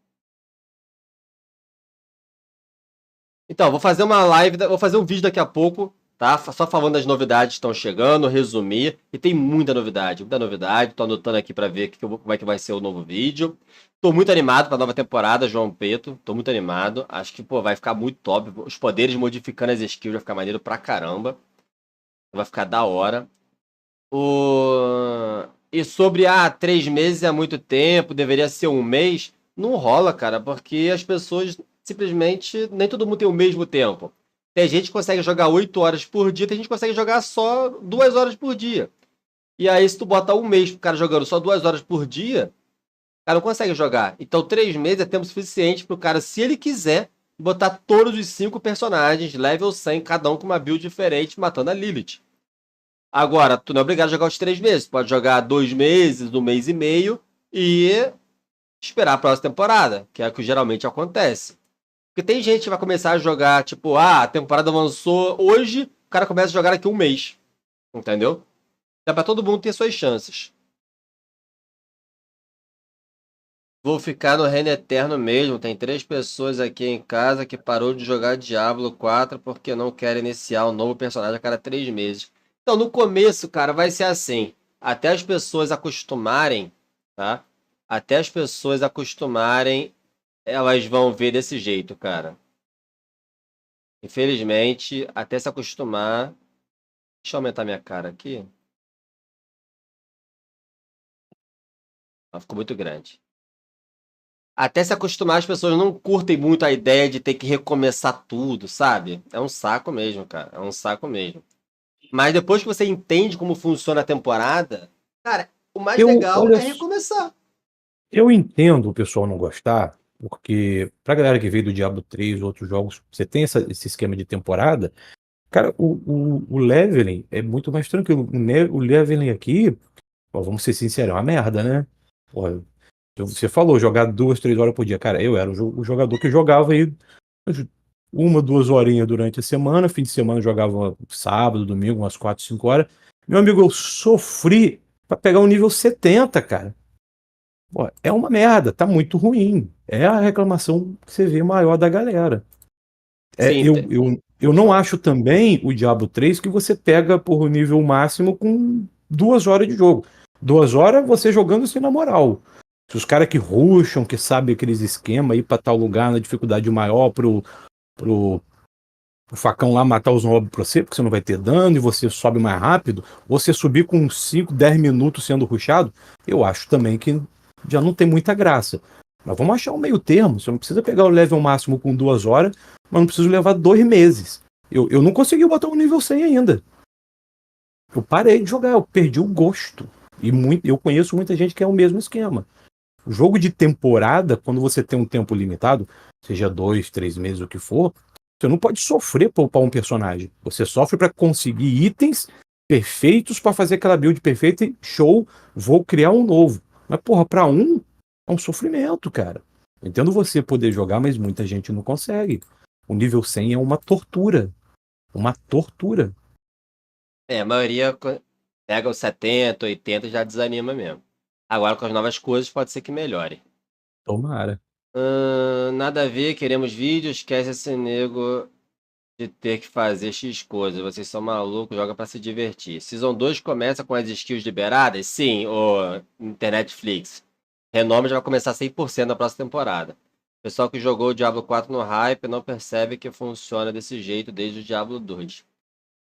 Então, vou fazer uma live, vou fazer um vídeo daqui a pouco, tá? Só falando das novidades que estão chegando, resumir. E tem muita novidade, muita novidade. Tô anotando aqui pra ver como é que vai ser o novo vídeo. Tô muito animado pra nova temporada, João Preto. Tô muito animado. Acho que, pô, vai ficar muito top. Os poderes modificando as skills vai ficar maneiro pra caramba. Vai ficar da hora. E sobre, 3 meses é muito tempo, deveria ser um mês. Não rola, cara, porque as pessoas simplesmente, nem todo mundo tem o mesmo tempo. Tem gente que consegue jogar 8 horas por dia, tem gente que consegue jogar só 2 horas por dia. E aí, se tu bota um mês pro cara jogando só 2 horas por dia, o cara não consegue jogar. Então, 3 meses é tempo suficiente pro cara, se ele quiser, botar todos os 5 personagens, level 100, cada um com uma build diferente, matando a Lilith. Agora, tu não é obrigado a jogar os 3 meses. Tu pode jogar 2 meses, 1 mês e meio e esperar a próxima temporada, que é o que geralmente acontece. Porque tem gente que vai começar a jogar, tipo, a temporada avançou hoje, o cara começa a jogar daqui a um mês. Entendeu? Dá pra todo mundo ter suas chances. Vou ficar no reino eterno mesmo. Tem 3 pessoas aqui em casa que parou de jogar Diablo 4 porque não querem iniciar um novo personagem a cada 3 meses. Então, no começo, cara, vai ser assim. Até as pessoas acostumarem, tá? Até as pessoas acostumarem, elas vão ver desse jeito, cara. Infelizmente, até se acostumar... Deixa eu aumentar minha cara aqui. Ela ficou muito grande. Até se acostumar, as pessoas não curtem muito a ideia de ter que recomeçar tudo, sabe? É um saco mesmo, cara. É um saco mesmo. Mas depois que você entende como funciona a temporada, cara, o mais legal é recomeçar. Eu entendo o pessoal não gostar, porque pra galera que veio do Diablo 3 ou outros jogos, você tem esse esquema de temporada, cara, o leveling é muito mais tranquilo. O leveling aqui, ó, vamos ser sinceros, é uma merda, né? Porra, você falou jogar 2, 3 horas por dia. Cara, eu era o jogador que jogava aí 1, 2 horinhas durante a semana, fim de semana jogava sábado, domingo, umas 4, 5 horas. Meu amigo, eu sofri pra pegar um nível 70, cara. Pô, é uma merda, tá muito ruim. É a reclamação que você vê maior da galera. Sim, Eu não acho também o Diablo 3 que você pega por nível máximo com 2 horas de jogo. 2 horas você jogando assim na moral. Se os caras que rusham, que sabem aqueles esquemas, ir pra tal lugar na dificuldade maior pro facão lá matar os mobs pra você, porque você não vai ter dano e você sobe mais rápido, você subir com 5, 10 minutos sendo rushado, eu acho também que já não tem muita graça. Mas vamos achar um meio termo. Você não precisa pegar o level máximo com 2 horas, mas não precisa levar 2 meses. Eu não consegui botar o nível 100 ainda. Eu parei de jogar, eu perdi o gosto. E eu conheço muita gente que é o mesmo esquema. O jogo de temporada, quando você tem um tempo limitado, seja 2, 3 meses, o que for, você não pode sofrer pra upar um personagem. Você sofre para conseguir itens perfeitos para fazer aquela build perfeita e show, vou criar um novo. Mas, porra, pra é um sofrimento, cara. Eu entendo você poder jogar, mas muita gente não consegue. O nível 100 é uma tortura. Uma tortura. A maioria pega os 70, 80 e já desanima mesmo. Agora, com as novas coisas, pode ser que melhore. Tomara. Nada a ver, queremos vídeo, esquece esse nego. de ter que fazer X coisas. Vocês são malucos, joga pra se divertir. Season 2 começa com as skills liberadas? Sim, o Internetflix. Renome já vai começar 100% na próxima temporada. O pessoal que jogou o Diablo 4 no hype não percebe que funciona desse jeito desde o Diablo 2.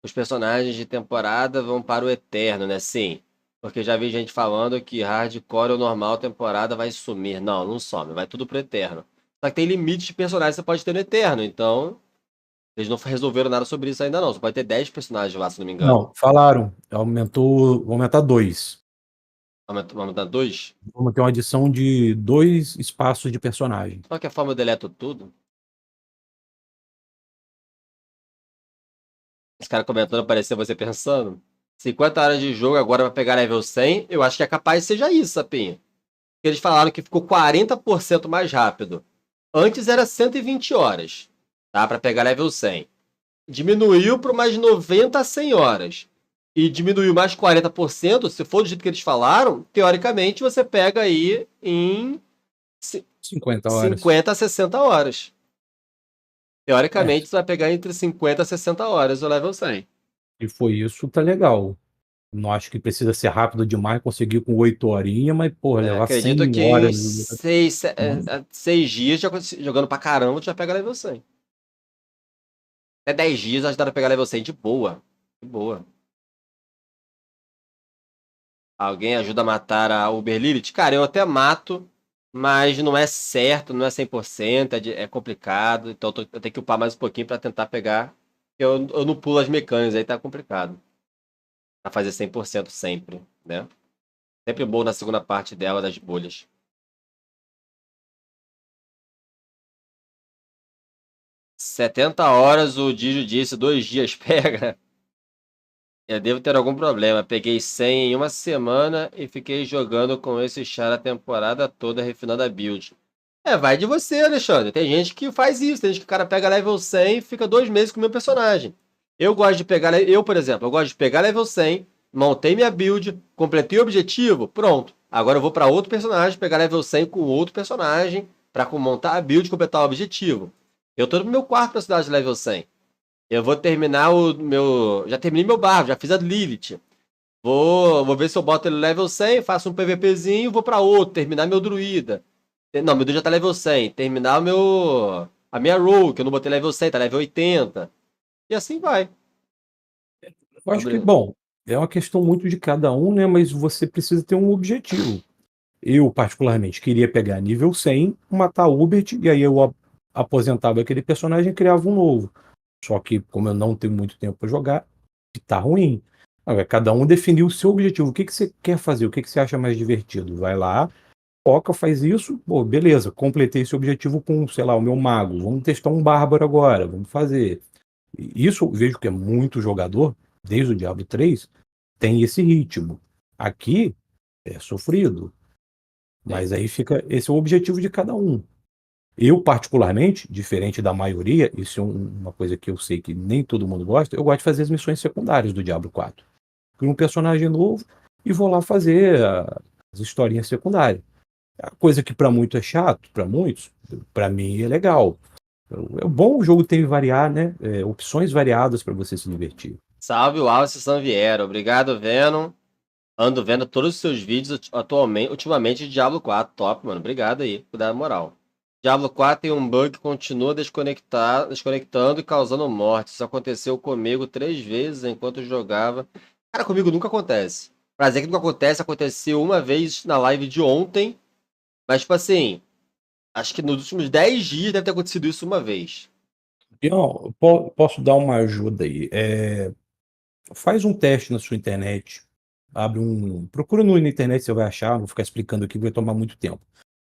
Os personagens de temporada vão para o eterno, né? Sim. Porque já vi gente falando que hardcore ou normal temporada vai sumir. Não, não some. Vai tudo pro eterno. Só que tem limite de personagens que você pode ter no eterno. Então, eles não resolveram nada sobre isso ainda não. Você pode ter 10 personagens lá, se não me engano. Não, falaram. Aumentou, vou aumentar 2. Vai aumentar 2? Vamos ter uma adição de 2 espaços de personagem. De qualquer forma, eu deleto tudo. Esse cara comentando, apareceu você pensando. 50 horas de jogo agora vai pegar level 100. Eu acho que é capaz de seja isso, Sapinho. Eles falaram que ficou 40% mais rápido. Antes era 120 horas, tá? Para pegar level 100. Diminuiu para umas 90 a 100 horas. E diminuiu mais 40%, se for do jeito que eles falaram, teoricamente você pega aí em 50 horas. 50 a 60 horas. Teoricamente, você vai pegar entre 50 a 60 horas o level 100. E foi isso, tá legal. Não acho que precisa ser rápido demais, conseguir com 8 horinhas, mas, porra, levar 100 acredito que horas. em 6 dias, jogando pra caramba, tu já pega level 100. Até 10 dias, ajudaram a pegar level 100 de boa. De boa. Alguém ajuda a matar a Uber Lilith? Cara, eu até mato, mas não é certo, não é 100%, é complicado. Então eu tenho que upar mais um pouquinho pra tentar pegar. Eu não pulo as mecânicas, aí tá complicado. Pra fazer 100% sempre, né? Sempre bom na segunda parte dela, das bolhas. "70 horas, o Dijo disse, 2 dias pega. Eu devo ter algum problema. Peguei 100 em uma semana e fiquei jogando com esse char a temporada toda, refinando a build. Vai de você, Alexandre. Tem gente que faz isso. Tem gente que o cara pega level 100 e fica 2 meses com o meu personagem. Eu gosto de pegar... Eu, por exemplo, eu gosto de pegar level 100, montei minha build, completei o objetivo, pronto. Agora eu vou para outro personagem, pegar level 100 com outro personagem, para montar a build e completar o objetivo. Eu tô no meu quarto personagem de level 100. Eu vou terminar o meu... Já terminei meu barco, já fiz a Lilith. Vou ver se eu boto ele level 100, faço um PVPzinho, vou pra outro, terminar meu druida. Não, meu druida já tá level 100. Terminar a minha roll, que eu não botei level 100, tá level 80. E assim vai. Eu acho que, bom, é uma questão muito de cada um, né? Mas você precisa ter um objetivo. Eu, particularmente, queria pegar nível 100, matar o Hubert, e aí eu aposentava aquele personagem e criava um novo. Só que, como eu não tenho muito tempo para jogar, tá ruim. Agora, cada um definiu o seu objetivo. O que você quer fazer? O que você acha mais divertido? Vai lá, foca, faz isso. Pô, beleza, completei esse objetivo com, sei lá, o meu mago. Vamos testar um bárbaro agora, vamos fazer. Isso eu vejo que é muito jogador, desde o Diablo 3, tem esse ritmo. Aqui é sofrido. Mas aí fica, esse é o objetivo de cada um. Eu, particularmente, diferente da maioria, isso é uma coisa que eu sei que nem todo mundo gosta, eu gosto de fazer as missões secundárias do Diablo 4. Crio um personagem novo e vou lá fazer as historinhas secundárias. A coisa que para muitos é chato, para muitos, para mim é legal. É bom o jogo ter variar, né? Opções variadas para você se divertir. Salve o Alce Sanviero. Obrigado, Venom. Ando vendo todos os seus vídeos ultimamente de Diablo 4. Top, mano. Obrigado aí por dar a moral. Diablo 4 tem um bug que continua desconectando e causando morte. Isso aconteceu comigo 3 vezes enquanto eu jogava. Cara, comigo nunca acontece. Pra dizer que nunca acontece, aconteceu uma vez na live de ontem. Mas, tipo assim, acho que nos últimos 10 dias deve ter acontecido isso uma vez. Eu posso dar uma ajuda aí. Faz um teste na sua internet. Procura na internet, você vai achar. Não vou ficar explicando aqui, vai tomar muito tempo.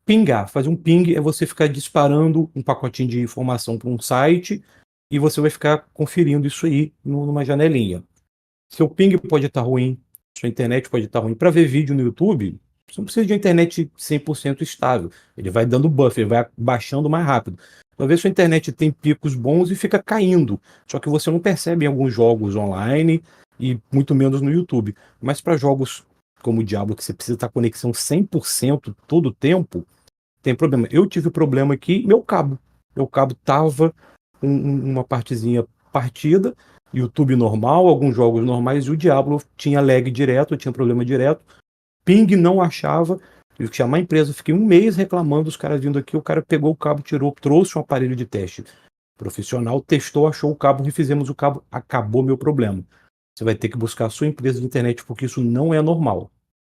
Pingar, fazer um ping é você ficar disparando um pacotinho de informação para um site e você vai ficar conferindo isso aí numa janelinha. Seu ping pode estar ruim, sua internet pode estar ruim. Para ver vídeo no YouTube, você não precisa de uma internet 100% estável. Ele vai dando buffer, ele vai baixando mais rápido. Talvez sua internet tem picos bons e fica caindo, só que você não percebe em alguns jogos online e muito menos no YouTube. Mas para jogos como o Diablo, que você precisa estar conexão 100% todo o tempo, tem problema. Eu tive problema aqui, meu cabo tava uma partezinha partida, YouTube normal, alguns jogos normais, e o Diablo tinha lag direto, tinha problema direto, ping não achava, tive que chamar a empresa, fiquei um mês reclamando, os caras vindo aqui, o cara pegou o cabo, tirou, trouxe um aparelho de teste profissional, testou, achou o cabo, refizemos o cabo, acabou meu problema. Você vai ter que buscar a sua empresa de internet, porque isso não é normal.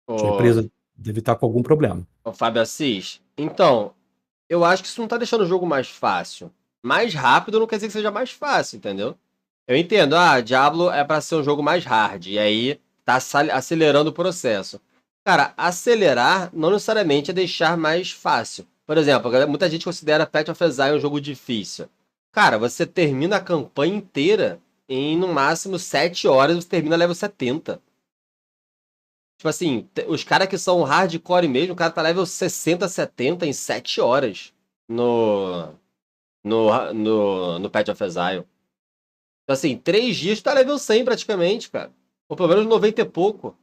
Sua empresa deve estar com algum problema. Ô, Fábio Assis, então, eu acho que isso não tá deixando o jogo mais fácil. Mais rápido não quer dizer que seja mais fácil, entendeu? Eu entendo, Diablo é para ser um jogo mais hard, e aí tá acelerando o processo. Cara, acelerar não necessariamente é deixar mais fácil. Por exemplo, muita gente considera Path of Exile um jogo difícil. Cara, você termina a campanha inteira em, no máximo, 7 horas, você termina level 70. Tipo assim, os caras que são hardcore mesmo, o cara tá level 60, 70 em 7 horas no Path of Exile. Então assim, 3 dias tá level 100 praticamente, cara. Ou pelo menos 90 e pouco.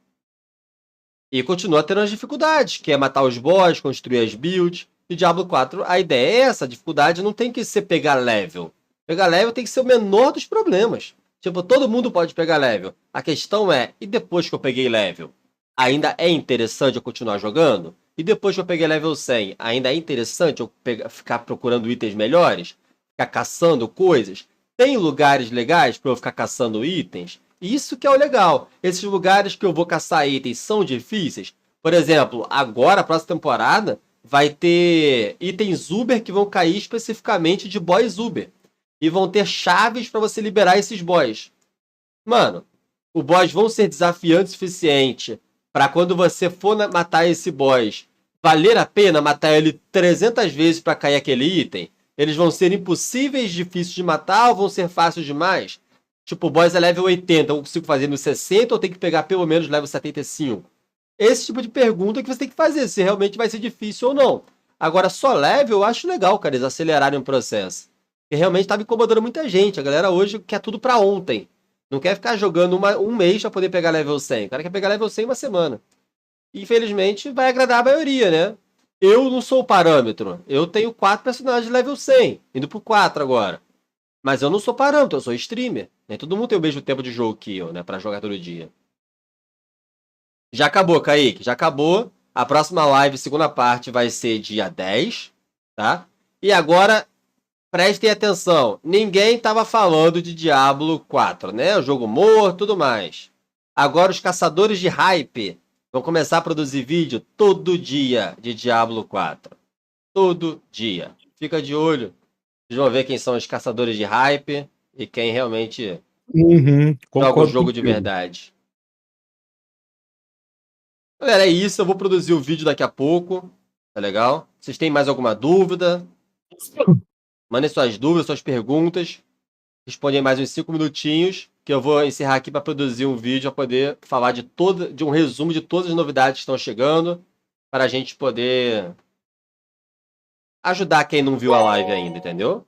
E continua tendo as dificuldades, que é matar os boss, construir as builds. E Diablo 4, a ideia é essa, a dificuldade não tem que ser pegar level. Pegar level tem que ser o menor dos problemas. Tipo, todo mundo pode pegar level. A questão é, e depois que eu peguei level? Ainda é interessante eu continuar jogando? E depois que eu peguei level 100, ainda é interessante eu ficar procurando itens melhores? Ficar caçando coisas? Tem lugares legais para eu ficar caçando itens? Isso que é o legal. Esses lugares que eu vou caçar itens são difíceis? Por exemplo, agora, a próxima temporada, vai ter itens Uber que vão cair especificamente de boys Uber. E vão ter chaves para você liberar esses boys. Mano, os boys vão ser desafiantes o suficiente para quando você for matar esse boss, valer a pena matar ele 300 vezes para cair aquele item? Eles vão ser impossíveis, difíceis de matar ou vão ser fáceis demais? Tipo, o boss é level 80, eu consigo fazer no 60 ou tem que pegar pelo menos level 75? Esse tipo de pergunta que você tem que fazer, se realmente vai ser difícil ou não. Agora, só level, eu acho legal, cara, eles acelerarem o processo. Porque realmente estava incomodando muita gente. A galera hoje quer tudo pra ontem. Não quer ficar jogando um mês pra poder pegar level 100. O cara quer pegar level 100 em uma semana. E, infelizmente, vai agradar a maioria, né? Eu não sou o parâmetro. Eu tenho 4 personagens level 100. Indo pro 4 agora. Mas eu não sou parâmetro, eu sou streamer. Nem todo mundo tem o mesmo tempo de jogo que eu, né? Pra jogar todo dia. Já acabou, Kaique. Já acabou. A próxima live, segunda parte, vai ser dia 10. Tá? E agora, prestem atenção. Ninguém tava falando de Diablo 4, né? O jogo morto e tudo mais. Agora os caçadores de hype vão começar a produzir vídeo todo dia de Diablo 4. Todo dia. Fica de olho. Vocês vão ver quem são os caçadores de hype e quem realmente joga o jogo de verdade. Galera, é isso. Eu vou produzir o vídeo daqui a pouco. Tá legal? Vocês têm mais alguma dúvida? Mandem suas dúvidas, suas perguntas. Respondem mais uns 5 minutinhos, que eu vou encerrar aqui para produzir um vídeo, para poder falar de um resumo de todas as novidades que estão chegando, para a gente poder ajudar quem não viu a live ainda, entendeu?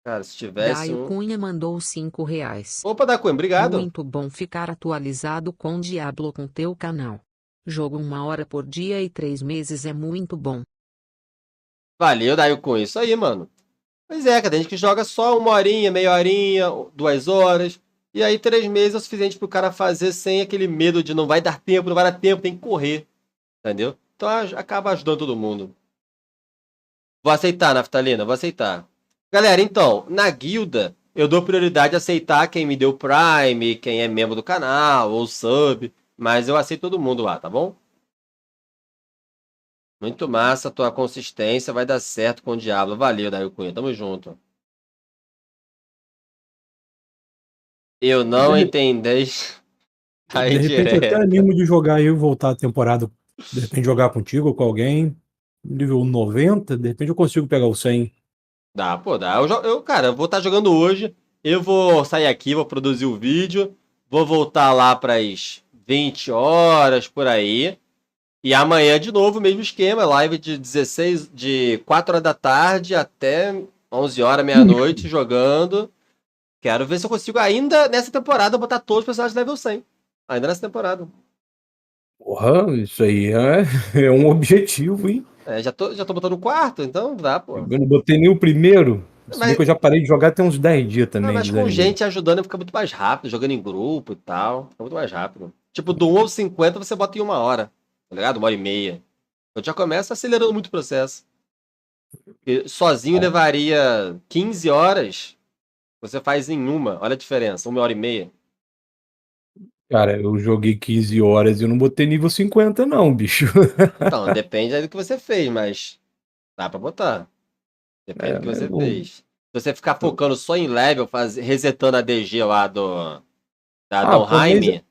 Cara, se tivesse Daio Cunha mandou R$5. Opa, Daio Cunha, obrigado. Muito bom ficar atualizado com Diablo com teu canal. Jogo 1 hora por dia e 3 meses é muito bom. Valeu, Daio Cunha. Isso aí, mano. Pois é, cara, tem gente que joga só 1 horinha, meia horinha, 2 horas. E aí 3 meses é o suficiente pro cara fazer sem aquele medo de não vai dar tempo, não vai dar tempo, tem que correr. Entendeu? Então acaba ajudando todo mundo. Vou aceitar, Naftalina, vou aceitar. Galera, então, na guilda, eu dou prioridade a aceitar quem me deu Prime, quem é membro do canal, ou sub. Mas eu aceito todo mundo lá, tá bom? Muito massa, tua consistência vai dar certo com o Diablo. Valeu, Daio Cunha, tamo junto. Eu não entendi. De repente até animo de jogar aí, voltar a temporada, de repente jogar contigo ou com alguém, nível 90, de repente eu consigo pegar o 100. Dá, pô, dá. Cara, eu vou estar jogando hoje, eu vou sair aqui, vou produzir o vídeo, vou voltar lá pras 20 horas, por aí. E amanhã, de novo, o mesmo esquema, live de 4 horas da tarde até 11 horas, meia-noite, jogando. Quero ver se eu consigo ainda, nessa temporada, botar todos os personagens level 100. Ainda nessa temporada. Porra, isso aí é um objetivo, hein? Já tô botando o quarto, então dá, pô. Eu não botei nem o primeiro. Se bem que eu já parei de jogar tem uns 10 dias também. Mas com gente ajudando fica muito mais rápido, jogando em grupo e tal. Fica muito mais rápido. Tipo, do 1 ao 50 você bota em 1 hora, tá ligado? 1h30. Então já começa acelerando muito o processo. E sozinho levaria 15 horas, você faz em 1. Olha a diferença, 1h30. Cara, eu joguei 15 horas e eu não botei nível 50 não, bicho. Então, depende aí do que você fez, mas dá pra botar. Depende do que você fez. Se você ficar focando só em level, resetando a DG lá da Donheim,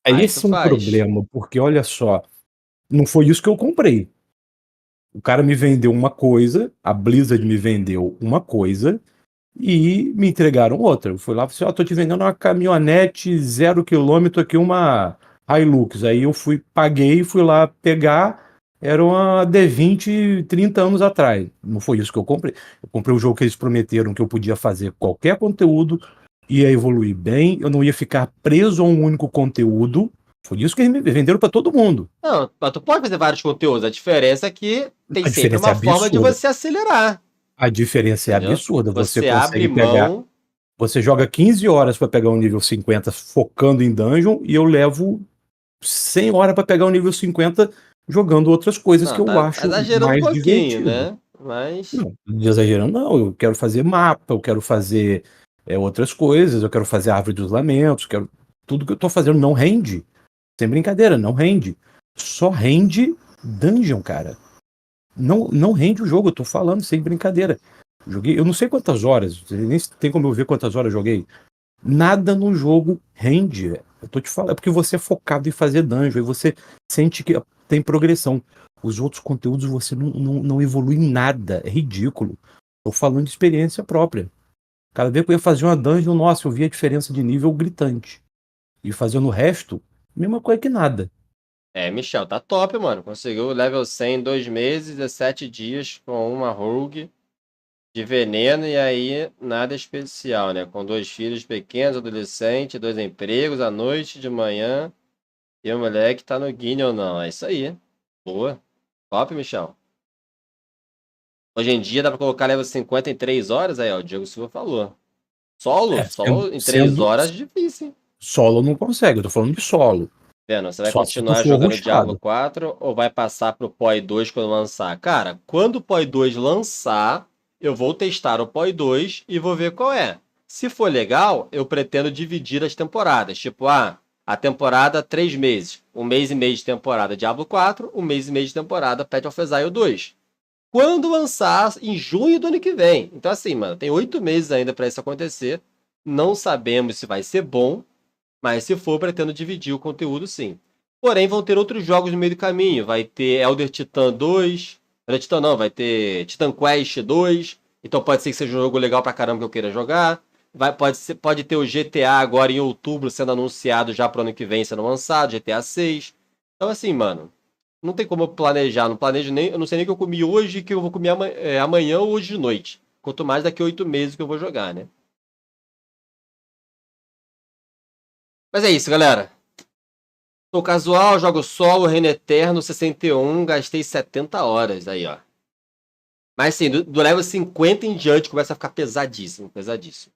aí esse é um problema, porque olha só, não foi isso que eu comprei. O cara me vendeu uma coisa, a Blizzard me vendeu uma coisa e me entregaram outra. Eu fui lá e falei assim, tô te vendendo uma caminhonete 0 km aqui, uma Hilux. Aí eu paguei, fui lá pegar, era uma D20 30 anos atrás. Não foi isso que eu comprei. Eu comprei o jogo que eles prometeram que eu podia fazer qualquer conteúdo, ia evoluir bem, eu não ia ficar preso a um único conteúdo. Foi isso que eles me venderam para todo mundo. Não, mas tu pode fazer vários conteúdos. A diferença é que tem sempre uma forma de você acelerar. A diferença é absurda. Você consegue pegar. Você joga 15 horas para pegar um nível 50 focando em dungeon e eu levo 100 horas para pegar um nível 50 jogando outras coisas que eu acho mais divertido. Né? Mas... Não, exagerando não. Eu quero fazer mapa, eu quero fazer outras coisas, eu quero fazer árvore dos lamentos, tudo que eu tô fazendo não rende. Sem brincadeira, não rende. Só rende dungeon, cara. Não rende o jogo, eu tô falando sem brincadeira. Eu não sei quantas horas, nem tem como eu ver quantas horas eu joguei. Nada no jogo rende. Eu tô te falando, é porque você é focado em fazer dungeon, e você sente que tem progressão. Os outros conteúdos você não evolui em nada, é ridículo. Tô falando de experiência própria. Cada vez que eu ia fazer uma dungeon, nossa, eu via a diferença de nível gritante. E fazendo o resto, mesma coisa que nada. Michel, tá top, mano. Conseguiu o level 100 em 2 meses, 17 dias com uma rogue de veneno e aí nada especial, né? Com 2 filhos pequenos, adolescentes, 2 empregos, à noite, de manhã. E o moleque tá no Guinea ou não. É isso aí. Boa. Top, Michel. Hoje em dia dá pra colocar level 50 em 3 horas? Aí, ó, o Diego Silva falou. Solo em 3 horas, difícil. Solo não consegue, eu tô falando de solo. Vendo, você vai continuar jogando Diablo 4 ou vai passar pro POI 2 quando lançar? Cara, quando o POI 2 lançar, eu vou testar o POI 2 e vou ver qual é. Se for legal, eu pretendo dividir as temporadas. Tipo, a temporada 3 meses. 1 mês e meio de temporada Diablo 4, 1 mês e meio de temporada Path of Exile 2. Quando lançar, em junho do ano que vem. Então assim, mano, tem 8 meses ainda pra isso acontecer. Não sabemos se vai ser bom, mas se for, pretendo dividir o conteúdo sim. Porém, vão ter outros jogos no meio do caminho. Vai ter Elder Titan 2. Elder Titan não, vai ter Titan Quest 2. Então pode ser que seja um jogo legal pra caramba que eu queira jogar. Pode ter o GTA agora em outubro sendo anunciado já pro ano que vem sendo lançado, GTA 6. Então assim, mano, não tem como eu planejar. Não planejo nem. Eu não sei nem o que eu comi hoje, que eu vou comer amanhã ou hoje de noite. Quanto mais daqui a 8 meses que eu vou jogar, né? Mas é isso, galera. Sou casual, jogo solo, reino eterno, 61, gastei 70 horas aí, ó. Mas sim, do level 50 em diante começa a ficar pesadíssimo, pesadíssimo.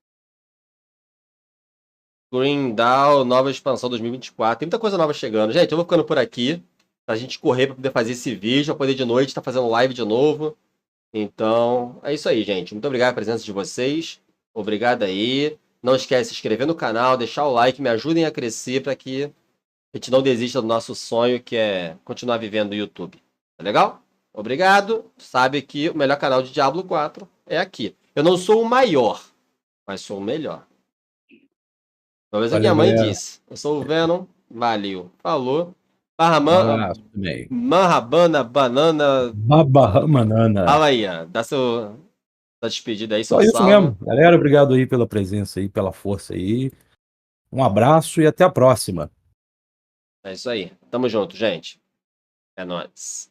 Green Dawn, nova expansão 2024. Tem muita coisa nova chegando. Gente, eu vou ficando por aqui. Pra gente correr pra poder fazer esse vídeo, pra poder de noite estar fazendo live de novo. Então, é isso aí, gente. Muito obrigado pela presença de vocês. Obrigado aí. Não esquece de se inscrever no canal, deixar o like, me ajudem a crescer para que a gente não desista do nosso sonho, que é continuar vivendo no YouTube. Tá legal? Obrigado. Sabe que o melhor canal de Diablo 4 é aqui. Eu não sou o maior, mas sou o melhor. Talvez a minha mãe disse. Eu sou o Venom. Valeu. Falou. Marrabana, banana. Babamanana. Fala aí, ó. Dá sua despedida aí, seu Só isso salve. mesmo. Galera, obrigado aí pela presença aí, pela força aí. Um abraço e até a próxima. É isso aí. Tamo junto, gente. É nóis.